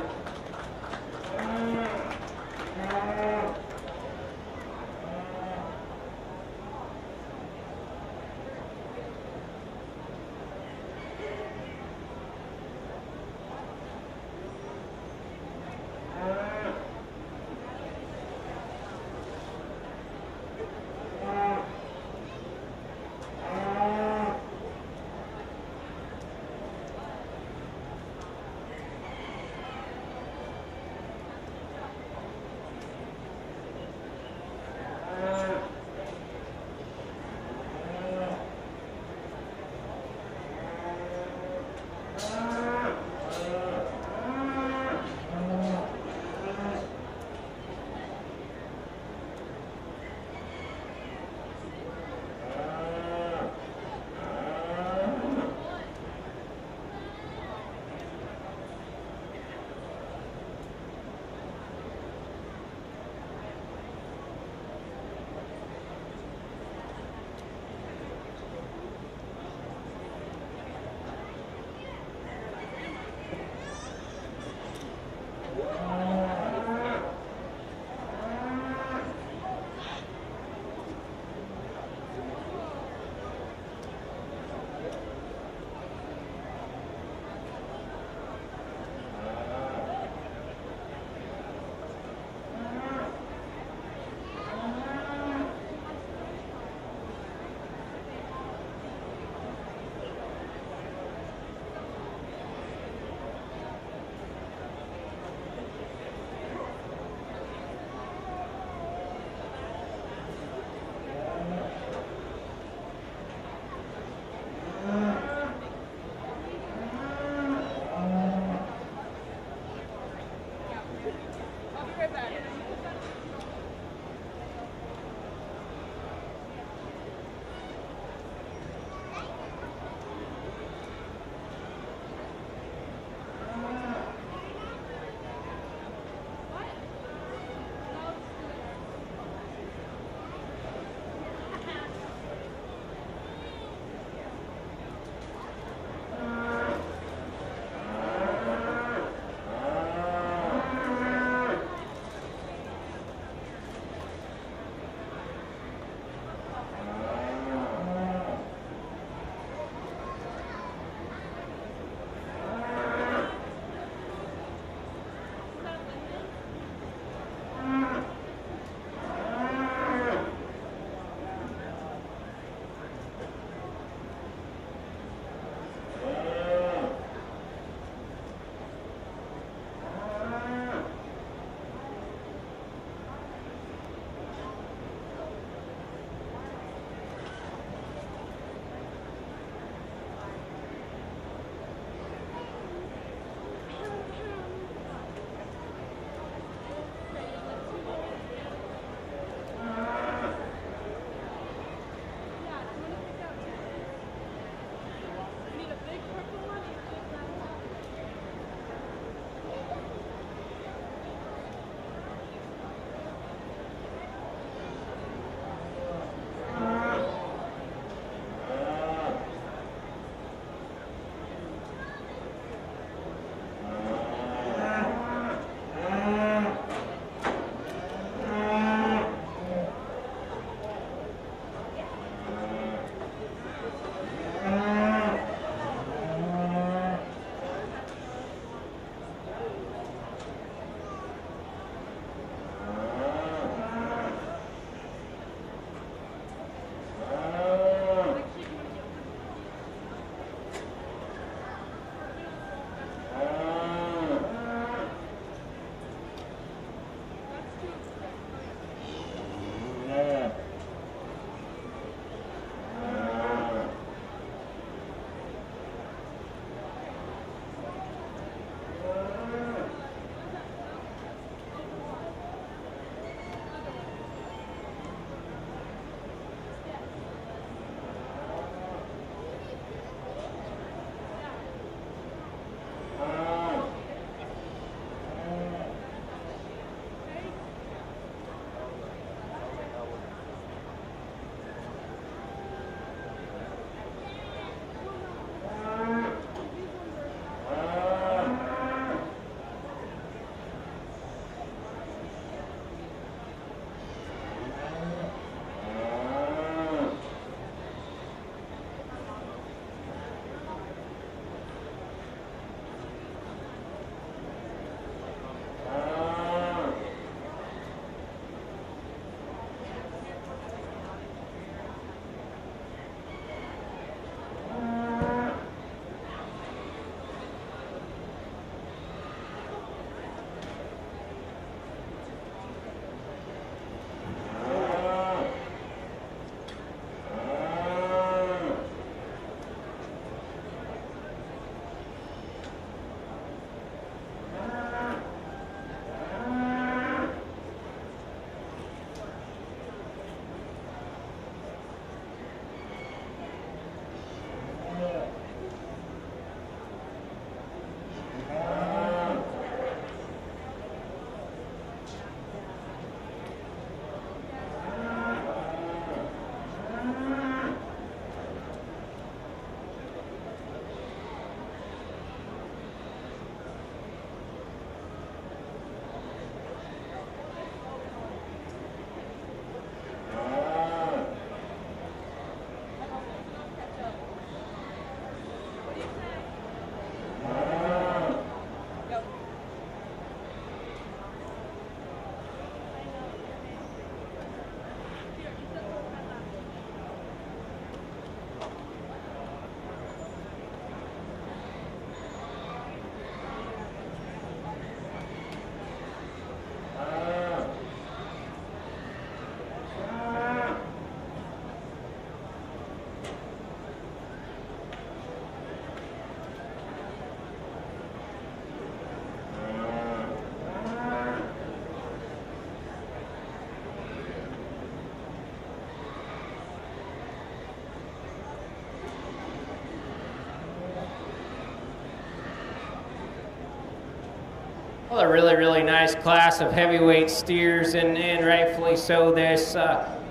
Well, a really, really nice class of heavyweight steers, and rightfully so.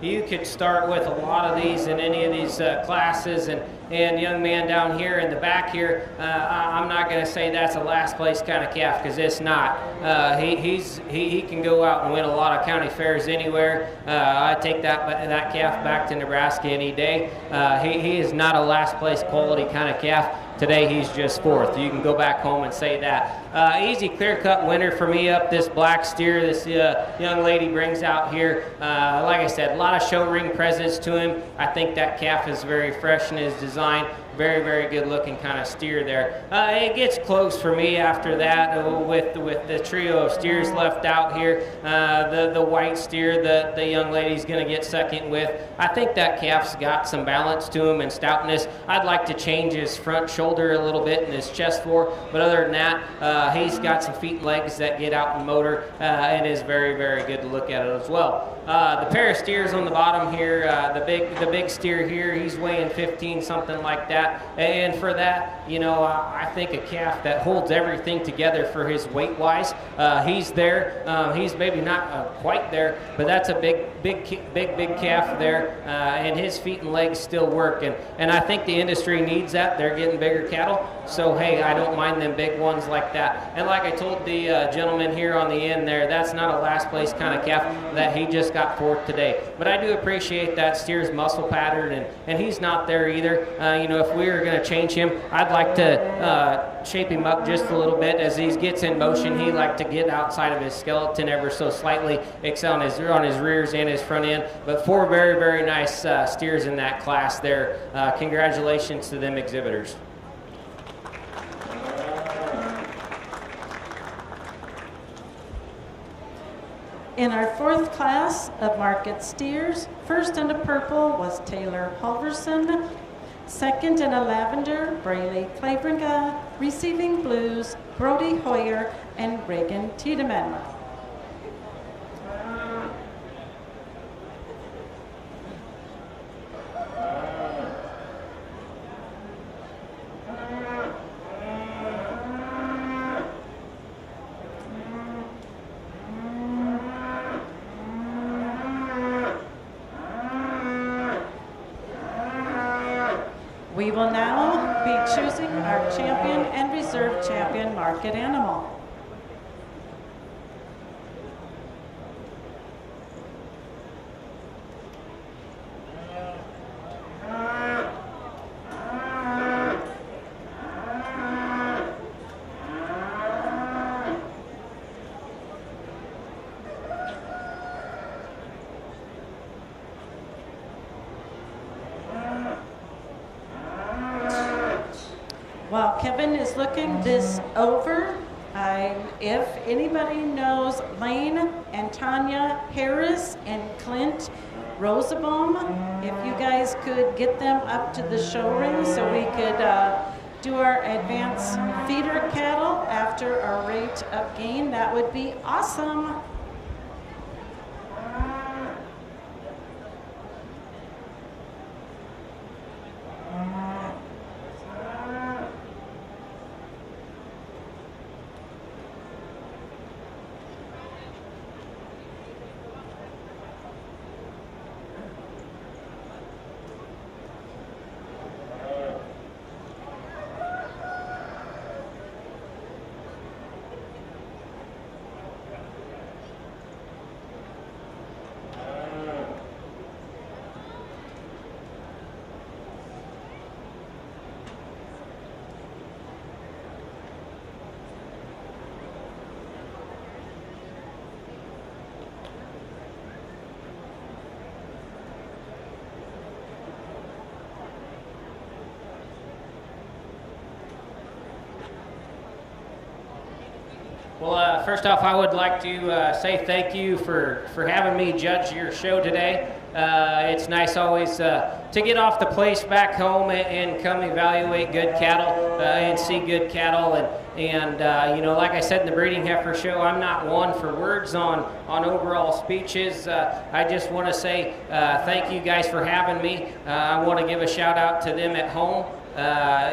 You could start with a lot of these in any of these classes, and young man down here in the back here, I'm not going to say that's a last place kind of calf, because it's not. He can go out and win a lot of county fairs anywhere. I take that calf back to Nebraska any day. He is not a last place quality kind of calf. Today he's just fourth. You can go back home and say that. Easy clear-cut winner for me up this black steer this young lady brings out here. Like I said, a lot of show ring presence to him. I think that calf is very fresh in his design. Very, very good looking kind of steer there. It gets close for me after that with the trio of steers left out here. The white steer the young lady's going to get second with. I think that calf's got some balance to him and stoutness. I'd like to change his front shoulder a little bit and his chest floor, but other than that, he's got some feet and legs that get out in motor and is very, very good to look at it as well. The pair of steers on the bottom here, the big steer here, he's weighing 15, something like that. And for that, I think a calf that holds everything together for his weight-wise. He's there. He's maybe not quite there, but that's a big calf there, and his feet and legs still work. And I think the industry needs that. They're getting bigger cattle, so hey, I don't mind them big ones like that. And like I told the gentleman here on the end there, that's not a last place kind of calf. That he just got fourth today. But I do appreciate that steer's muscle pattern, and he's not there either. If we were going to change him, I'd like to shape him up just a little bit. As he gets in motion, he like to get outside of his skeleton ever so slightly, on his rears and his front end. But four very, very nice steers in that class there. Congratulations to them exhibitors. In our fourth class of market steers, first in the purple was Taylor Halverson. Second in a lavender, Braley Claveringa. Receiving blues, Brody Hoyer and Reagan Tiedemann. We will now be choosing our champion and reserve champion market animal. While Kevin is looking this over, if anybody knows Lane and Tanya Harris and Clint Rosenbaum, if you guys could get them up to the show ring so we could do our advanced feeder cattle after our rate of gain, that would be awesome. Well, first off, I would like to say thank you for having me judge your show today. It's nice always to get off the place back home and come evaluate good cattle and see good cattle. And like I said in the Breeding Heifer show, I'm not one for words on overall speeches. I just want to say thank you guys for having me. I want to give a shout out to them at home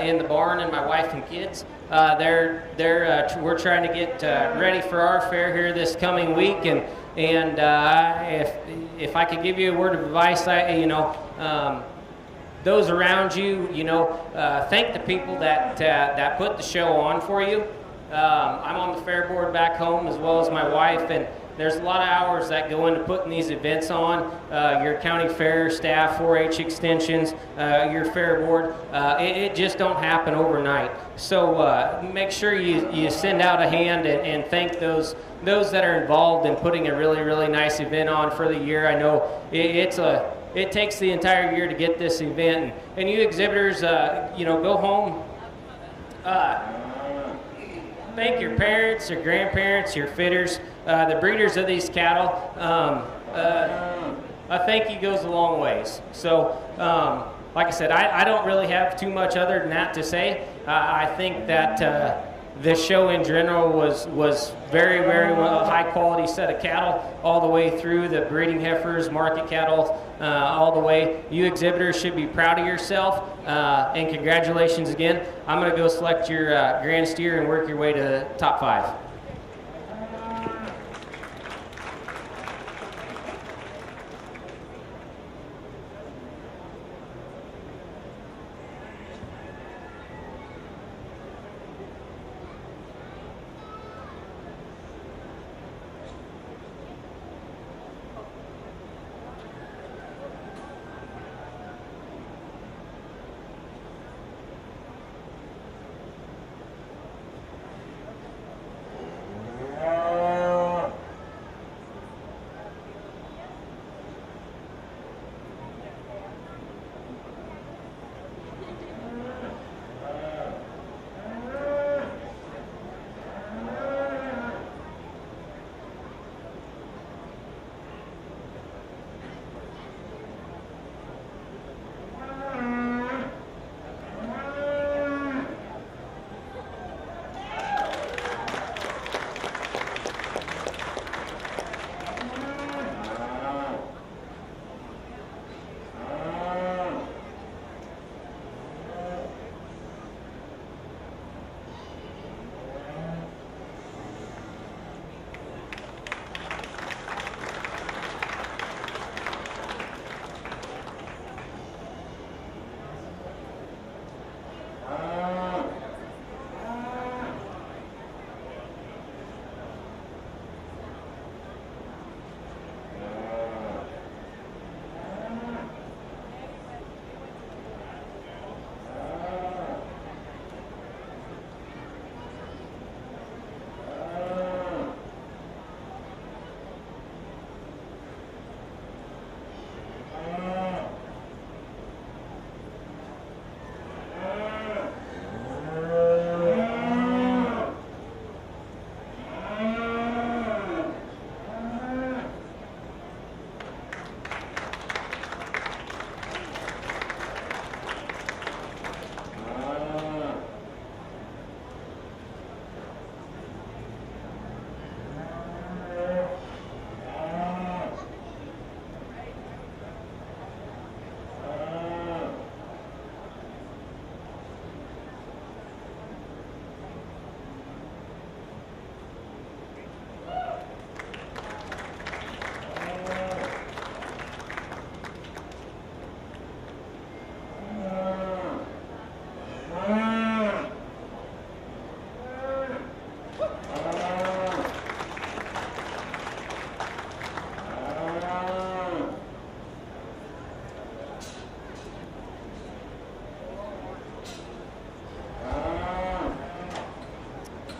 in the barn and my wife and kids. we're trying to get ready for our fair here this coming week, and if I could give you a word of advice, those around you, thank the people that put the show on for you. I'm on the fair board back home as well as my wife, and there's a lot of hours that go into putting these events on. Your county fair staff, 4-H extensions, your fair board, it just don't happen overnight. So make sure you send out a hand and thank those that are involved in putting a really, really nice event on for the year. I know it takes the entire year to get this event, and you exhibitors, go home. Thank your parents, your grandparents, your fitters, the breeders of these cattle. A thank you goes a long ways. So, like I said, I don't really have too much other than that to say. I think that this show in general was very, very high quality set of cattle all the way through, the breeding heifers, market cattle, all the way. You exhibitors should be proud of yourself, and congratulations again. I'm going to go select your grand steer and work your way to the top 5.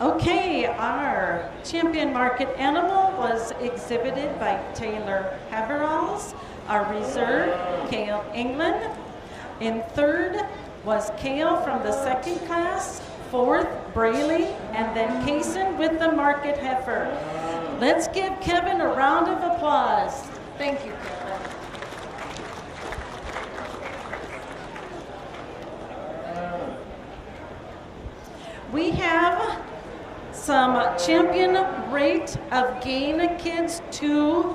Okay, our champion market animal was exhibited by Taylor Haveralls. Our reserve, Kale England. In third was Kale from the second class, fourth, Braley, and then Kaysen with the market heifer. Let's give Kevin a round of applause. Thank you, Kevin. We have some champion rate of gain kids to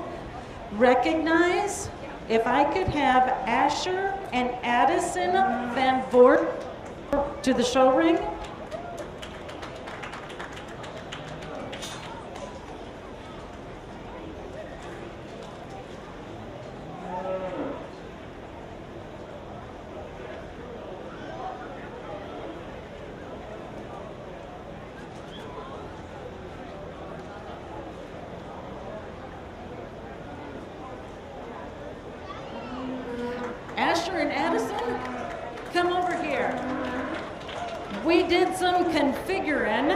recognize. If I could have Asher and Addison Van Voort to the show ring. Asher and Addison, come over here. We did some configuring,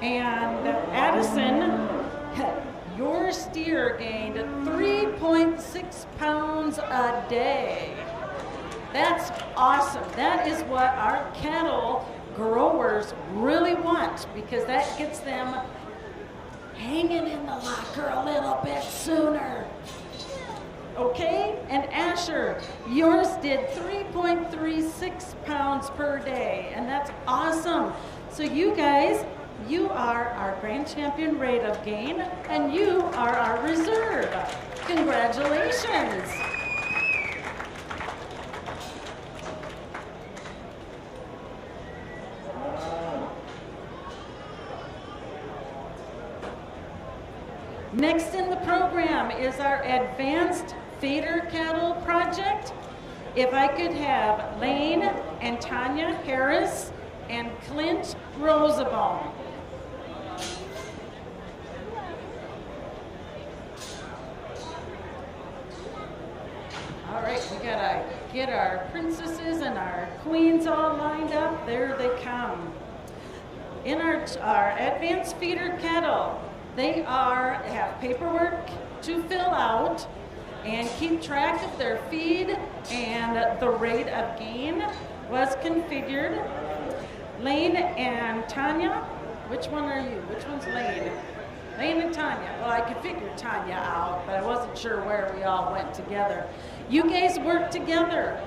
and Addison, your steer gained 3.6 pounds a day. That's awesome. That is what our cattle growers really want, because that gets them hanging in the locker a little bit sooner. Okay? And Asher, yours did 3.36 pounds per day, and that's awesome. So you guys, you are our grand champion rate of gain, and you are our reserve. Congratulations. Next in the program is our Advanced Feeder Cattle Project. If I could have Lane and Tanya Harris and Clint Rosabone. All right, we gotta get our princesses and our queens all lined up. There they come. In our Advanced Feeder Cattle, they have paperwork to fill out and keep track of their feed, and the rate of gain was configured. Lane and Tanya, which one are you? Which one's Lane? Lane and Tanya. Well, I could figure Tanya out, but I wasn't sure where we all went together. You guys worked together.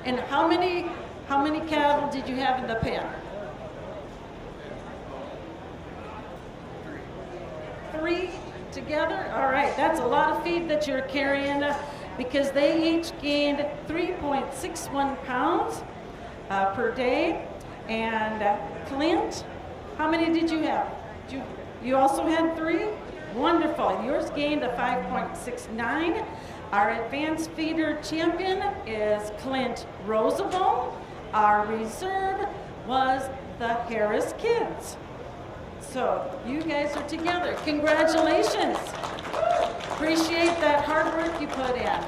And how many cattle did you have in the pen? 3 together? All right, that's a lot of feed that you're carrying, because they each gained 3.61 pounds per day. And Clint, how many did you have? You also had 3? Wonderful. Yours gained a 5.69. Our advanced feeder champion is Clint Rosabone. Our reserve was the Harris kids. So you guys are together. Congratulations. Appreciate that hard work you put in.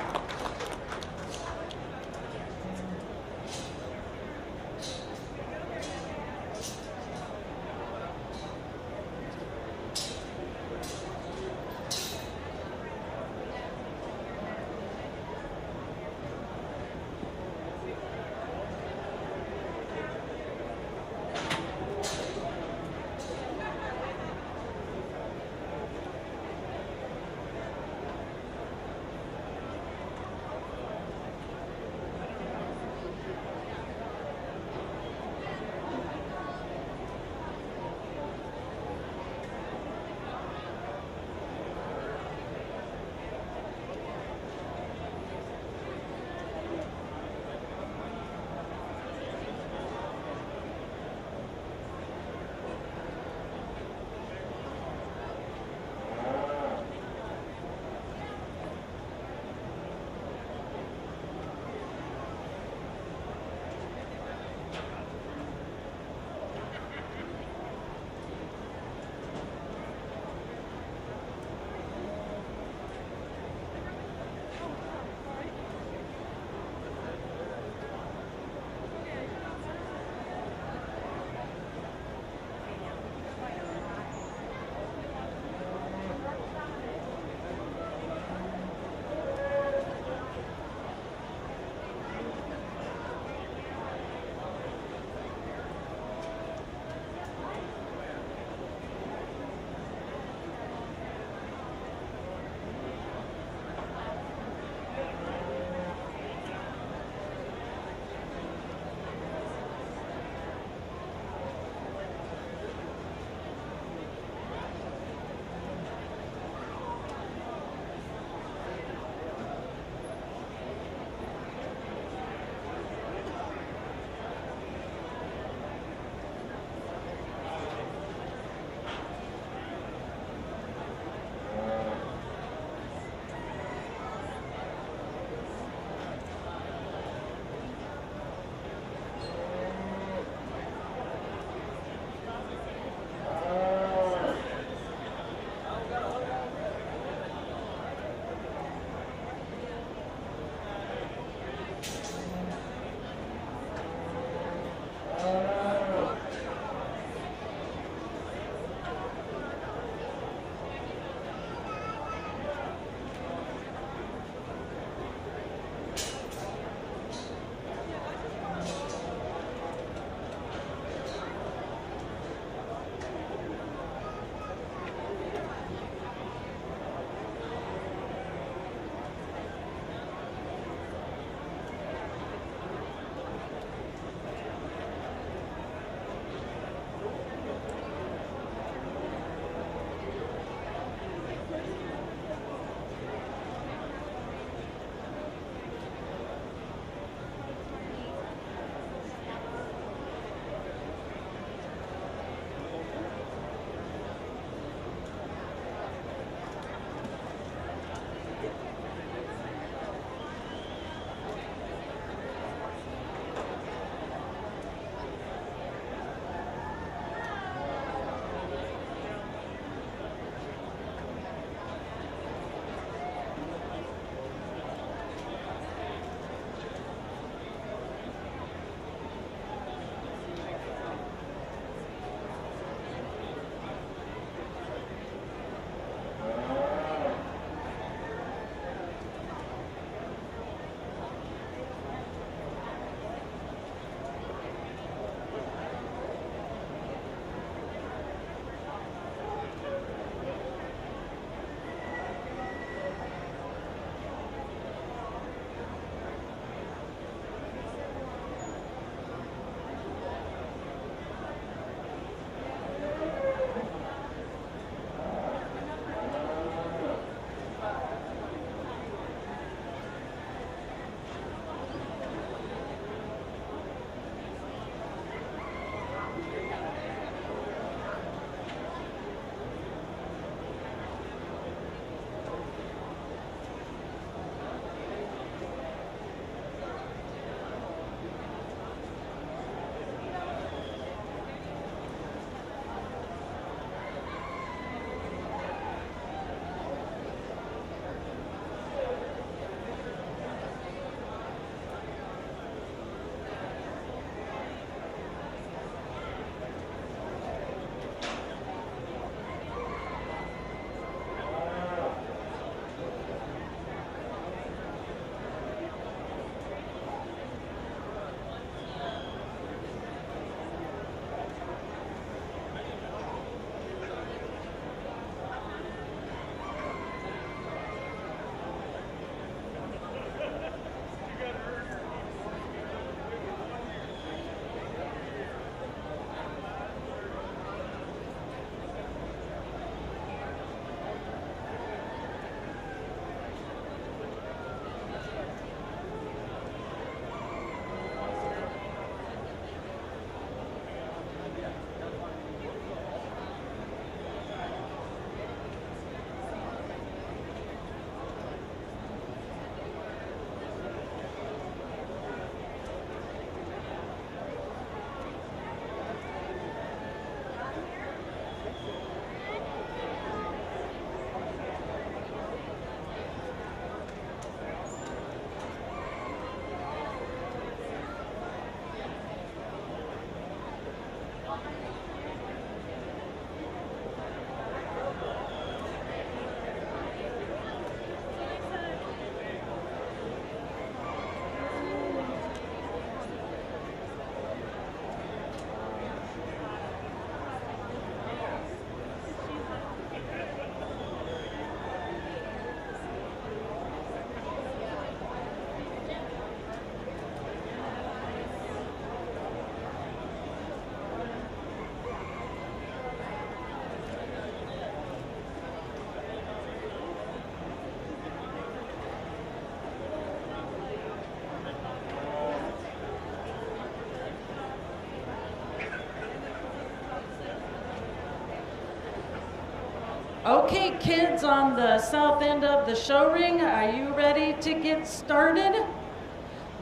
Okay, kids on the south end of the show ring, are you ready to get started?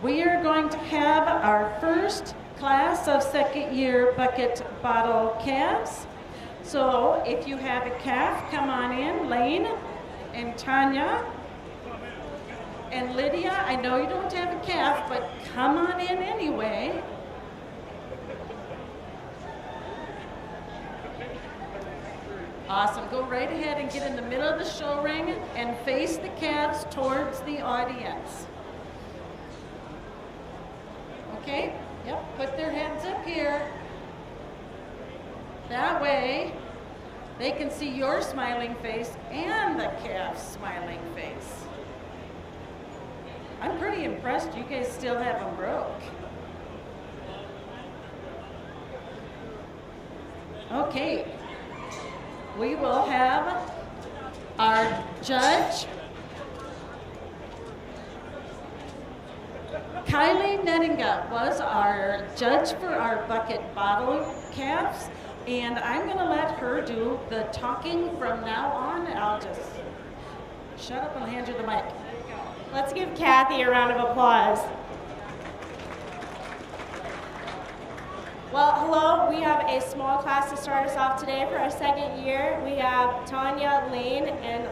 We are going to have our first class of second year bucket bottle calves. So if you have a calf, come on in. Lane and Tanya and Lydia, I know you don't have a calf, but come on in anyway. Awesome. Go right ahead and get in the middle of the show ring and face the calves towards the audience. Okay? Yep. Put their heads up here. That way, they can see your smiling face and the calf's smiling face. I'm pretty impressed you guys still have them broke. Okay. We will have our judge, Kylie Nettinga was our judge for our bucket bottle calves, and I'm going to let her do the talking from now on. I'll just shut up and hand you the mic. Let's give Kathy a round of applause. Well, hello. We have a small class to start us off today for our second year. We have Tanya, Lane, and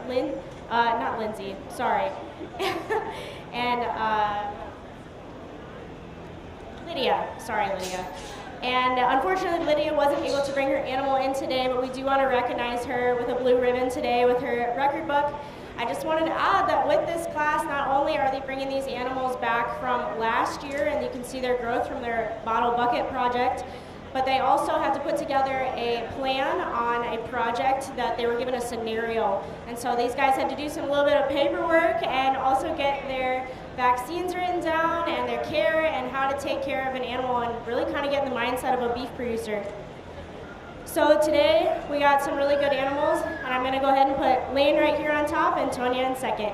not Lindsay, sorry, and Lydia. Sorry, Lydia. And unfortunately, Lydia wasn't able to bring her animal in today, but we do want to recognize her with a blue ribbon today with her record book. I just wanted to add that with this class, not only are they bringing these animals back from last year, and you can see their growth from their bottle bucket project, but they also had to put together a plan on a project that they were given a scenario. And so these guys had to do a little bit of paperwork and also get their vaccines written down and their care and how to take care of an animal and really kind of get in the mindset of a beef producer. So today we got some really good animals, and I'm going to go ahead and put Lane right here on top and Tonya in second.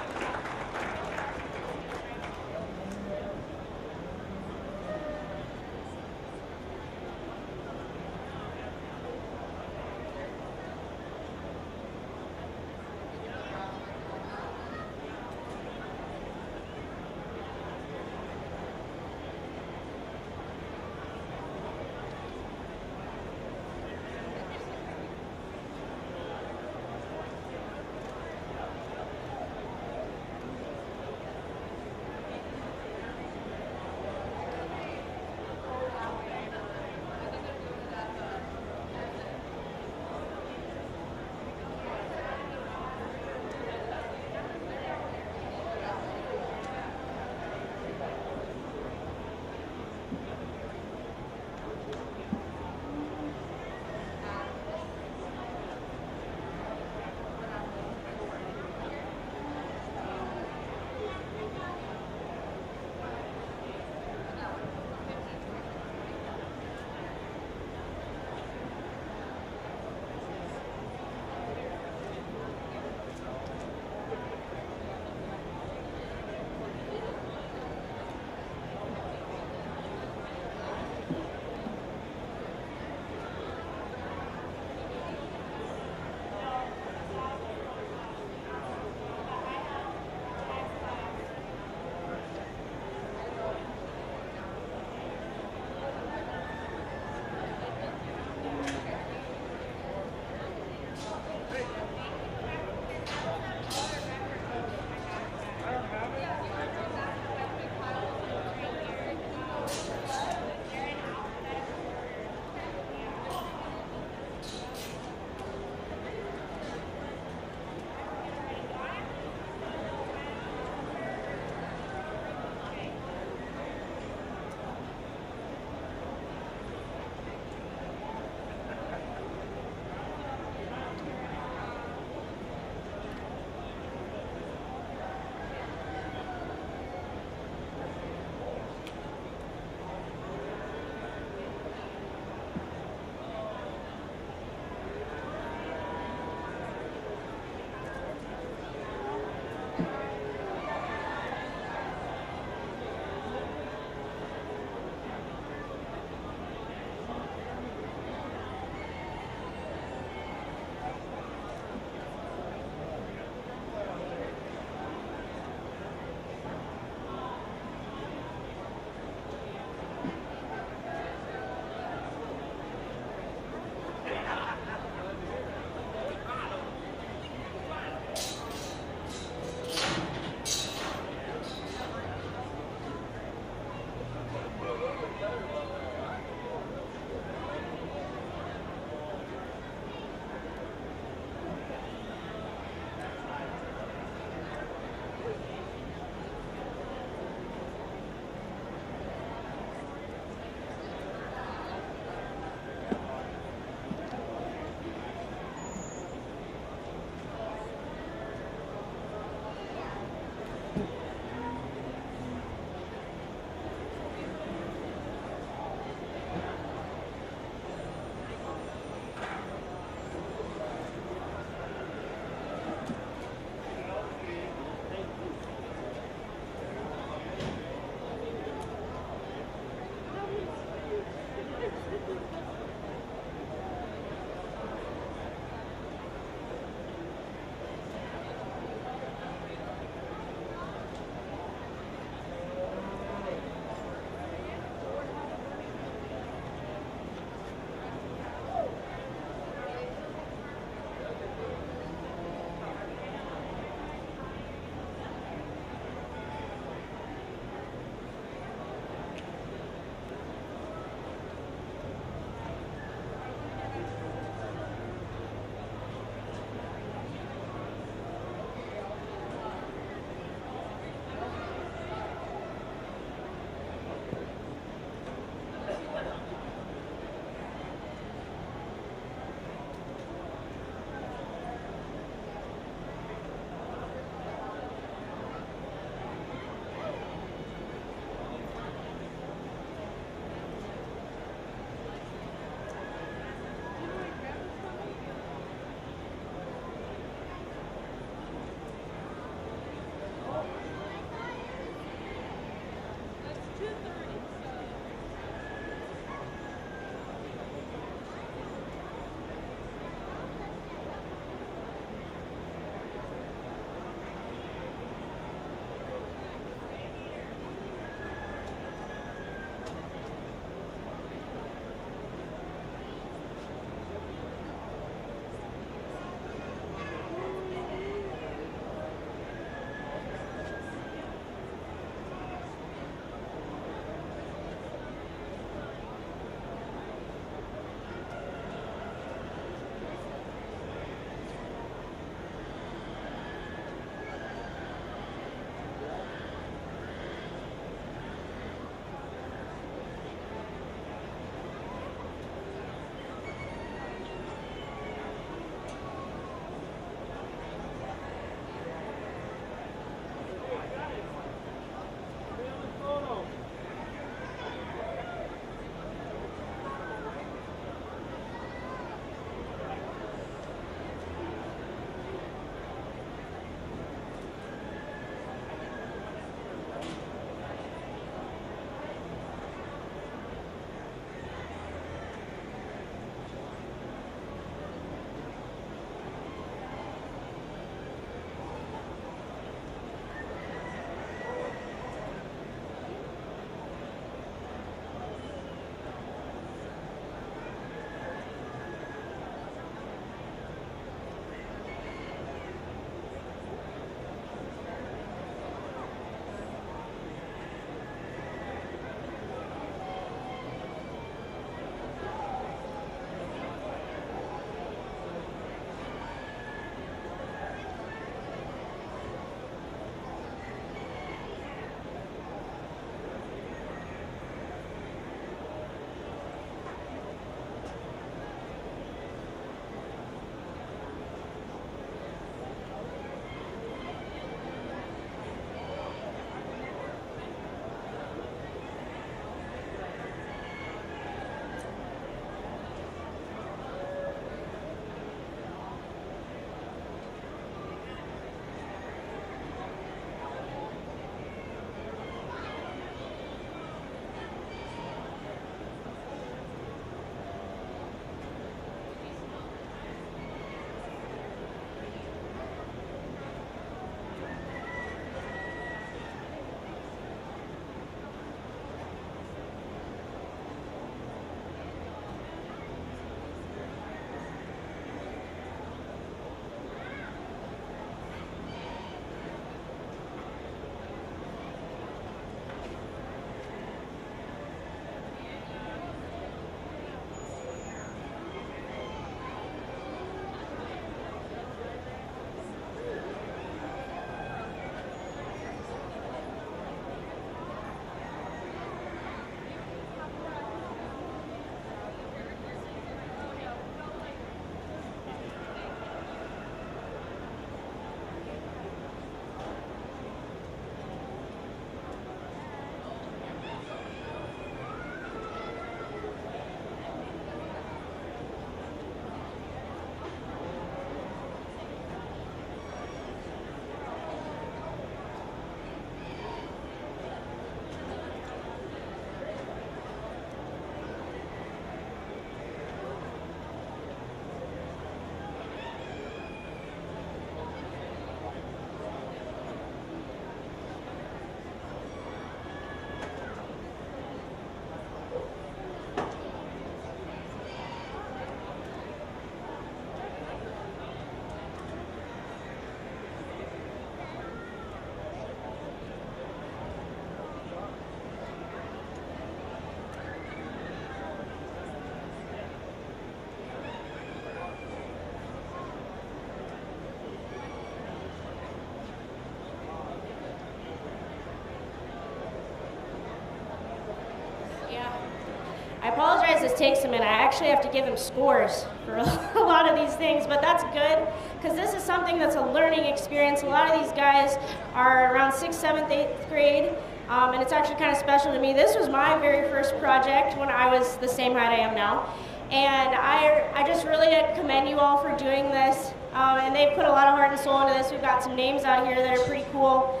apologize, this takes a minute. I actually have to give him scores for a lot of these things, but that's good because this is something that's a learning experience. A lot of these guys are around 6th, 7th, 8th grade, and it's actually kind of special to me. This was my very first project when I was the same height I am now, and I just really commend you all for doing this, and they've put a lot of heart and soul into this. We've got some names out here that are pretty cool.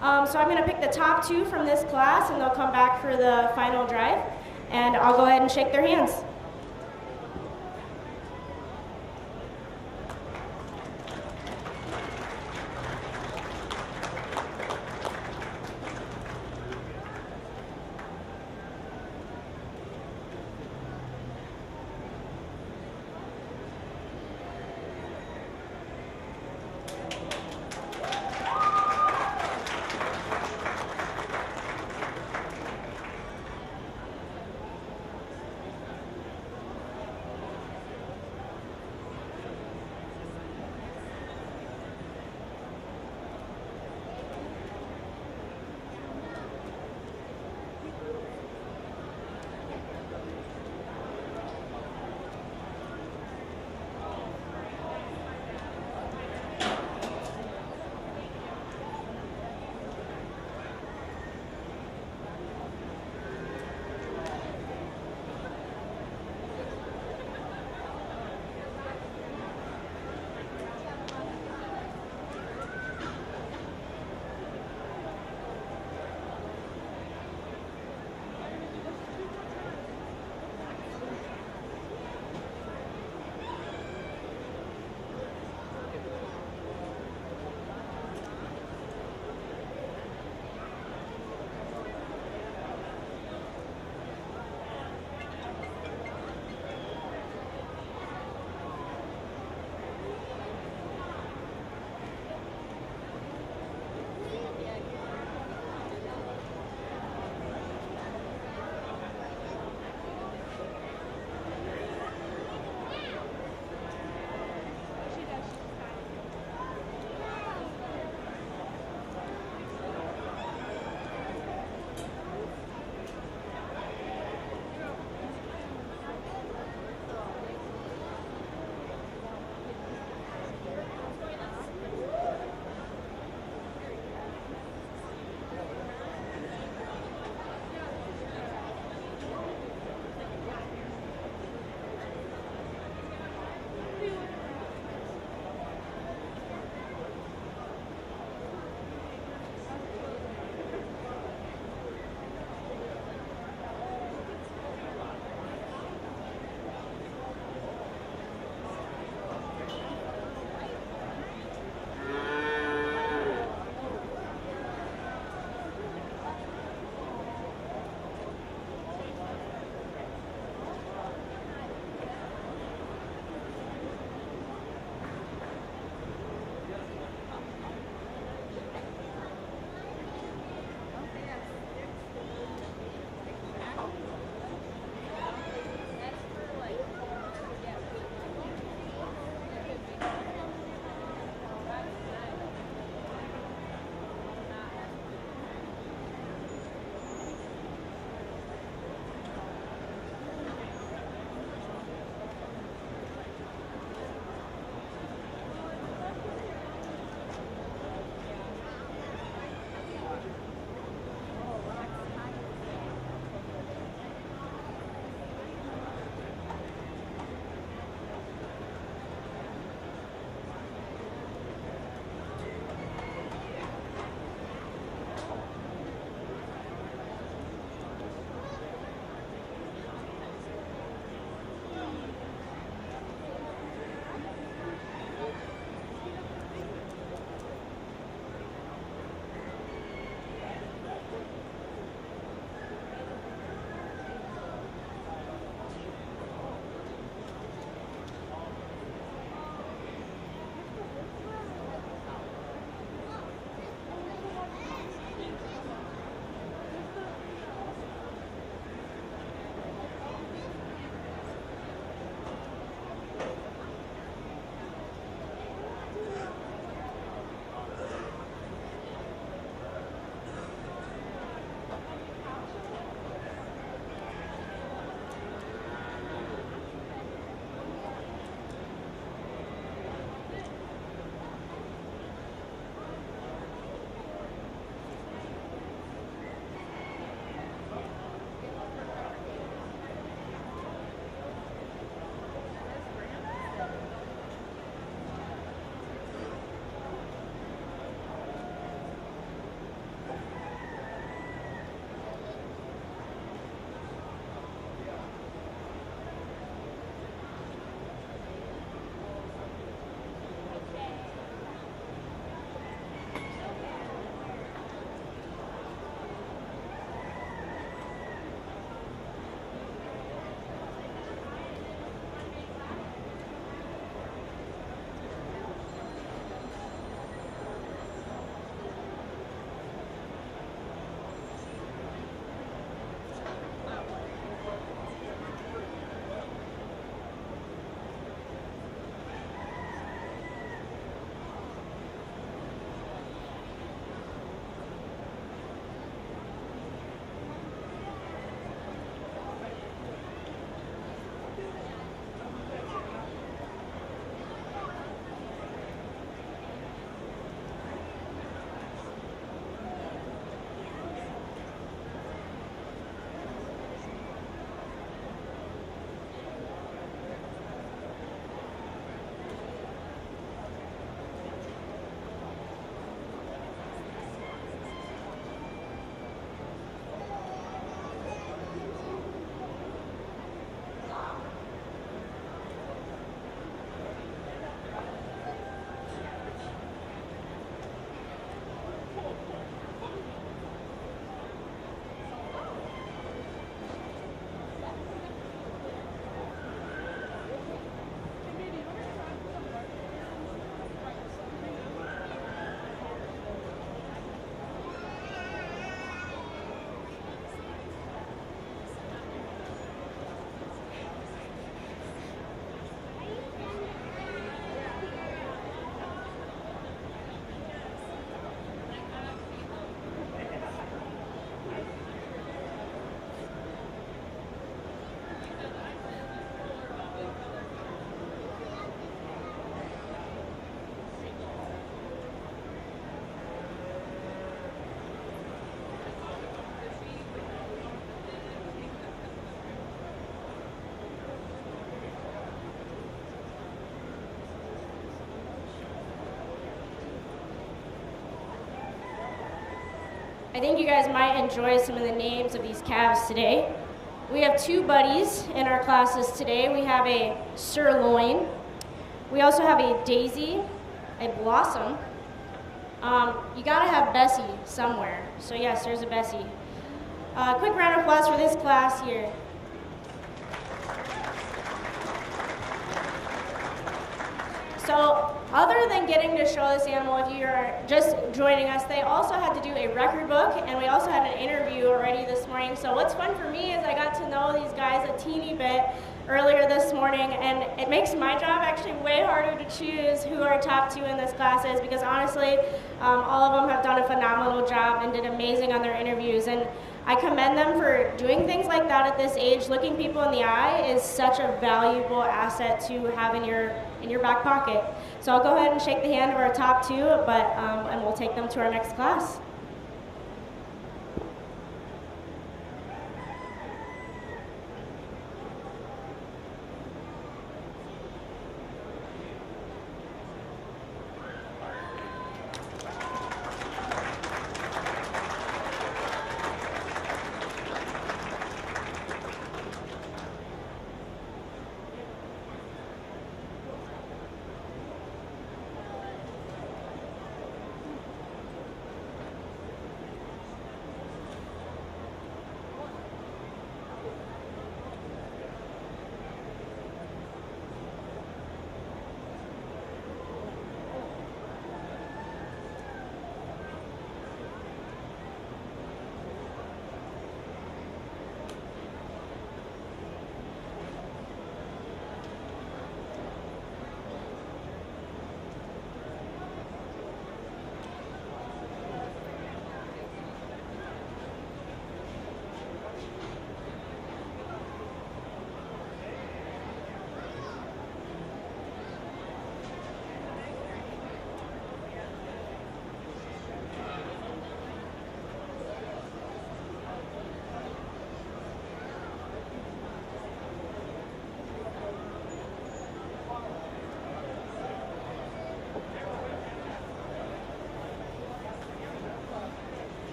So I'm going to pick the top 2 from this class, and they'll come back for the final drive. And I'll go ahead and shake their hands. I think you guys might enjoy some of the names of these calves today. We have 2 buddies in our classes today. We have a sirloin. We also have a daisy, a blossom. You gotta have Bessie somewhere. So yes, there's a Bessie. Quick round of applause for this class here. So other than getting to show this animal, if you are just joining us, they also had to do a record book, and we also had an interview already this morning. So what's fun for me is I got to know these guys a teeny bit earlier this morning, and it makes my job actually way harder to choose who our top 2 in this class is, because honestly, all of them have done a phenomenal job and did amazing on their interviews. And I commend them for doing things like that at this age. Looking people in the eye is such a valuable asset to have in your back pocket. So I'll go ahead and shake the hand of our top 2, and we'll take them to our next class.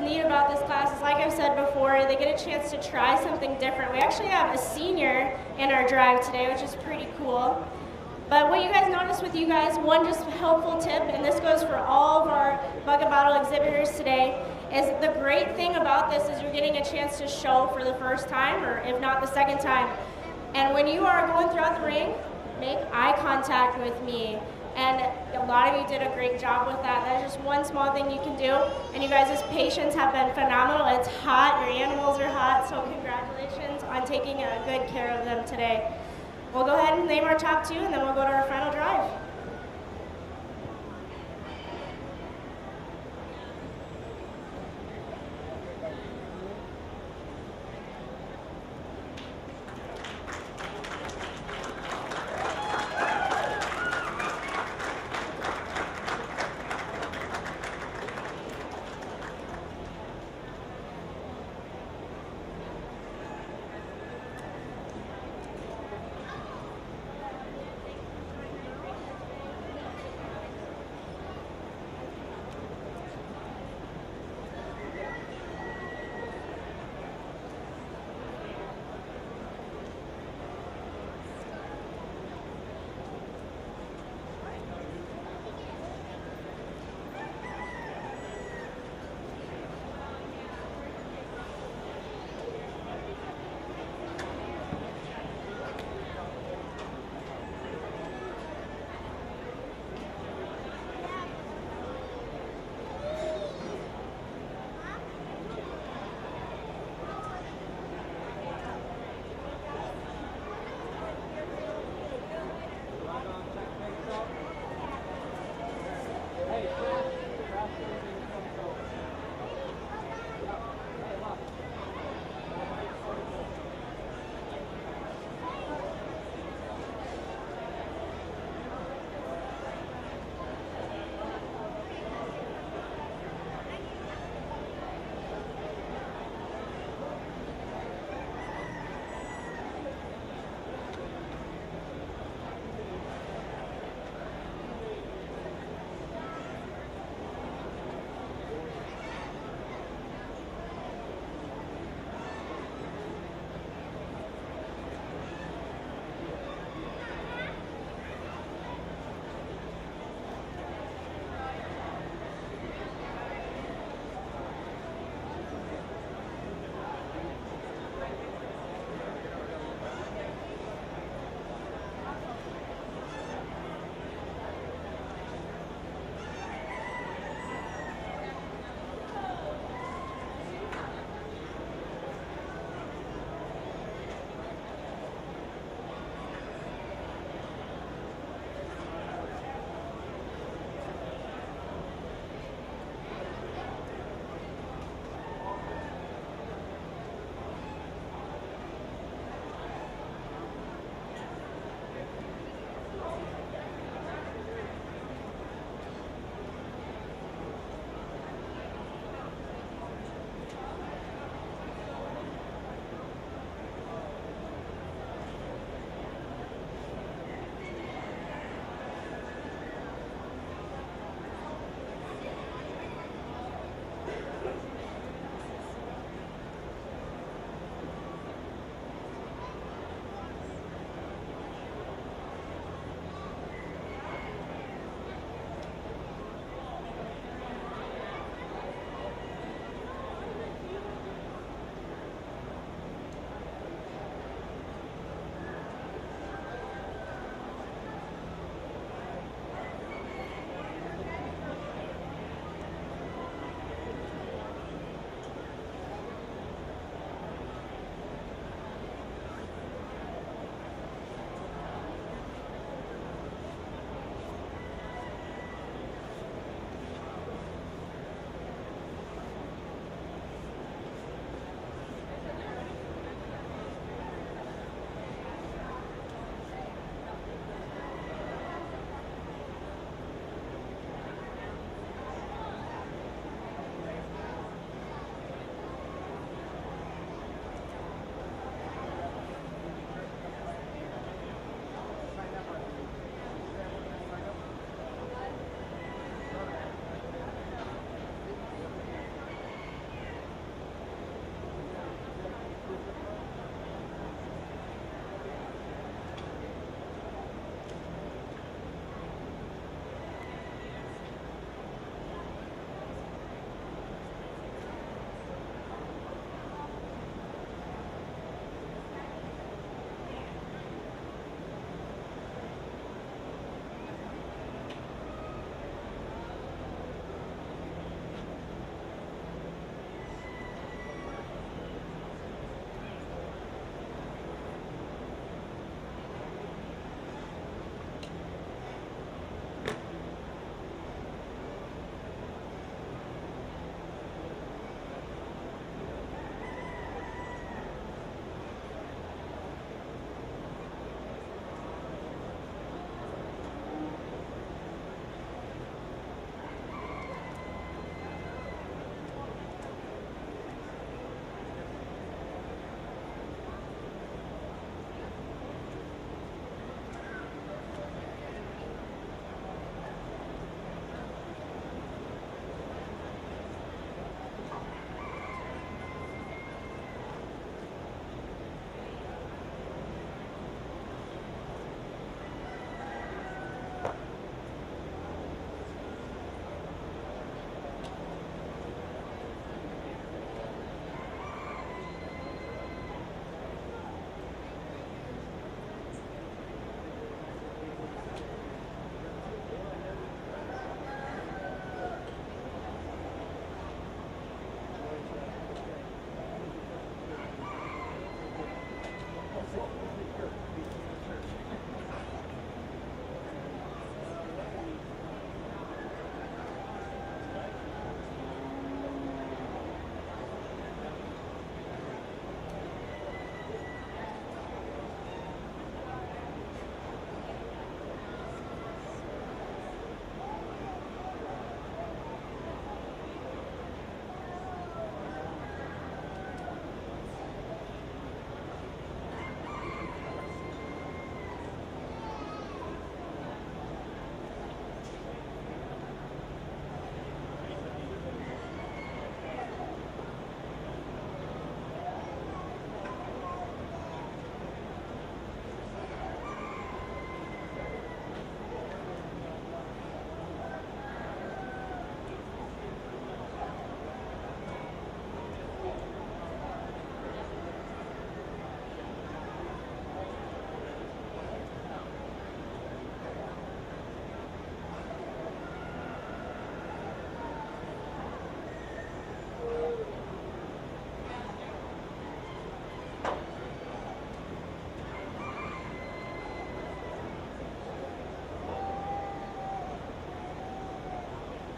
neat about this class is, like I've said before, they get a chance to try something different. We actually have a senior in our drive today, which is pretty cool. But what you guys notice with you guys, one just helpful tip, and this goes for all of our Bucket Bottle exhibitors today, is the great thing about this is you're getting a chance to show for the first time, or if not the second time. And when you are going throughout the ring, make eye contact with me. And a lot of you did a great job with that. That's just one small thing you can do. And you guys' patience have been phenomenal. It's hot, your animals are hot, so congratulations on taking good care of them today. We'll go ahead and name our top 2, and then we'll go to our final drive.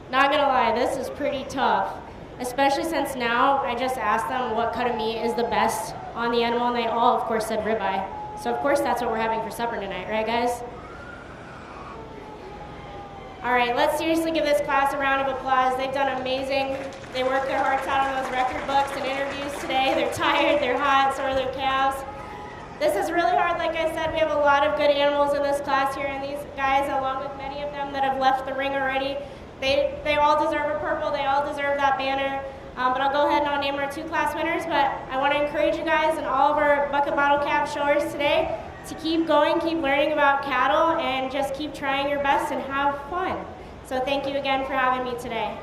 Not gonna lie, this is pretty tough, especially since now I just asked them what cut of meat is the best on the animal, and they all, of course, said ribeye. So of course that's what we're having for supper tonight, right guys? All right, let's seriously give this class a round of applause. They've done amazing. They worked their hearts out on those record books and interviews today. They're tired, they're hot, so are their calves. This is really hard. Like I said, we have a lot of good animals in this class here, and these guys, along with many of them that have left the ring already, they all deserve a purple. They all deserve that banner. But I'll go ahead and I'll name our 2 class winners. But I want to encourage you guys and all of our bucket bottle cap showers today to keep going, keep learning about cattle, and just keep trying your best and have fun. So thank you again for having me today.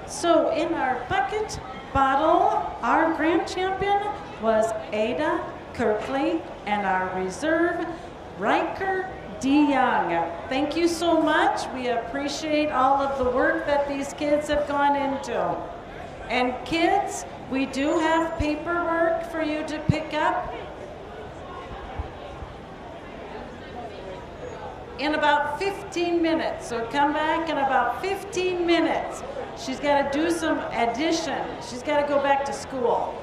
So in our bucket bottle, our grand champion was Ada Kirkley, and our reserve, Riker DeYoung. Thank you so much. We appreciate all of the work that these kids have gone into. And kids, we do have paperwork for you to pick up in about 15 minutes. So come back in about 15 minutes. She's got to do some addition. She's got to go back to school.